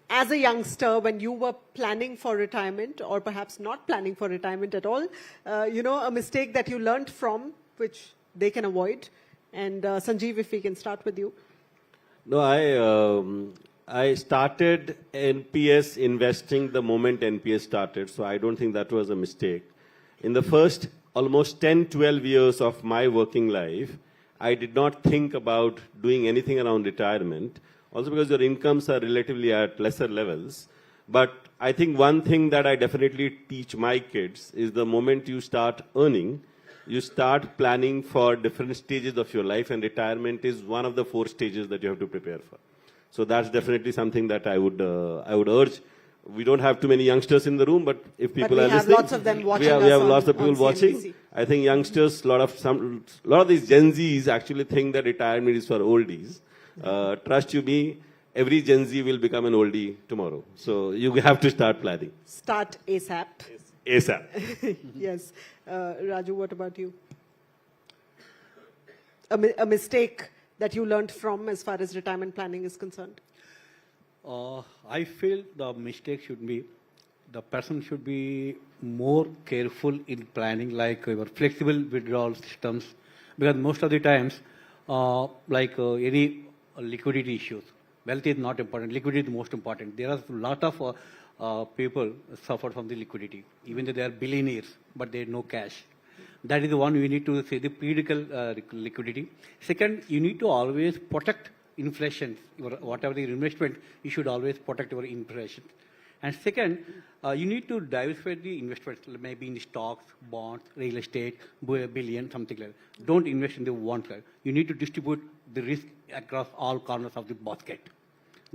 as a youngster when you were planning for retirement, or perhaps not planning for retirement at all. A mistake that you learned from, which they can avoid. And Sanjeev, if we can start with you. No, I started NPS investing the moment NPS started, so I don't think that was a mistake. In the first almost 10, 12 years of my working life, I did not think about doing anything around retirement, also because your incomes are relatively at lesser levels. But I think one thing that I definitely teach my kids is the moment you start earning, you start planning for different stages of your life, and retirement is one of the 4 stages that you have to prepare for. So that's definitely something that I would urge. We don't have too many youngsters in the room, but if people are listening, we have lots of them watching. We have lots of people on watching. CNBC. I think youngsters, a lot of these Gen Zs actually think that retirement is for oldies. Trust you me, every Gen Z will become an oldie tomorrow. So you have to start planning. Start ASAP. ASAP. Yes. Raju, what about you? A mistake that you learned from as far as retirement planning is concerned? I feel the mistake should be, the person should be more careful in planning, like your flexible withdrawal systems, because most of the times, any liquidity issues, wealth is not important, liquidity is the most important. There are a lot of people suffer from the liquidity, even though they are billionaires, but they have no cash. That is the one we need to say, the critical liquidity. Second, you need to always protect inflation. Whatever the investment, you should always protect your inflation. And second, you need to diversify the investments, maybe in stocks, bonds, real estate, billion, something like that. Don't invest in the one side. You need to distribute the risk across all corners of the basket.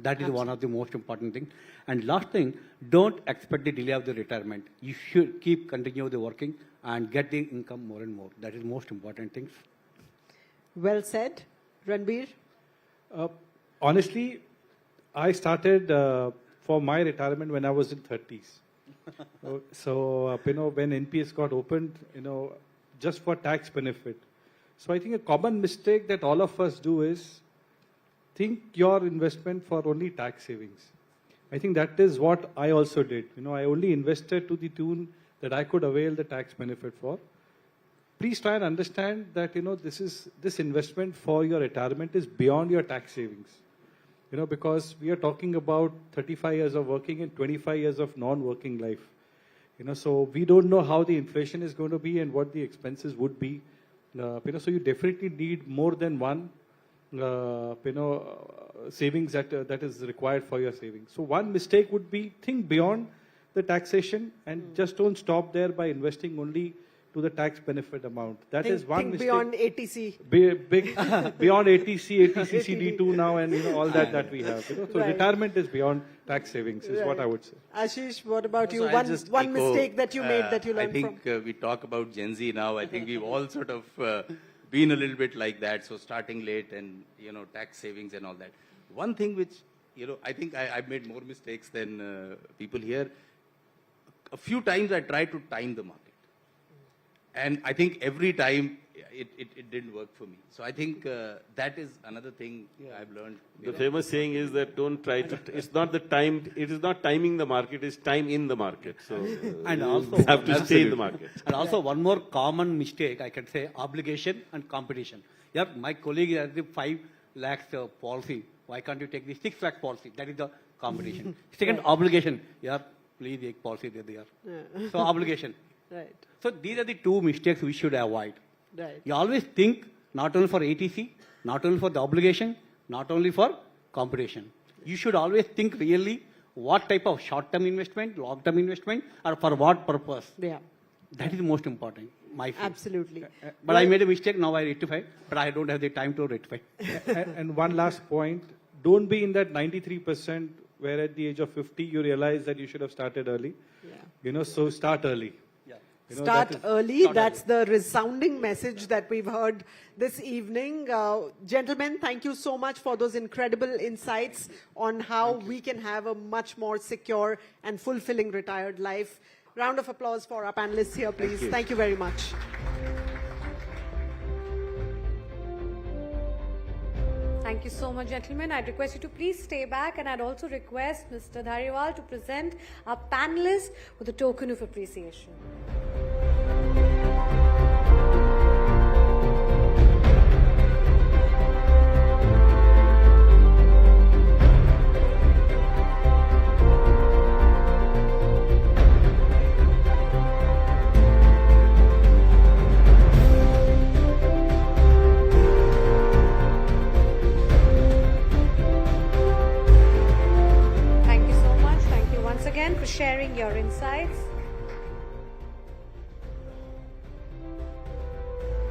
That is one of the most important things. And last thing, don't expect the delay of the retirement. You should keep continue the working and get the income more and more. That is most important things. Well said. Ranbir? Honestly, I started for my retirement when I was in 30s. So, when NPS got opened, just for tax benefit. So I think a common mistake that all of us do is think your investment for only tax savings. I think that is what I also did. I only invested to the tune that I could avail the tax benefit for. Please try and understand that, this investment for your retirement is beyond your tax savings. Because we are talking about 35 years of working and 25 years of non-working life. So we don't know how the inflation is going to be and what the expenses would be. So you definitely need more than one, savings that is required for your savings. So one mistake would be think beyond the taxation and just don't stop there by investing only to the tax benefit amount. That is one mistake. Beyond ATC. Beyond ATC, ATC, D2 now, and all that we have. So Right. retirement is beyond tax savings, is what I would say. Ashish, what about you? So I'll just One echo, mistake that you made that you learned I think we talk about Gen Z now. I think we've all sort of been a little bit like that. So starting late and, tax savings and all that. One thing which, I think I've made more mistakes than people here. A few times I tried to time the market. And I think every time it didn't work for me. So I think that is another thing I've learned. The famous saying is that don't try to, it's not the time, it is not timing the market, it's time in the market. So And also, you have to stay in the market. And also one more common mistake, I can say, obligation and competition. Yeah, my colleague has the 5 lakhs policy. Why can't you take the 6 lakh policy? That is the competition. Second, obligation. Yeah, please take policy there. So obligation. Right. So these are the 2 mistakes we should avoid. Right. You always think not only for ATC, not only for the obligation, not only for competition. You should always think really what type of short-term investment, long-term investment, or for what purpose. Yeah. That is most important, my feel. Absolutely. But I made a mistake, now I rectify, but I don't have the time to rectify. And one last point, don't be in that 93% where at the age of 50 you realize that you should have started early. Yeah. So start early. Start early. That's the resounding message that we've heard this evening. Gentlemen, thank you so much for those incredible insights on how we can have a much more secure and fulfilling retired life. Round of applause for our panelists here, please. Thank you very much. Thank you so much, gentlemen. I'd request you to please stay back, and I'd also request Mr. Dhariwal to present our panelists with a token of appreciation. Thank you so much. Thank you once again for sharing your insights.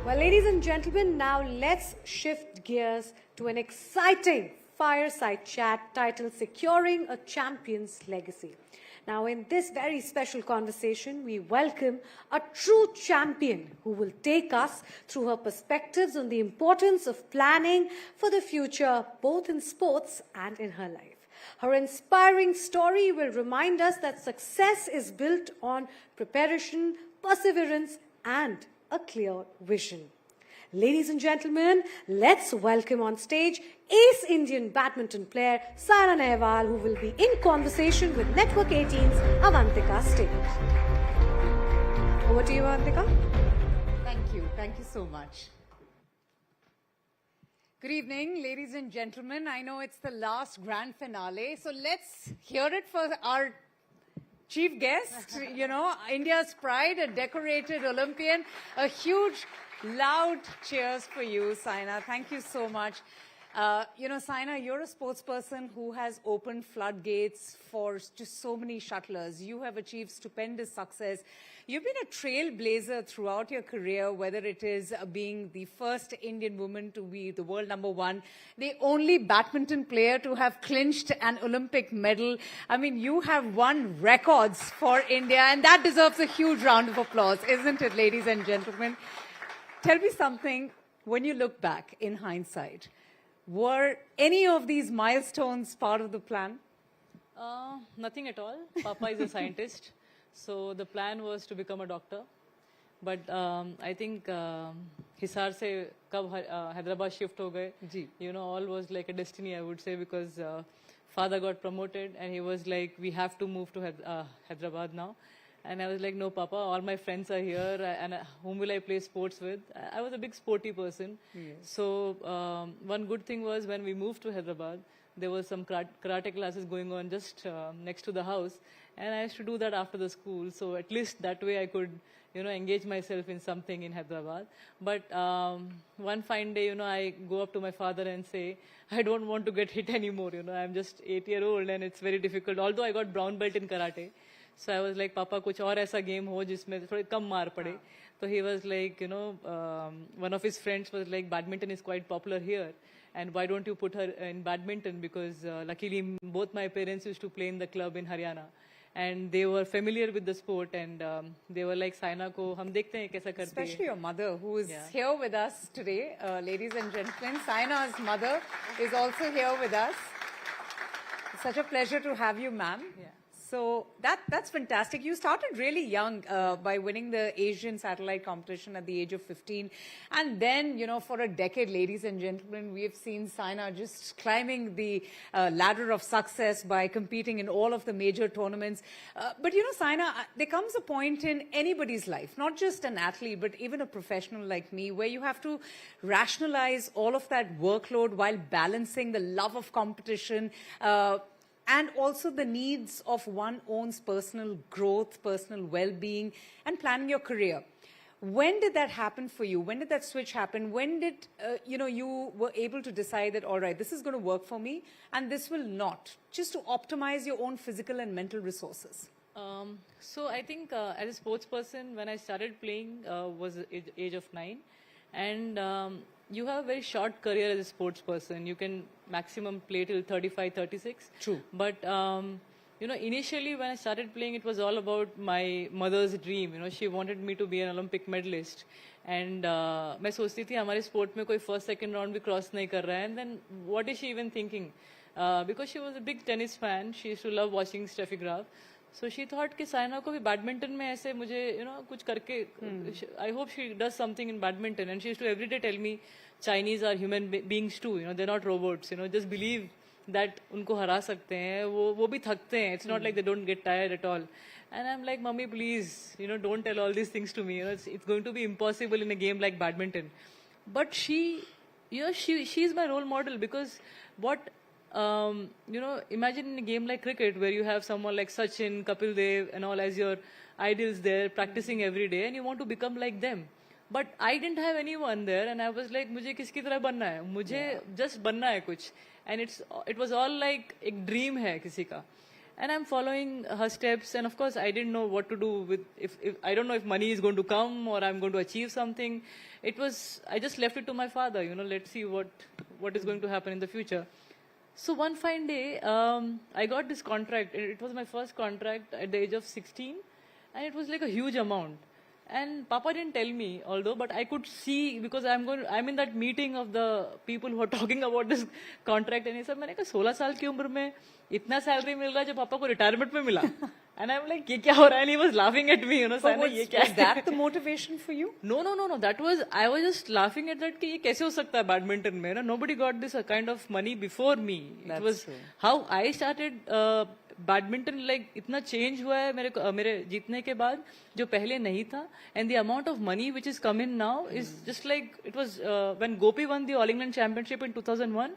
Well, ladies and gentlemen, now let's shift gears to an exciting fireside chat titled Securing a Champion's Legacy. Now, in this very special conversation, we welcome a true champion who will take us through her perspectives on the importance of planning for the future, both in sports and in her life. Her inspiring story will remind us that success is built on preparation, perseverance, and a clear vision. Ladies and gentlemen, let's welcome on stage ace Indian badminton player Saina Nehwal, who will be in conversation with Network 18's Avantika Stage. Over to you, Avantika. Thank you so much. Good evening, ladies and gentlemen. I know it's the last grand finale, so let's hear it for our chief guest, India's pride, a decorated Olympian. A huge, loud cheers for you, Saina. Thank you so much. Saina, you're a sports person who has opened floodgates for just so many shuttlers. You have achieved stupendous success. You've been a trailblazer throughout your career, whether it is being the first Indian woman to be the world #1, the only badminton player to have clinched an Olympic medal. I mean, you have won records for India, and that deserves a huge round of applause, isn't it, ladies and gentlemen? Tell me something, when you look back in hindsight, were any of these milestones part of the plan? Nothing at all. Papa is a scientist, so the plan was to become a doctor. But I think Hisar se kab Hyderabad shift ho gaye, all was like a destiny, I would say, because father got promoted and he was like, we have to move to Hyderabad now. And I was like, no, Papa, all my friends are here, and whom will I play sports with? I was a big sporty person. Yes. So one good thing was when we moved to Hyderabad, there was some karate classes going on just next to the house, and I used to do that after the school. So at least that way I could, engage myself in something in Hyderabad. But one fine day, I go up to my father and say, I don't want to get hit anymore. I'm just 8-year-old and it's very difficult. Although I got brown belt in karate. So I was like, Papa, kuch aur aisa game ho jisme thode kam maar pade. So he was like, one of his friends was like, badminton is quite popular here. And why don't you put her in badminton? Because luckily both my parents used to play in the club in Haryana. And they were familiar with the sport, and they were like, Saina ko hum dekhte hain kaisa karte hai. Especially your mother, who is here with us today, ladies and gentlemen. Saina's mother is also here with us. It's such a pleasure to have you, ma'am. Yeah. So that's fantastic. You started really young by winning the Asian satellite competition at the age of 15. And then, for a decade, ladies and gentlemen, we have seen Saina just climbing the ladder of success by competing in all of the major tournaments. But, Saina, there comes a point in anybody's life, not just an athlete, but even a professional like me, where you have to rationalize all of that workload while balancing the love of competition, and also the needs of one's own personal growth, personal well-being, and planning your career. When did that happen for you? When did that switch happen? When did, you were able to decide that, all right, this is going to work for me, and this will not, just to optimize your own physical and mental resources? So I think as a sports person, when I started playing was age of 9. And you have a very short career as a sports person. You can maximum play till 35, 36. True. But, initially when I started playing, it was all about my mother's dream. She wanted me to be an Olympic medalist. And मैं सोचती थी हमारे sport में कोई first, second round भी cross नहीं कर रहा है. And then what is she even thinking? Because she was a big tennis fan. She used to love watching Steffi Graf. So she thought कि साइना को भी बैडमिंटन में ऐसे मुझे कुछ करके I hope she does something in badminton. And she used to every day tell me Chinese are human beings too. They're not robots. Just believe that उनको हरा सकते हैं. वो भी थकते हैं. It's not like they don't get tired at all. And I'm like, Mummy, please, don't tell all these things to me. It's going to be impossible in a game like badminton. But she's my role model, because what imagine in a game like cricket where you have someone like Sachin, Kapil Dev and all as your idols there practicing every day, and you want to become like them. But I didn't have anyone there, and I was like, मुझे किसकी तरह बनना है? मुझे just बनना है कुछ. And it was all like एक dream है किसी का. And I'm following her steps, and of course I didn't know what to do with, if I don't know if money is going to come or I'm going to achieve something. I just left it to my father, let's see what is going to happen in the future. So one fine day, I got this contract. It was my first contract at the age of 16, and it was like a huge amount. And Papa didn't tell me, although, but I could see, because I'm in that meeting of the people who are talking about this contract, and he said, मैंने कहा 16 साल की उम्र में इतना salary मिल रहा है जो पापा को retirement में मिला. And I'm like, ये क्या हो रहा है? And he was laughing at me, So was that the motivation for you? No. I was just laughing at that कि ये कैसे हो सकता है badminton में? Nobody got this kind of money before me. That's it was true. How I started badminton, like इतना change हुआ है मेरे जीतने के बाद जो पहले नहीं था. And the amount of money which is come in now is just like, it was when Gopi won the All England Championship in 2001,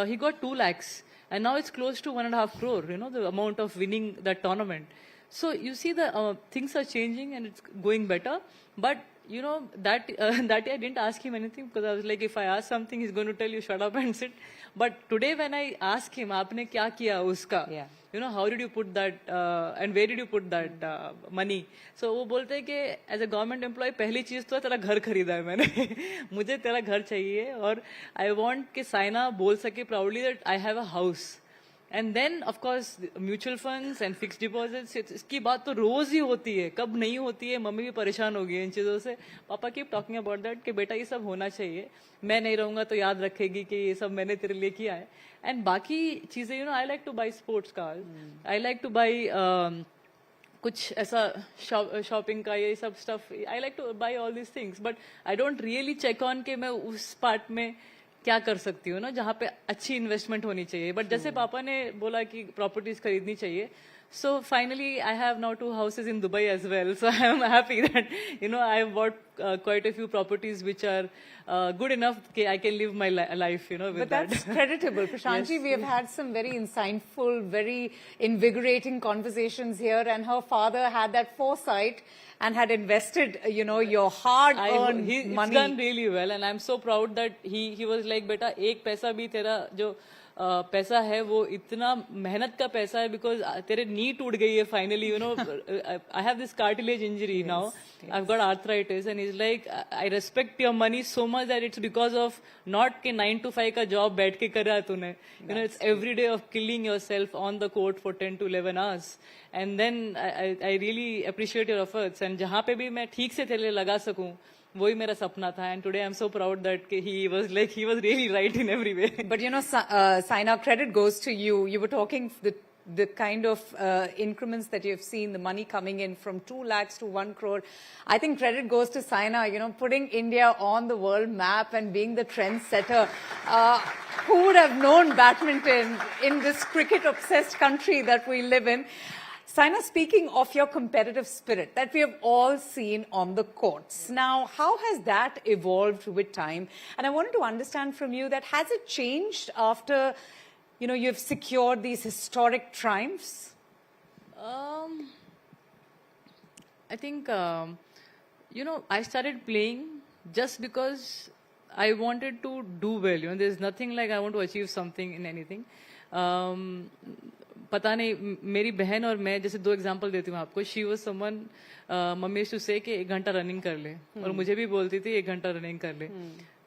he got 2 lakhs. And now it's close to 1.5 crore, the amount of winning that tournament. So you see the things are changing and it's going better. But you know, that that day I didn't ask him anything because I was like, if I ask something, he's going to tell you shut up and sit. But today when I ask him, आपने क्या किया उसका? You know, how did you put that and where did you put that money? So वो बोलते हैं कि as a government employee पहली चीज तो तेरा घर खरीदा है मैंने मुझे तेरा घर चाहिए और I want कि साइना बोल सके proudly that I have a house. And then, of course, mutual funds and fixed deposits, इसकी बात तो रोज ही होती है, कब नहीं होती है, मम्मी भी परेशान हो गई है इन चीज़ों से. पापा keep talking about that कि बेटा ये सब होना चाहिए, मैं नहीं रहूँगा तो याद रखेगी कि ये सब मैंने तेरे लिए किया है. And बाकी चीज़ें, you know, I like to buy sports cars, I like to buy कुछ ऐसा shopping का ये सब stuff, I like to buy all these things, but I don't really check on कि मैं उस part में क्या कर सकती हूँ ना जहाँ पे अच्छी इन्वेस्टमेंट होनी चाहिए. बट जैसे पापा ने बोला कि प्रॉपर्टीज खरीदनी चाहिए, so finally I have now 2 houses in Dubai as well, so I am happy that, you know, I have bought quite a few properties which are good enough that I can live my life, you know, with that. But that's creditable. Prashantji, Yes. we have had some very insightful, very invigorating conversations here, and her father had that foresight and had invested, you know, your hard-earned money. It's done really well, and I'm so proud that he was like, beta, एक पैसा भी तेरा जो पैसा है वो इतना मेहनत का पैसा है because तेरे नी टूट गई है finally, you know. I have this cartilage injury now. I've got arthritis, and he's like, I respect your money so much that it's because of not के 9 to 5 का job बैठ के करा तूने. You know, it's every day of killing yourself on the court for 10 to 11 hours. And then I really appreciate your efforts. And जहाँ पे भी मैं ठीक से तेरे लिए लगा सकूँ, वही मेरा सपना था. And today I'm so proud that he was really right in every way. But you know, Saina, credit goes to you. You were talking the kind of increments that you've seen, the money coming in from 2 lakhs to 1 crore. I think credit goes to Saina, you know, putting India on the world map and being the trendsetter. Who would have known badminton in this cricket-obsessed country that we live in? Saina, speaking of your competitive spirit that we have all seen on the courts, now how has that evolved with time? And I wanted to understand from you that has it changed after, you know, you've secured these historic triumphs? I think, you know, I started playing just because I wanted to do well. You know, there's nothing like I want to achieve something in anything. पता नहीं, मेरी बहन और मैं जैसे 2 example देती हूँ आपको. She was someone, mummy used to say कि 1 घंटा रनिंग कर ले, और मुझे भी बोलती थी 1 घंटा रनिंग कर ले.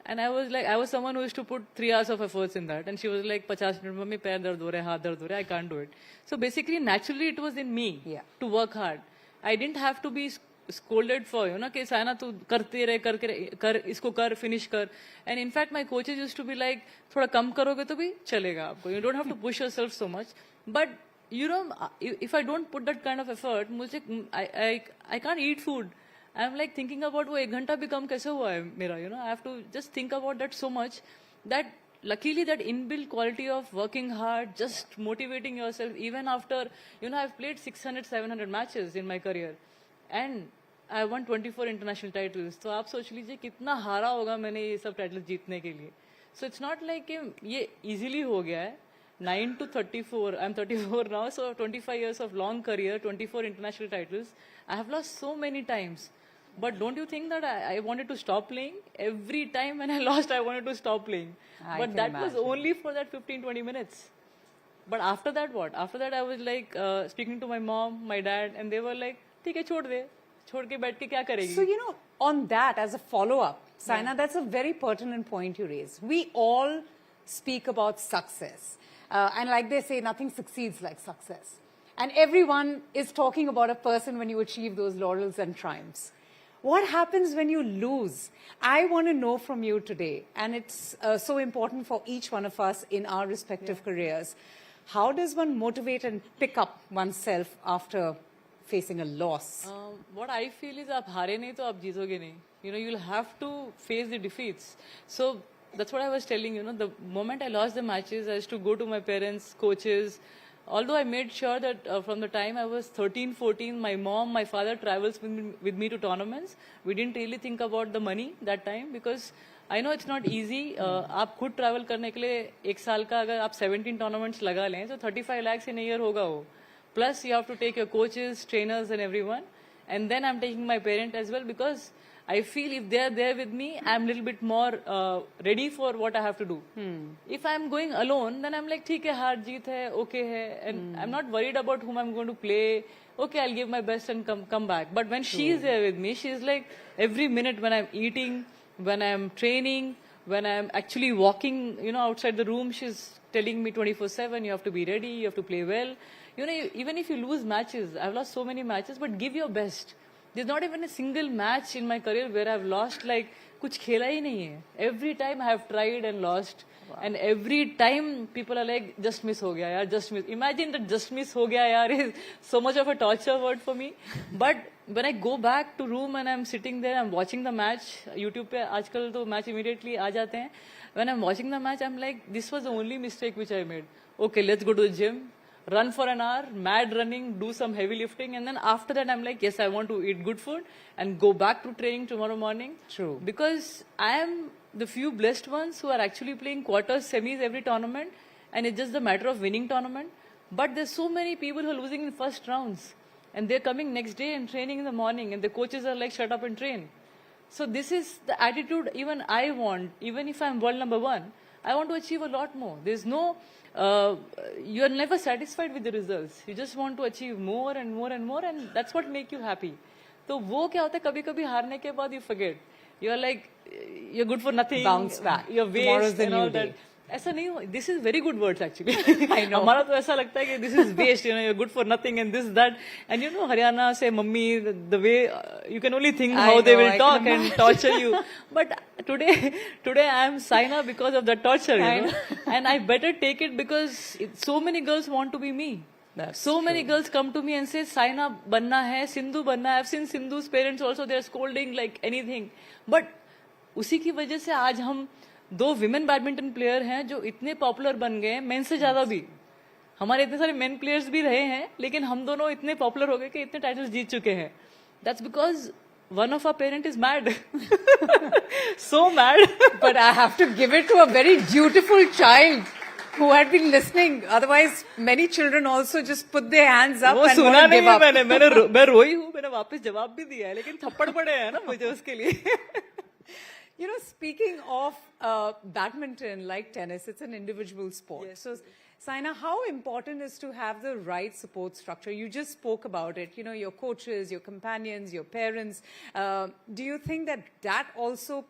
And I was someone who used to put 3 hours of efforts in that, and she was like 50 minute, mummy पैर दर्द हो रहा है, हाथ दर्द हो रहा है, I can't do it. So basically, naturally, it was in me to work hard. I didn't have to be scolded for, you know, कि साइना तू करते रहे, कर इसको कर, finish कर. And in fact, my coaches used to be like, थोड़ा कम करोगे तो भी चलेगा आपको. You don't have to push yourself so much. But you know, if I don't put that kind of effort, मुझे I can't eat food. I'm like thinking about वो 1 घंटा भी कम कैसे हुआ है मेरा, you know. I have to just think about that so much that luckily that inbuilt quality of working hard, just motivating yourself even after, you know, I've played 600, 700 matches in my career and I won 24 international titles. तो आप सोच लीजिए कितना हारा होगा मैंने ये सब टाइटल्स जीतने के लिए. So it's not like कि ये easily हो गया है. 9 to 34, I'm 34 now, so 25 years of long career, 24 international titles. I have lost so many times. But don't you think that I wanted to stop playing? Every time when I lost, I wanted to stop playing. But that was only for that 15, 20 minutes. But after that, what? After that, I was like speaking to my mom, my dad, and they were like, ठीक है, छोड़ दे, छोड़ के बैठ के क्या करेगी? So, you know, on that, as a follow-up, Saina, that's a very pertinent point you raise. We all speak about success. And like they say, nothing succeeds like success. And everyone is talking about a person when you achieve those laurels and triumphs. What happens when you lose? I want to know from you today, and it's so important for each one of us in our respective careers. How does one motivate and pick up oneself after facing a loss? What I feel is आप हारे नहीं तो आप जीतोगे नहीं. You know, you'll have to face the defeats. So that's what I was telling you. The moment I lost the matches, I used to go to my parents, coaches. Although I made sure that from the time I was 13, 14, my mom, my father travels with me to tournaments. We didn't really think about the money that time because I know it's not easy. आप खुद travel करने के लिए 1 साल का अगर आप 17 tournaments लगा लें तो 35 lakhs in a year होगा वो. Plus you have to take your coaches, trainers and everyone. And then I'm taking my parent as well because I feel if they're there with me, I'm a little bit more ready for what I have to do. If I'm going alone, then I'm like, theek hai, haar jeet hai, okay hai, and I'm not worried about whom I'm going to play. Okay, I'll give my best and come back. But when she's there with me, she's like, every minute when I'm eating, when I'm training, when I'm actually walking, outside the room, she's telling me 24/7, you have to be ready, you have to play well. Even if you lose matches, I've lost so many matches, but give your best. There's not even a single match in my career where I've lost, like, kuch khela hi nahi hai. Every time I have tried and lost. Wow. And every time people are like, just miss ho gaya yaar, just miss. Imagine that just miss ho gaya yaar is so much of a torture word for me. But when I go back to room and I'm sitting there, I'm watching the match. YouTube pe aajkal to match immediately aa jate hain. When I'm watching the match, I'm like, this was the only mistake which I made. Okay, let's go to the gym. Run for an hour, mad running, do some heavy lifting, and then after that I'm like, yes, I want to eat good food and go back to training tomorrow morning. True. Because I am the few blessed ones who are actually playing quarters, semis every tournament, and it's just the matter of winning tournament. But there's so many people who are losing in first rounds, and they're coming next day and training in the morning, and the coaches are like, shut up and train. So this is the attitude even I want. Even if I'm world number 1, I want to achieve a lot more. There's no... you are never satisfied with the results. You just want to achieve more and more and more, and that's what make you happy. तो वो क्या होता है, कभी-कभी हारने के बाद you forget. You are like, you're good for nothing. Bounce back. You're waste the and all new that. day. ऐसा नहीं हो. This is very good words actually. I know. हमारा तो ऐसा लगता है कि this is waste. You're good for nothing and this that. And Haryana से mummy, the way you can only think how they will talk and torture you. But today I am Saina because of the torture. And I better take it because so many girls want to be me. So many girls come to me and say, Saina banna hai, Sindhu banna hai. I've seen Sindhu's parents also, they're scolding like anything. But उसी की वजह से आज हम 2 women badminton player हैं जो इतने popular बन गए हैं, मेन से ज्यादा भी. हमारे इतने सारे मेन प्लेयर्स भी रहे हैं, लेकिन हम दोनों इतने पॉपुलर हो गए कि इतने टाइटल्स जीत चुके हैं. That's because one of our parent is mad. So mad. But I have to give it to a very dutiful child who had been listening. Otherwise, many children also just put their hands up and won't give up. मैं रोई हूँ, मैंने वापस जवाब भी दिया है, लेकिन थप्पड़ पड़े हैं ना मुझे उसके लिए. Speaking of badminton, like tennis, it's an individual sport. Yes. So, Saina, how important is to have the right support structure? You just spoke about it, your coaches, your companions, your parents. Do you think that also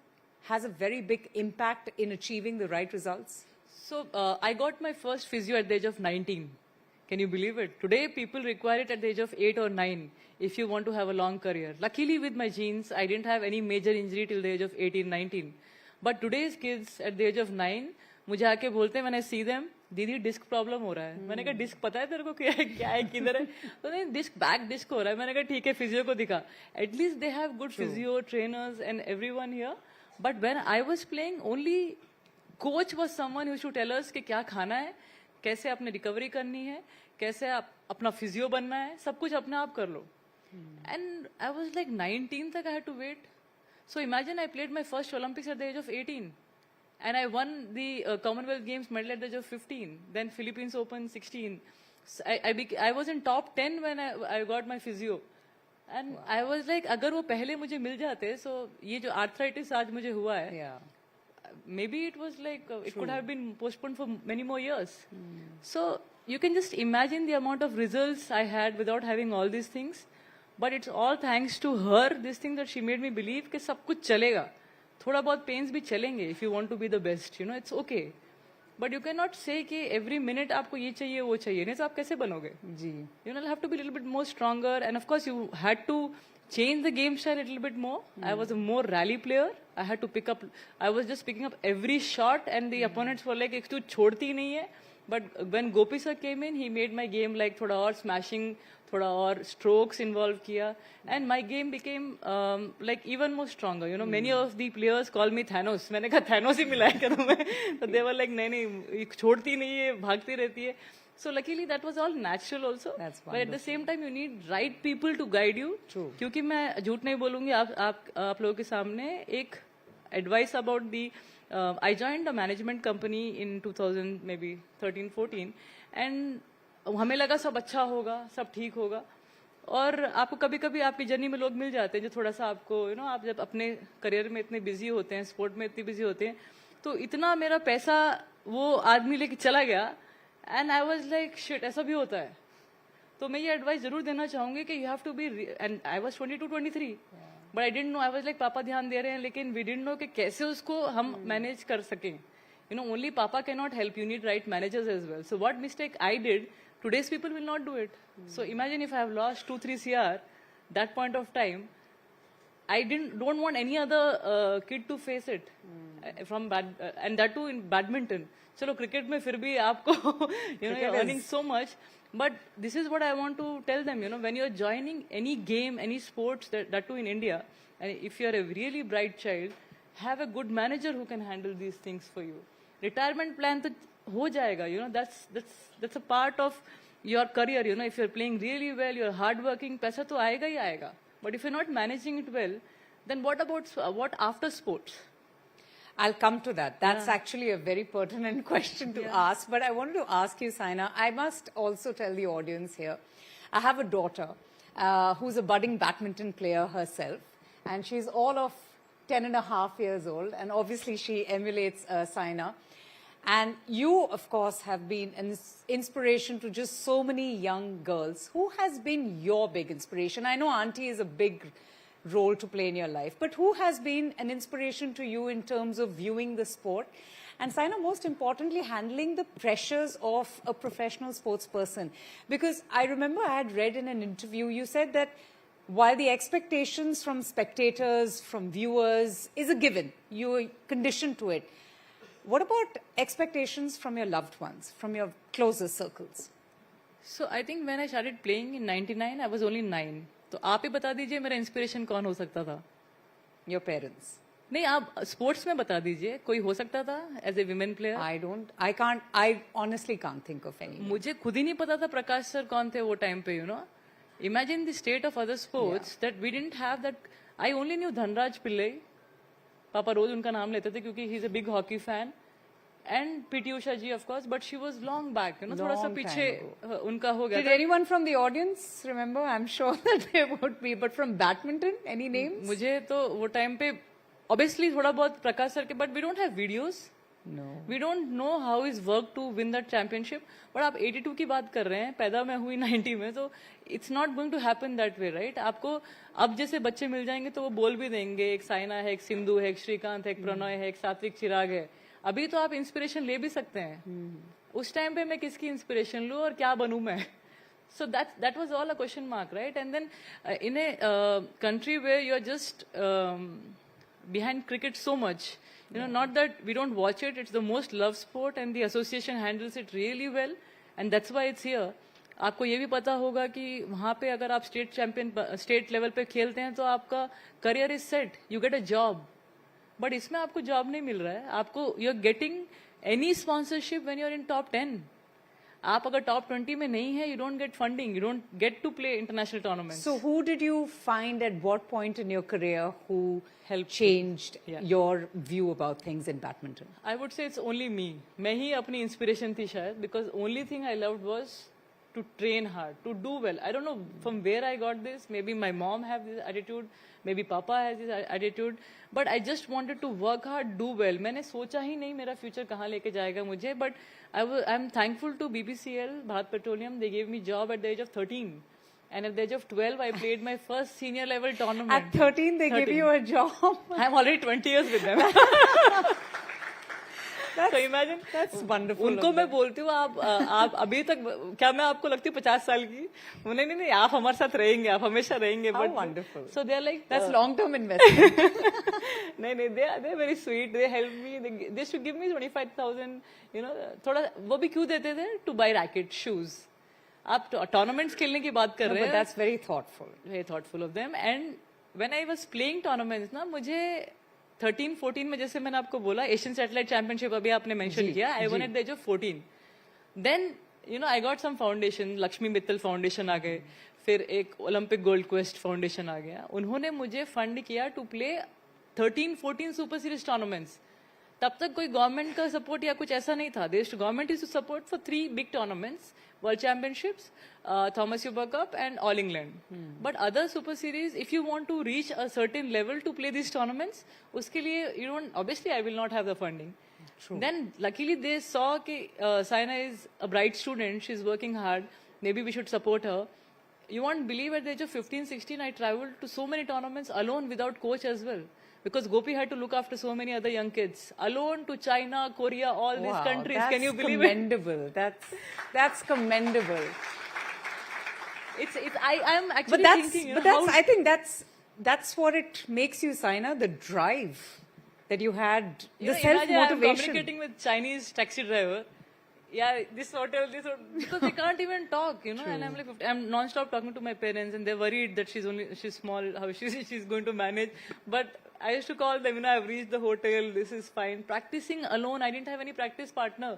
has a very big impact in achieving the right results? So, I got my first physio at the age of 19. Can you believe it? Today, people require it at the age of 8 or 9 if you want to have a long career. Luckily, with my genes, I didn't have any major injury till the age of 18, 19. But today's kids at the age of 9, मुझे आके बोलते हैं, when I see them, दीदी disc problem हो रहा है. मैंने कहा डिस्क पता है तेरे को क्या है किधर है? तो नहीं, डिस्क बैक डिस्क हो रहा है. मैंने कहा ठीक है, फिजियो को दिखा. At least they have good physio trainers and everyone here. But when I was playing, only coach was someone who used to tell us कि क्या खाना है, कैसे अपने रिकवरी करनी है, कैसे आप अपना फिजियो बनना है, सब कुछ अपने आप कर लो. And I was like 19 तक I had to wait. So imagine I played my first Olympics at the age of 18. And I won the Commonwealth Games medal at the age of 15. Then Philippines Open 16. So I was in top 10 when I got my physio. And I was like, अगर वो पहले मुझे मिल जाते, so ये जो arthritis आज मुझे हुआ है, maybe it was like, it could have been postponed for many more years. So you can just imagine the amount of results I had without having all these things. But it's all thanks to her, this thing that she made me believe कि सब कुछ चलेगा. थोड़ा बहुत pains भी चलेंगे if you want to be the best. It's okay. But you cannot say कि every minute आपको ये चाहिए वो चाहिए. नहीं तो आप कैसे बनोगे? जी. You'll have to be a little bit more stronger. And of course you had to change the game style a little bit more. I was a more rally player. I had to I was just picking up every shot and the opponents were like, तू छोड़ती नहीं है. But when Gopi sir came in, he made my game like थोड़ा और smashing, थोड़ा और strokes involved किया, and my game became like even more stronger. Many of the players call me Thanos. मैंने कहा Thanos ही मिला है क्या तुम्हें? So they were like नहीं छोड़ती नहीं है, भागती रहती है. So luckily that was all natural also. That's wonderful. But at the same time you need right people to guide you. True. क्योंकि मैं झूठ नहीं बोलूँगी आप लोगों के सामने एक advice about the I joined a management company in 2000 maybe 13-14 and हमें लगा सब अच्छा होगा, सब ठीक होगा. और आपको कभी कभी आपकी जर्नी में लोग मिल जाते हैं जो थोड़ा सा आपको आप जब अपने करियर में इतने बिजी होते हैं, स्पोर्ट में इतने बिजी होते हैं, तो इतना मेरा पैसा वो आदमी लेके चला गया and I was like shit, ऐसा भी होता है। तो मैं ये एडवाइस जरूर देना चाहूंगी कि you have to be, and I was 22-23 but I didn't know, I was like papa ध्यान दे रहे हैं, लेकिन वी डिडंट नो कि कैसे उसको हम मैनेज कर सकें। Only papa can not help, you need right managers as well. So what mistake I did, today's people will not do it. So imagine if I have lost 2-3 CR that point of time, I don't want any other kid to face it from and that too in badminton. Chalo cricket mein fir bhi aapko you're earning so much, but this is what I want to tell them, when you're joining any game, any sports, that too in India, and if you're a really bright child, have a good manager who can handle these things for you. Retirement plan to हो जाएगा, that's a part of your career, if you're playing really well, you're hard working, पैसा तो आएगा ही आएगा, but if you're not managing it well, then what after sports? I'll come to that. That's actually a very pertinent question to ask, but I wanted to ask you, Saina, I must also tell the audience here, I have a daughter who's a budding badminton player herself, and she's all of 10.5 years old, and obviously she emulates Saina. And you, of course, have been an inspiration to just so many young girls. Who has been your big inspiration? I know auntie is a big role to play in your life, but who has been an inspiration to you in terms of viewing the sport? And Saina, most importantly, handling the pressures of a professional sports person. Because I remember I had read in an interview, you said that while the expectations from spectators, from viewers is a given, you're conditioned to it, what about expectations from your loved ones, from your closer circles? So I think when I started playing in 99, I was only 9. तो आप ही बता दीजिए मेरा inspiration कौन हो सकता था? Your parents. नहीं, आप स्पोर्ट्स में बता दीजिए कोई हो सकता था as a women player? I honestly can't think of any. मुझे खुद ही नहीं पता था प्रकाश सर कौन थे वो टाइम पे, Imagine the state of other sports that we didn't have that. I only knew Dhanraj Pillai. पापा रोज उनका नाम लेते थे क्योंकि he is a big hockey fan, and PT Usha ji of course, but she was long back, थोड़ा सा पीछे उनका हो गया। Did anyone from the audience remember? I'm sure that there would be, but from badminton, any names? मुझे तो वो time पे obviously थोड़ा बहुत प्रकाश सर के, but we don't have videos. No. We don't know how is work to win that championship. But आप 82 की बात कर रहे हैं, पैदा मैं हुई 90 में, तो it's not going to happen that way, right? आपको अब जैसे बच्चे मिल जाएंगे तो वो बोल भी देंगे, एक साइना है, एक सिंधु है, एक श्रीकांत है, एक प्रणय है, एक सात्विक चिराग है। अभी तो आप इंस्पिरेशन ले भी सकते हैं, उस टाइम पे मैं किसकी इंस्पिरेशन लूं और क्या बनूं मैं? So that was all a question mark, right? And then in a country where you're just behind cricket so much, not that we don't watch it, it's the most loved sport and the association handles it really well, and that's why it's here. आपको ये भी पता होगा कि वहाँ पे अगर आप स्टेट लेवल पे खेलते हैं तो आपका career is set, you get a job, but इसमें आपको जॉब नहीं मिल रहा है, आपको you are getting any sponsorship when you are in top 10. आप अगर टॉप 20 में नहीं है, you don't get funding, you don't get to play international tournaments. So who did you find at what point in your career who helped changed your view about things in badminton? I would say it's only me. मैं ही अपनी inspiration थी शायद, because only thing I loved was to train hard, to do well. I don't know from where I got this. Maybe my mom has this attitude, maybe Papa has this attitude, but I just wanted to work hard, do well. मैंने सोचा ही नहीं मेरा future कहाँ लेके जाएगा मुझे, but I'm thankful to BPCL, Bharat Petroleum. They gave me job at the age of 13. And at the age of 12, I played my first senior level tournament. At 13, they give you a job. I'm already 20 years with them. So imagine. That's wonderful. उनको मैं बोलती हूँ आप अभी तक, क्या मैं आपको लगती हूँ 50 साल की? उन्हें नहीं, आप हमारे साथ रहेंगे, आप हमेशा रहेंगे. How wonderful. So they're like, that's long-term investment. नहीं, they're very sweet. They help me. They should give me 25,000. थोड़ा वो भी क्यों देते थे? To buy racket, shoes. आप टूर्नामेंट्स खेलने की बात कर रहे हैं. But that's very thoughtful. Very thoughtful of them. And when I was playing tournaments, ना मुझे 13-14 में, जैसे मैंने आपको बोला, एशियन सैटेलाइट चैंपियनशिप अभी आपने मेंशन किया, I won at the age of 14. Then I got some foundation, Lakshmi Mittal foundation आ गए, फिर एक ओलंपिक गोल्ड क्वेस्ट फाउंडेशन आ गया. उन्होंने मुझे फंड किया to play 13-14 super series tournaments. तब तक कोई गवर्नमेंट का सपोर्ट या कुछ ऐसा नहीं था. Government is to support for 3 big tournaments, World Championships, Thomas Uber Cup, and All England. But other Super Series, if you want to reach a certain level to play these tournaments, uske liye you don't. Obviously, I will not have the funding. True. Then, luckily, they saw that Saina is a bright student. She's working hard. Maybe we should support her. You won't believe at the age of 15, 16, I traveled to so many tournaments alone without coach as well. Because Gopi had to look after so many other young kids. Alone to China, Korea, all these countries. Can you believe commendable. it? That's commendable. I'm actually thinking, I think that's what it makes you, Saina, the drive that you had, the self-motivation. I'm communicating with Chinese taxi driver. Yeah, this hotel, because they can't even talk, True. And I'm non-stop talking to my parents, and they're worried that she's small, how she's going to manage. But I used to call them, I've reached the hotel, this is fine. Practicing alone, I didn't have any practice partner.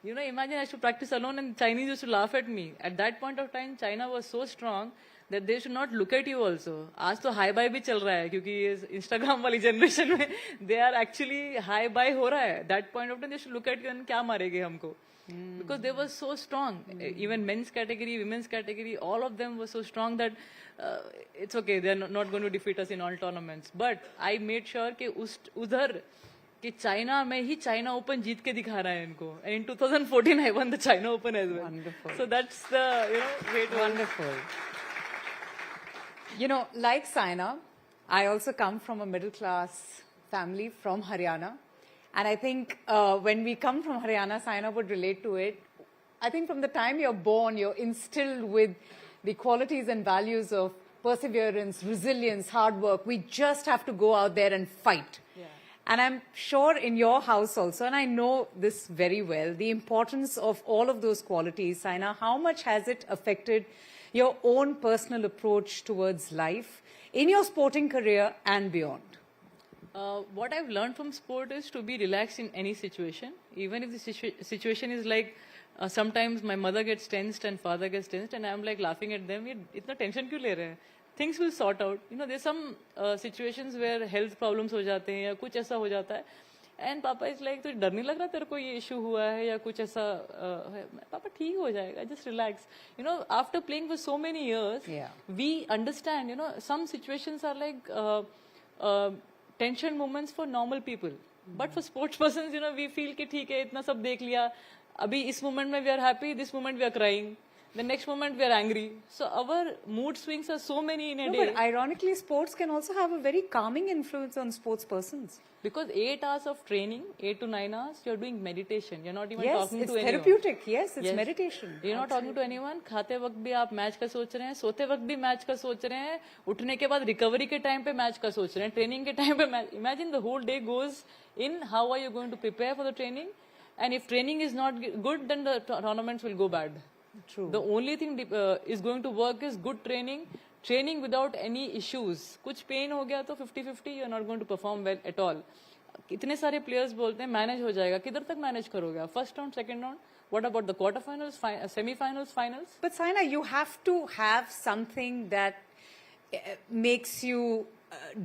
Imagine I used to practice alone, and Chinese used to laugh at me. At that point of time, China was so strong that they should not look at you also. आज तो high bye भी चल रहा है, क्योंकि Instagram वाली generation में they are actually high bye हो रहा है. That point of time, they should look at you and क्या मारेंगे हमको. Because they were so strong. Even men's category, women's category, all of them were so strong that it's okay, they're not going to defeat us in all tournaments. But I made sure कि उधर कि China में ही China Open जीत के दिखा रहा है इनको. And in 2014, I won the China Open as well. Wonderful. So that's the, way to Wonderful. Like Saina, I also come from a middle-class family from Haryana. And I think when we come from Haryana, Saina would relate to it. I think from the time you're born, you're instilled with the qualities and values of perseverance, resilience, hard work. We just have to go out there and fight. Yeah. And I'm sure in your house also, and I know this very well, the importance of all of those qualities. Saina, how much has it affected your own personal approach towards life in your sporting career and beyond? What I've learned from sport is to be relaxed in any situation. Even if the situation is like, sometimes my mother gets tensed and father gets tensed, and I'm like laughing at them. Itna tension क्यों ले रहे हैं? Things will sort out. There's some situations where health problems हो जाते हैं या कुछ ऐसा हो जाता है. And Papa is like, तो डर नहीं लग रहा तेरे को ये issue हुआ है या कुछ ऐसा है? Papa ठीक हो जाएगा, just relax. After playing for so many years, we understand. Some situations are like tension moments for normal people. But for sports persons, we feel कि ठीक है, इतना सब देख लिया. अभी इस moment में we are happy, this moment we are crying. The next moment we are angry. So our mood swings are so many in a day. But ironically, sports can also have a very calming influence on sports persons. Because 8 hours of training, 8 to 9 hours, you're doing meditation. You're not even talking to anyone. Yes, it's therapeutic. Yes, it's meditation. You're not talking to anyone. खाते वक्त भी आप match का सोच रहे हैं, सोते वक्त भी मैच का सोच रहे हैं, उठने के बाद रिकवरी के टाइम पे मैच का सोच रहे हैं, ट्रेनिंग के टाइम पे match. Imagine the whole day goes in. How are you going to prepare for the training? And if training is not good, then the tournaments will go bad. True. The only thing is going to work is good training. Training without any issues. कुछ pain हो गया तो 50-50, you're not going to perform well at all. इतने सारे players बोलते हैं manage हो जाएगा. किधर तक manage करोगे? First round, second round. What about the quarterfinals, semi-finals, finals? But Saina, you have to have something that makes you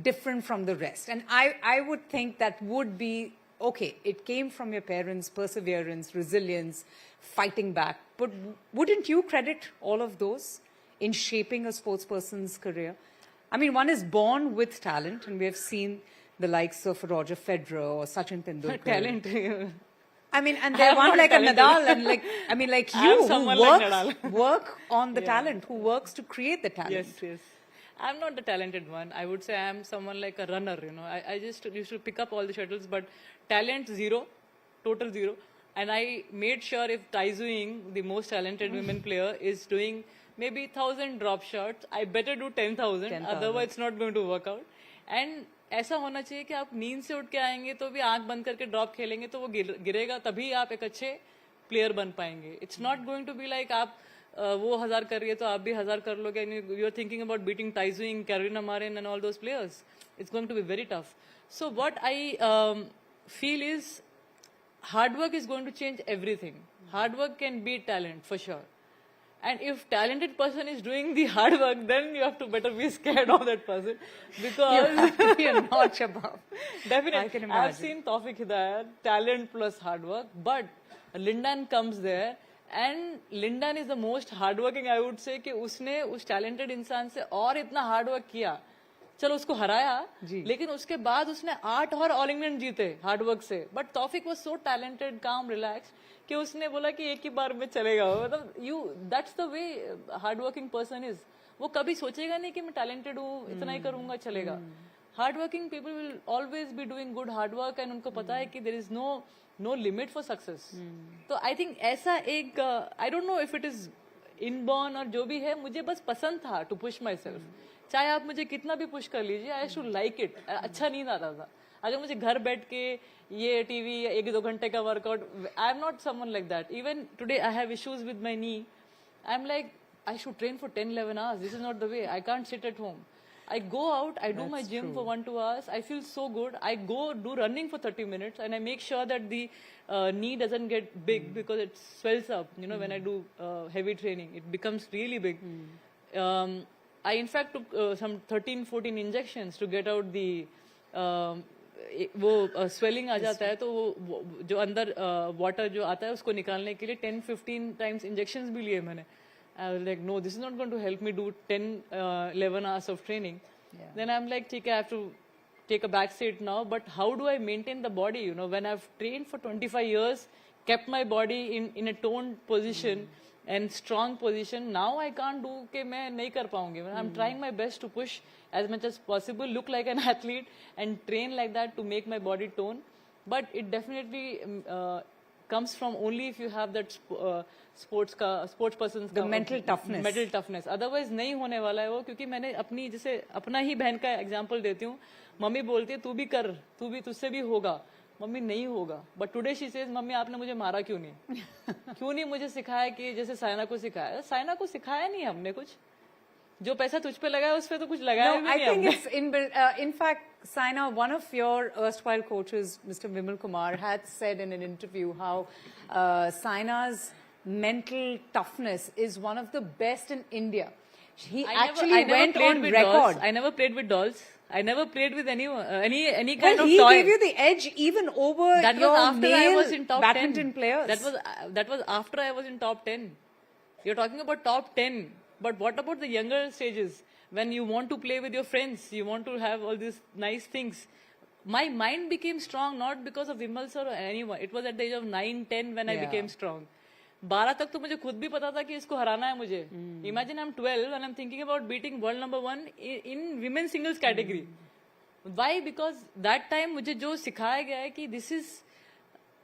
different from the rest. And I would think that would be, okay, it came from your parents, perseverance, resilience, fighting back. But wouldn't you credit all of those in shaping a sports person's career? I mean, one is born with talent, and we have seen the likes of Roger Federer or Sachin Tendulkar. Talent. I mean, and they're one like a Nadal, and like you, who work on the talent, who works to create the talent. Yes. I'm not the talented one. I would say I'm someone like a runner, I just used to pick up all the shuttles, but talent zero, total zero. And I made sure if Taizuing, the most talented women player, is doing maybe 1,000 drop shots, I better do 10,000. Otherwise, it's not going to work out. And ऐसा होना चाहिए कि आप नींद से उठ के आएंगे तो भी आंख बंद करके ड्रॉप खेलेंगे तो वो गिरेगा तभी आप एक अच्छे प्लेयर बन पाएंगे. It's not going to be like आप वो 1000 कर रही है तो आप भी 1000 कर लोगे. You are thinking about beating Taizuing, Carolina Marin and all those players. It's going to be very tough. So what I feel is hard work is going to change everything. Hard work can beat talent for sure. And if talented person is doing the hard work, then you have to better be scared of that person, because you have to be a notch above. Definitely, I can imagine. I've seen Tawfiq Hidayat, talent plus hard work, but Lindan comes there And Lindan is the most hardworking, I would say, कि उसने उस talented इंसान से और इतना hard work किया. चलो उसको हराया, लेकिन उसके बाद उसने 8 और ऑल इंग्लैंड जीते हार्ड वर्क से. But Taufiq was so talented, काम, रिलैक्स कि उसने बोला कि एक ही बार में चलेगा. मतलब that's the way hard working person is. वो कभी सोचेगा नहीं कि मैं टैलेंटेड हूँ, इतना ही करूंगा चलेगा. Hard working people will always be doing good hard work and उनको पता है कि there is no limit for success. तो आई थिंक ऐसा एक I don't know if it is inborn और जो भी है, मुझे बस पसंद था टू पुश माई सेल्फ. चाहे आप मुझे कितना भी पुश कर लीजिए, आई शुड लाइक इट. अच्छा नींद आता था. अगर मुझे घर बैठ के ये टीवी 1-2 घंटे का workout, I am not someone like that. Even today I have issues with my knee. I am like I should train for 10-11 hours. This is not the way. I can't sit at home. I go out, I do my gym for 1-2 hours. I feel so good. I go do running for 30 minutes and I make sure that the knee doesn't get big because it swells up. You know, when I do heavy training, it becomes really big. I in fact took some 13-14 injections to get out the वो swelling आ जाता है, तो वो जो अंदर water जो आता है उसको निकालने के लिए 10-15 times injections भी लिए मैंने. I was like, no, this is not going to help me do 10-11 hours of training. Then I'm like, okay, I have to take a back seat now, but how do I maintain the body? You know, when I've trained for 25 years, kept my body in a toned position and strong position, now I can't do कि मैं नहीं कर पाऊंगी. I'm trying my best to push as much as possible, look like an athlete and train like that to make my body tone. But it definitely comes from only if you have that sports person's the mental toughness. Otherwise नहीं होने वाला है वो. क्योंकि मैंने अपनी जैसे अपना ही बहन का एग्जांपल देती हूँ. मम्मी बोलती है तू भी कर, तू भी, तुझसे भी होगा. मम्मी नहीं होगा. But today she says mummy आपने मुझे मारा क्यों नहीं? क्यों नहीं मुझे सिखाया कि जैसे साइना को सिखाया? साइना को सिखाया नहीं हमने कुछ. जो पैसा तुझ पे लगाया उस पे तो कुछ लगाया भी नहीं हमने. I think it's in fact, Saina, one of your erstwhile coaches, Mr. Vimal Kumar, had said in an interview how Saina's mental toughness is one of the best in India. He actually went on record. I never played with dolls. I never played with anyone, any kind of toy. Well, he gave you the edge even over your male badminton players. That was after I was in top 10. You're talking about top 10. But what about the younger stages? When you want to play with your friends, you want to have all these nice things. My mind became strong not because of Vimal sir or anyone. It was at the age of 9-10 when I became strong. 12 तक तो मुझे खुद भी पता था कि इसको हराना है मुझे. Imagine I'm 12 and I'm thinking about beating world number 1 in women's singles category. Why? Because that time मुझे जो सिखाया गया है कि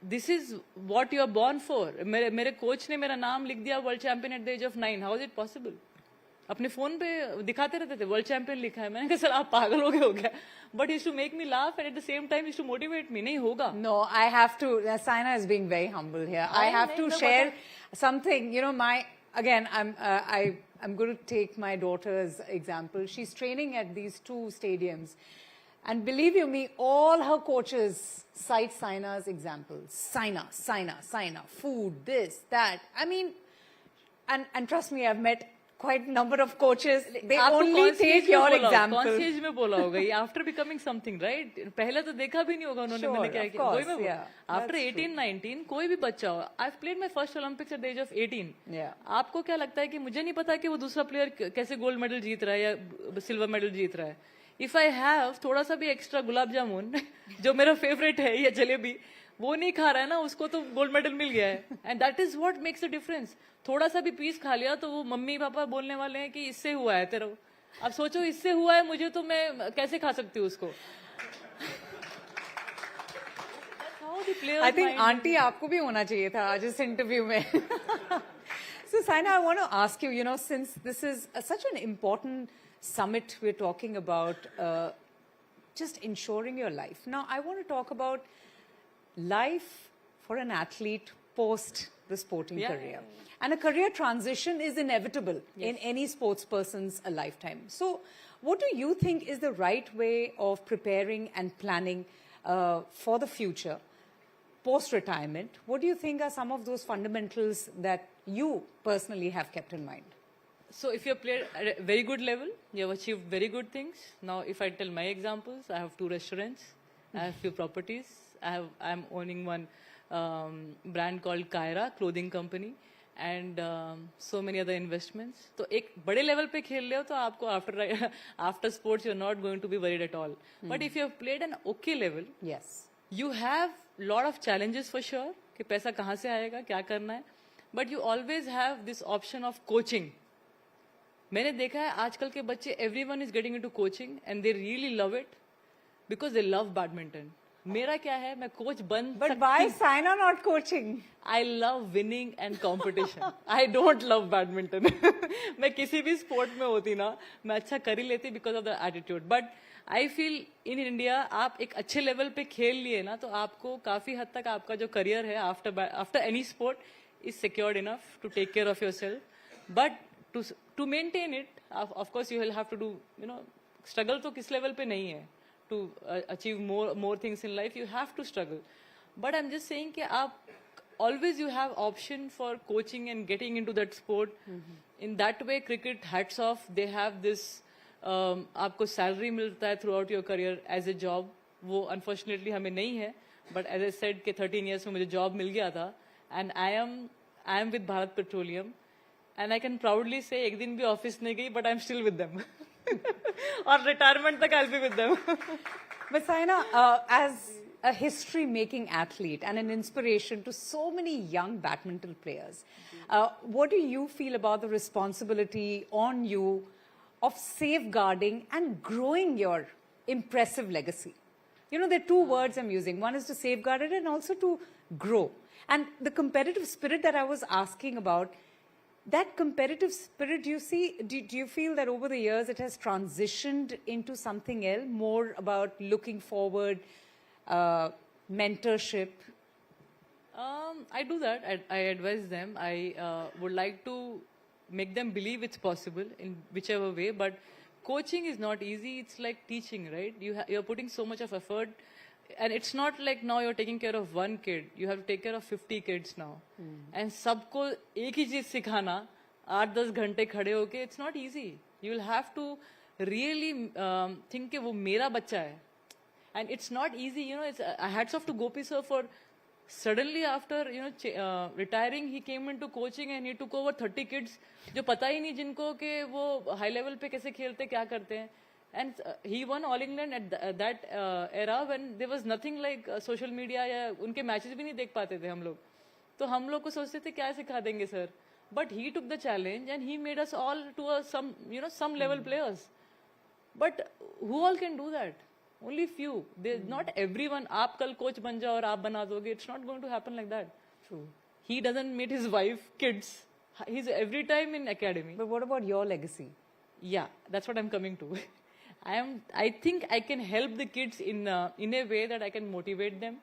this is what you are born for. मेरे कोच ने मेरा नाम लिख दिया world champion at the age of 9. How is it possible? अपने फोन पे दिखाते रहते थे वर्ल्ड चैंपियन लिखा है. मैंने कहा सर आप पागल हो गए हो क्या? But used to make me laugh and at the same time used to motivate me. नहीं होगा. No, I have to. Saina is being very humble here. I have to share something. You know, I'm going to take my daughter's example. She's training at these 2 stadiums. And believe you me, all her coaches cite Saina's examples. Saina, food, this, that. I mean, and trust me, I've met quite a number of coaches. They only take your example. Conscious में बोला होगा ये after becoming something, right? पहले तो देखा भी नहीं होगा उन्होंने मैंने क्या किया. वही मैं बोला. After 18-19 कोई भी बच्चा हो. I've played my first Olympics at the age of 18. आपको क्या लगता है कि मुझे नहीं पता कि वो दूसरा प्लेयर कैसे गोल्ड मेडल जीत रहा है या सिल्वर मेडल जीत रहा है. If I have थोड़ा सा भी एक्स्ट्रा गुलाब जामुन जो मेरा फेवरेट है या जलेबी वो नहीं खा रहा है ना, उसको तो गोल्ड मेडल मिल गया है. And that is what makes a difference. थोड़ा सा भी पीस खा लिया तो वो मम्मी पापा बोलने वाले हैं कि इससे हुआ है तेरा. अब सोचो इससे हुआ है मुझे तो मैं कैसे खा सकती हूँ उसको. I think आंटी आपको भी होना चाहिए था आज इस इंटरव्यू में. So Saina, I want to ask you, you know, since this is such an important summit we're talking about, just ensuring your life. Now, I want to talk about life for an athlete post the sporting career. And a career transition is inevitable in any sports person's lifetime. So, what do you think is the right way of preparing and planning for the future, post-retirement? What do you think are some of those fundamentals that you personally have kept in mind? So if you've played at a very good level, you have achieved very good things. Now, if I tell my examples, I have 2 restaurants, I have few properties, I'm owning one brand called Kyra, clothing company, and so many other investments. तो एक बड़े level पे खेल रहे हो तो आपको after sports you're not going to be worried at all. But if you have played an okay level, yes, you have lot of challenges for sure कि पैसा कहाँ से आएगा, क्या करना है. But you always have this option of coaching. मैंने देखा है आजकल के बच्चे, everyone is getting into coaching and they really love it because they love badminton. मेरा क्या है, मैं कोच बन but why Saina not coaching? I love winning and competition. I don't love badminton. मैं किसी भी sport में होती ना, मैं अच्छा कर ही लेती because of the attitude. But I feel in India आप एक अच्छे level पे खेल लिए ना, तो आपको काफी हद तक आपका जो career है after any sport is secured enough to take care of yourself. But to maintain it, of course you will have to do, struggle तो किस level पे नहीं है. To achieve more things in life, you have to struggle. But I'm just saying that always you have option for coaching and getting into that sport. In that way, cricket, hats off, they have this, आपको salary मिलता है throughout your career as a job. वो unfortunately हमें नहीं है. But as I said, कि 13 years में मुझे job मिल गया था. And I am with Bharat Petroleum. And I can proudly say, एक दिन भी office नहीं गई, but I'm still with them. Or retirement tak I'll be with them. But Saina, as a history-making athlete and an inspiration to so many young badminton players, what do you feel about the responsibility on you of safeguarding and growing your impressive legacy? There are two words I'm using. One is to safeguard it and also to grow. And the competitive spirit that I was asking about, that competitive spirit, do you feel that over the years it has transitioned into something else, more about looking forward, mentorship? I do that. I advise them. I would like to make them believe it's possible in whichever way. But coaching is not easy. It's like teaching, right? You're putting so much of effort. And it's not like now you're taking care of one kid. You have to take care of 50 kids now. And सबको एक ही चीज सिखाना 8-10 घंटे खड़े होके, it's not easy. You will have to really think कि वो मेरा बच्चा है. And it's not easy, it's hats off to Gopi sir for suddenly after, retiring, he came into coaching and he took over 30 kids जो पता ही नहीं जिनको कि वो high level पे कैसे खेलते, क्या करते हैं. And he won All England at that era when there was nothing like social media या उनके matches भी नहीं देख पाते थे हम लोग. तो हम लोग को सोचते थे क्या सिखा देंगे sir. But he took the challenge and he made us all to some level players. But who all can do that? Only few. There's not everyone. आप कल coach बन जाओ और आप बना दोगे. It's not going to happen like that. True. He doesn't meet his wife, kids. He's every time in academy. But what about your legacy? Yeah, that's what I'm coming to. I think I can help the kids in a way that I can motivate them.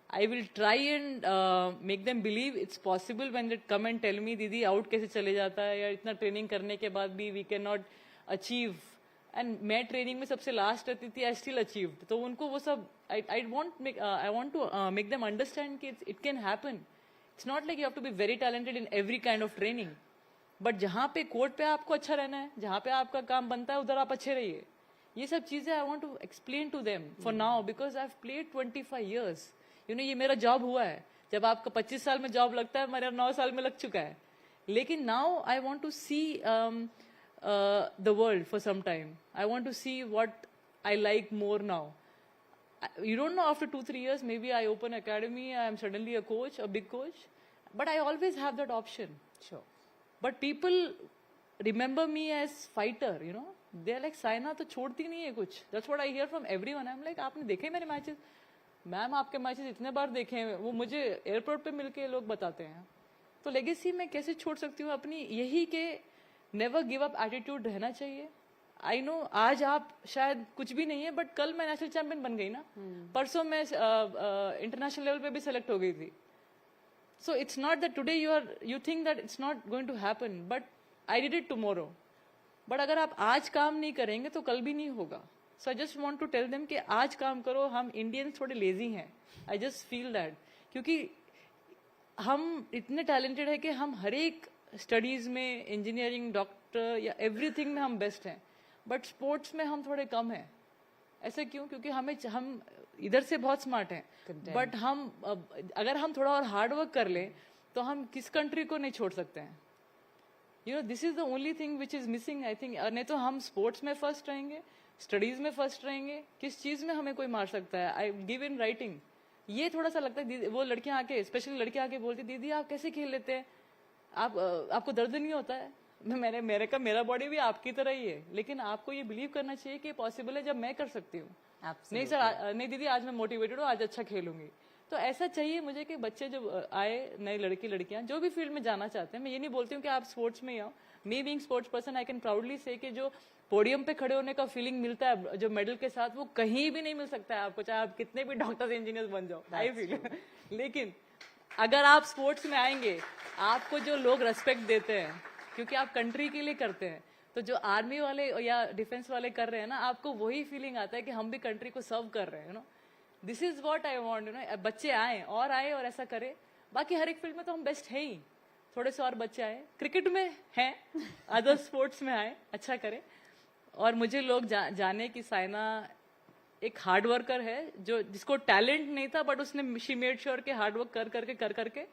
I will try and make them believe it's possible when they come and tell me, Didi, out कैसे चले जाता है या इतना training करने के बाद भी we cannot achieve. And मैं training में सबसे last रहती थी, I still achieved. तो उनको वो सब I want to make them understand कि it can happen. It's not like you have to be very talented in every kind of training. But जहाँ पे कोर्ट पे आपको अच्छा रहना है, जहाँ पे आपका काम बनता है, उधर आप अच्छे रहिए. ये सब चीजें I want to explain to them for now because I've played 25 years. ये मेरा जॉब हुआ है. जब आपका 25 साल में जॉब लगता है, मेरा 9 साल में लग चुका है. लेकिन now I want to see the world for some time. I want to see what I like more now. You don't know, after 2-3 years, maybe I open academy, I am suddenly a coach, a big coach. But I always have that option. Sure. But people remember me as fighter, They're like, Saina तो छोड़ती नहीं है कुछ. That's what I hear from everyone. I'm like, आपने देखे मेरे matches? Ma'am आपके matches इतने बार देखे हैं. वो मुझे एयरपोर्ट पे मिलके लोग बताते हैं. तो लेगेसी मैं कैसे छोड़ सकती हूँ अपनी? यही के never give up attitude रहना चाहिए. I know आज आप शायद कुछ भी नहीं है, but कल मैं नेशनल चैंपियन बन गई ना. परसों मैं इंटरनेशनल लेवल पे भी सेलेक्ट हो गई थी. So it's not that today you think that it's not going to happen, but I did it tomorrow. But अगर आप आज काम नहीं करेंगे तो कल भी नहीं होगा. So I just want to tell them कि आज काम करो. हम इंडियंस थोड़े लेजी हैं. I just feel that क्योंकि हम इतने टैलेंटेड है कि हम हर एक स्टडीज में, इंजीनियरिंग, डॉक्टर या एवरीथिंग में हम बेस्ट हैं. बट स्पोर्ट्स में हम थोड़े कम हैं. ऐसे क्यों? क्योंकि हम इधर से बहुत स्मार्ट हैं. बट हम अगर हम थोड़ा और हार्ड वर्क कर लें तो हम किस कंट्री को नहीं छोड़ सकते हैं? You know, this is the only thing which is missing I think. नहीं तो हम स्पोर्ट्स में फर्स्ट रहेंगे, स्टडीज में फर्स्ट रहेंगे, किस चीज में हमें कोई मार सकता है? I give in writing. ये थोड़ा सा लगता है वो लड़कियां आके, स्पेशली लड़कियां आके बोलती, दीदी आप कैसे खेल लेते हैं, आपको दर्द नहीं होता है? मेरा बॉडी भी आपकी तरह ही है, लेकिन आपको ये बिलीव करना चाहिए कि पॉसिबल है जब मैं कर सकती हूँ. नहीं सर, नहीं दीदी आज मैं मोटिवेटेड हूँ, आज अच्छा खेलूंगी. तो ऐसा चाहिए मुझे कि बच्चे जो आए, नए लड़के लड़कियां जो भी फील्ड में जाना चाहते हैं, मैं ये नहीं बोलती हूँ कि आप स्पोर्ट्स में ही आओ. Me being sports person I can proudly से कि जो पोडियम पे खड़े होने का फीलिंग मिलता है जो मेडल के साथ, वो कहीं भी नहीं मिल सकता है आपको, चाहे आप कितने भी डॉक्टर्स इंजीनियर्स बन जाओ. I feel. लेकिन अगर आप स्पोर्ट्स में आएंगे, आपको जो लोग रेस्पेक्ट देते हैं क्योंकि आप कंट्री के लिए करते हैं, तो जो आर्मी वाले या डिफेंस वाले कर रहे हैं ना, आपको वही फीलिंग आता है कि हम भी कंट्री को सर्व कर रहे हैं. You know, this is what I want. You know, बच्चे आए और ऐसा करे. बाकी हर एक फील्ड में तो हम बेस्ट है ही, थोड़े से और बच्चे आए, क्रिकेट में हैं, अदर स्पोर्ट्स में आए, अच्छा करे. और मुझे लोग जाने की साइना एक हार्ड वर्कर है, जो जिसको टैलेंट नहीं था, बट उसने शी मेड श्योर के हार्ड वर्क कर करके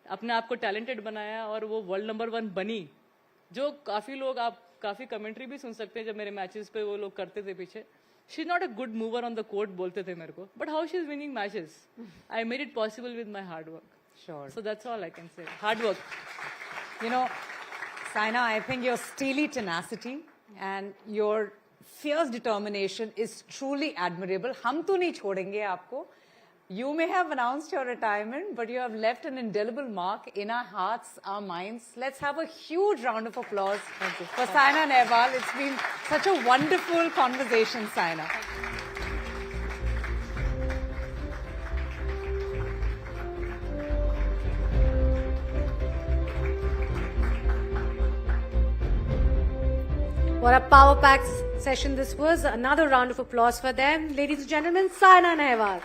अपने आप को टैलेंटेड बनाया और वो वर्ल्ड नंबर 1 बनी. जो काफी लोग, आप काफी कमेंट्री भी सुन सकते हैं जब मेरे मैचेस पे वो लोग करते थे पीछे, she is not a good mover on the court बोलते थे मेरे को, but how she is winning matches, I made it possible with my hard work. Sure. So that's all I can say. Hard work. You know, Saina, I think your steely tenacity and your fierce determination is truly admirable. हम तो नहीं छोड़ेंगे आपको. You may have announced your retirement, but you have left an indelible mark in our hearts, our minds. Let's have a huge round of applause for Saina Nehwal. It's been such a wonderful conversation, Saina. What a power-packed session this was. Another round of applause for them. Ladies and gentlemen, Saina Nehwal.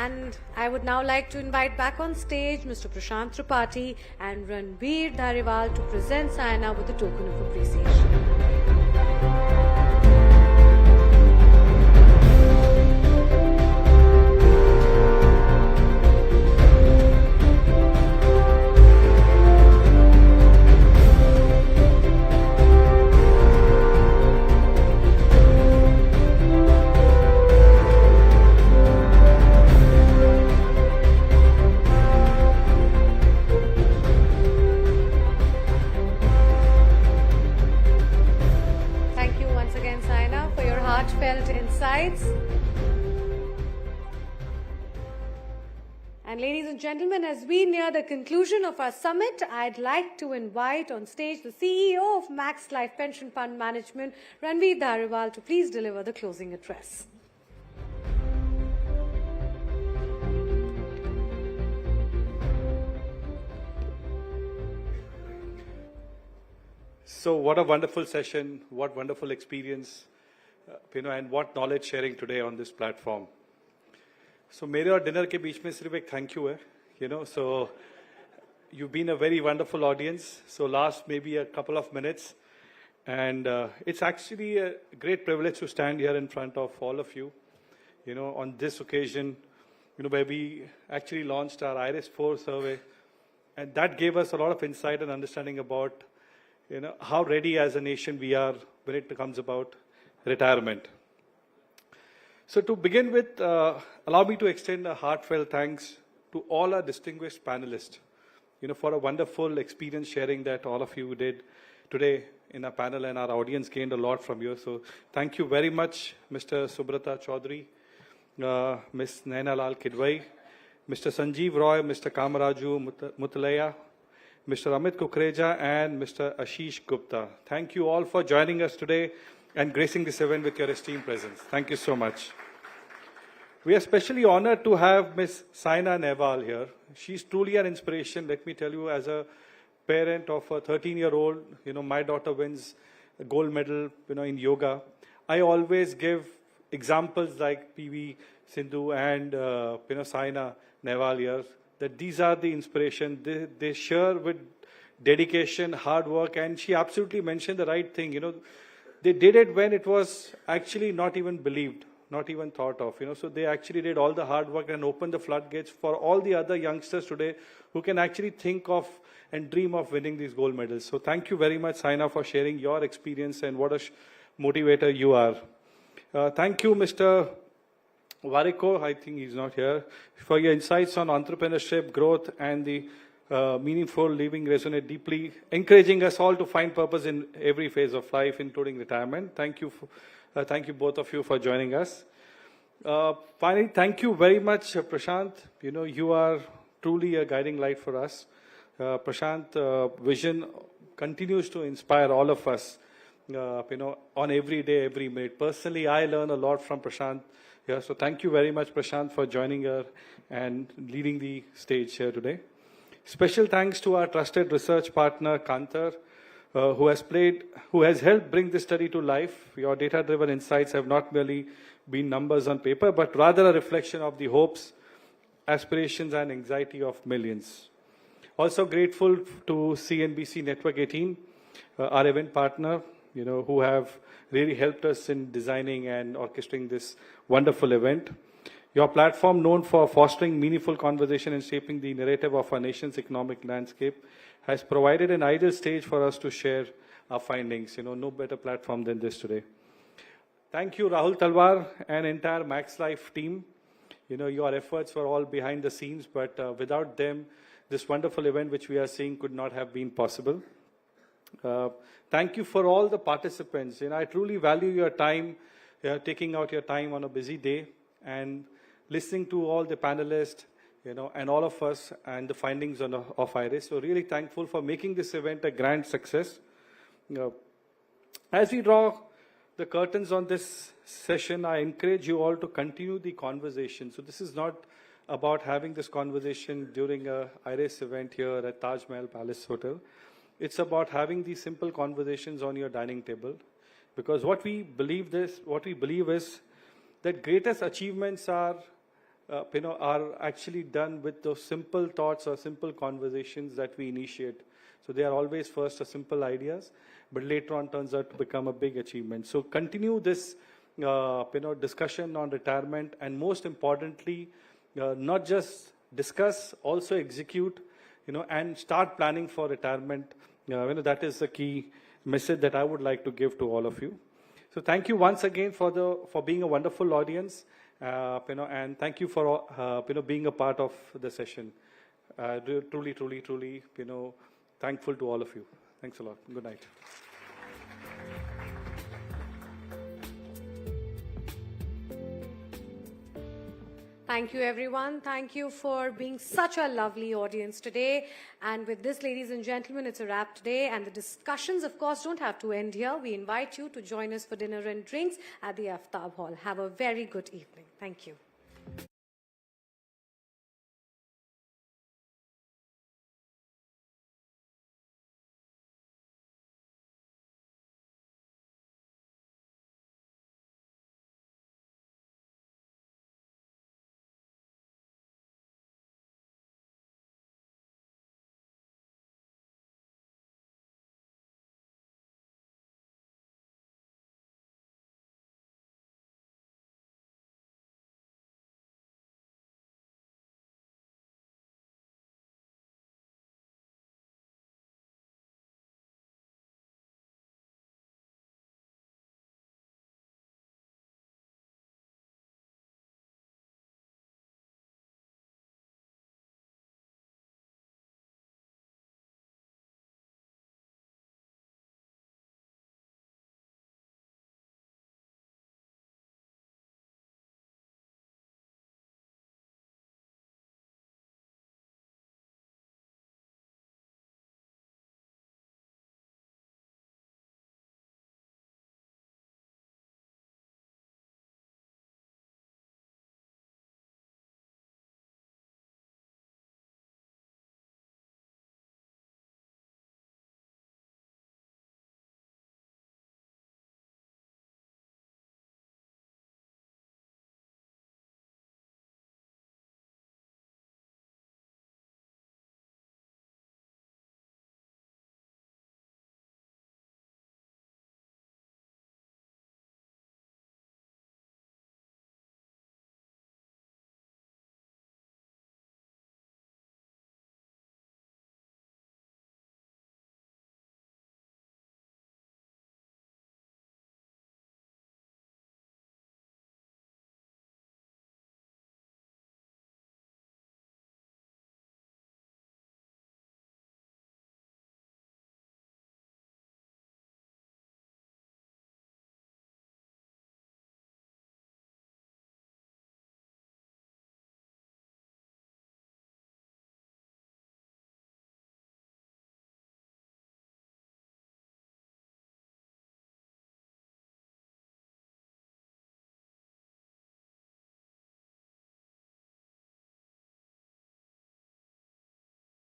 And I would now like to invite back on stage Mr. Prashant Tripathi and Ranveer Dhariwal to present Saina with a token of appreciation. Heartfelt insights. And ladies and gentlemen, as we near the conclusion of our summit, I'd like to invite on stage the CEO of Max Life Pension Fund Management, Ranveer Dhariwal, to please deliver the closing address. So what a wonderful session, what wonderful experience, and what knowledge sharing today on this platform. So मेरे और dinner के बीच में सिर्फ एक thank you है, so you've been a very wonderful audience. So last maybe a couple of minutes, and it's actually a great privilege to stand here in front of all of you, on this occasion, where we actually launched our IRIS 4 survey, and that gave us a lot of insight and understanding about, how ready as a nation we are when it comes about retirement. So to begin with, allow me to extend a heartfelt thanks to all our distinguished panelists, for a wonderful experience sharing that all of you did today in our panel, and our audience gained a lot from you. So thank you very much, Mr. Subrata Chaudhary, Ms. Naina Lal Kidwai, Mr. Sanjeev Roy, Mr. Kamaraju Mutalaya, Mr. Amit Kukreja, and Mr. Ashish Gupta. Thank you all for joining us today and gracing this event with your esteemed presence. Thank you so much. We are especially honored to have Ms. Saina Nehwal here. She's truly an inspiration, let me tell you, as a parent of a 13-year-old. My daughter wins a gold medal, in yoga. I always give examples like PV Sindhu and, Saina Nehwal here, that these are the inspiration. They share with dedication, hard work, and she absolutely mentioned the right thing. They did it when it was actually not even believed. not even thought of. So they actually did all the hard work and opened the floodgates for all the other youngsters today who can actually think of and dream of winning these gold medals. So thank you very much, Saina, for sharing your experience and what a motivator you are. Thank you, Mr. Variko, I think he's not here, for your insights on entrepreneurship, growth, and the meaningful living resonate deeply, encouraging us all to find purpose in every phase of life, including retirement. Thank you, thank you both of you for joining us. Finally, thank you very much, Prashant. You are truly a guiding light for us. Prashant, vision continues to inspire all of us, on every day, every minute. Personally, I learn a lot from Prashant. Yeah, so thank you very much, Prashant, for joining her and leading the stage here today. Special thanks to our trusted research partner, Kantar, who has helped bring this study to life. Your data-driven insights have not merely been numbers on paper, but rather a reflection of the hopes, aspirations, and anxiety of millions. Also grateful to CNBC Network 18, our event partner, who have really helped us in designing and orchestrating this wonderful event. Your platform, known for fostering meaningful conversation and shaping the narrative of our nation's economic landscape, has provided an ideal stage for us to share our findings. No better platform than this today. Thank you, Rahul Talwar and entire Max Life team. Your efforts were all behind the scenes, but without them, this wonderful event which we are seeing could not have been possible. Thank you for all the participants. I truly value your time, taking out your time on a busy day and listening to all the panelists, and all of us and the findings of IRIS. So really thankful for making this event a grand success. As we draw the curtains on this session, I encourage you all to continue the conversation. So this is not about having this conversation during a IRIS event here at Taj Mahal Palace Hotel. It's about having these simple conversations on your dining table, because what we believe is that greatest achievements are actually done with those simple thoughts or simple conversations that we initiate. So they are always first simple ideas, but later on turns out to become a big achievement. So continue this discussion on retirement, and most importantly, not just discuss, also execute, and start planning for retirement. That is the key message that I would like to give to all of you. So thank you once again for being a wonderful audience, and thank you for being a part of the session. Truly, thankful to all of you. Thanks a lot. Good night. Thank you, everyone. Thank you for being such a lovely audience today. And with this, ladies and gentlemen, it's a wrap today. And the discussions, of course, don't have to end here. We invite you to join us for dinner and drinks at the Aftab Hall. Have a very good evening. Thank you.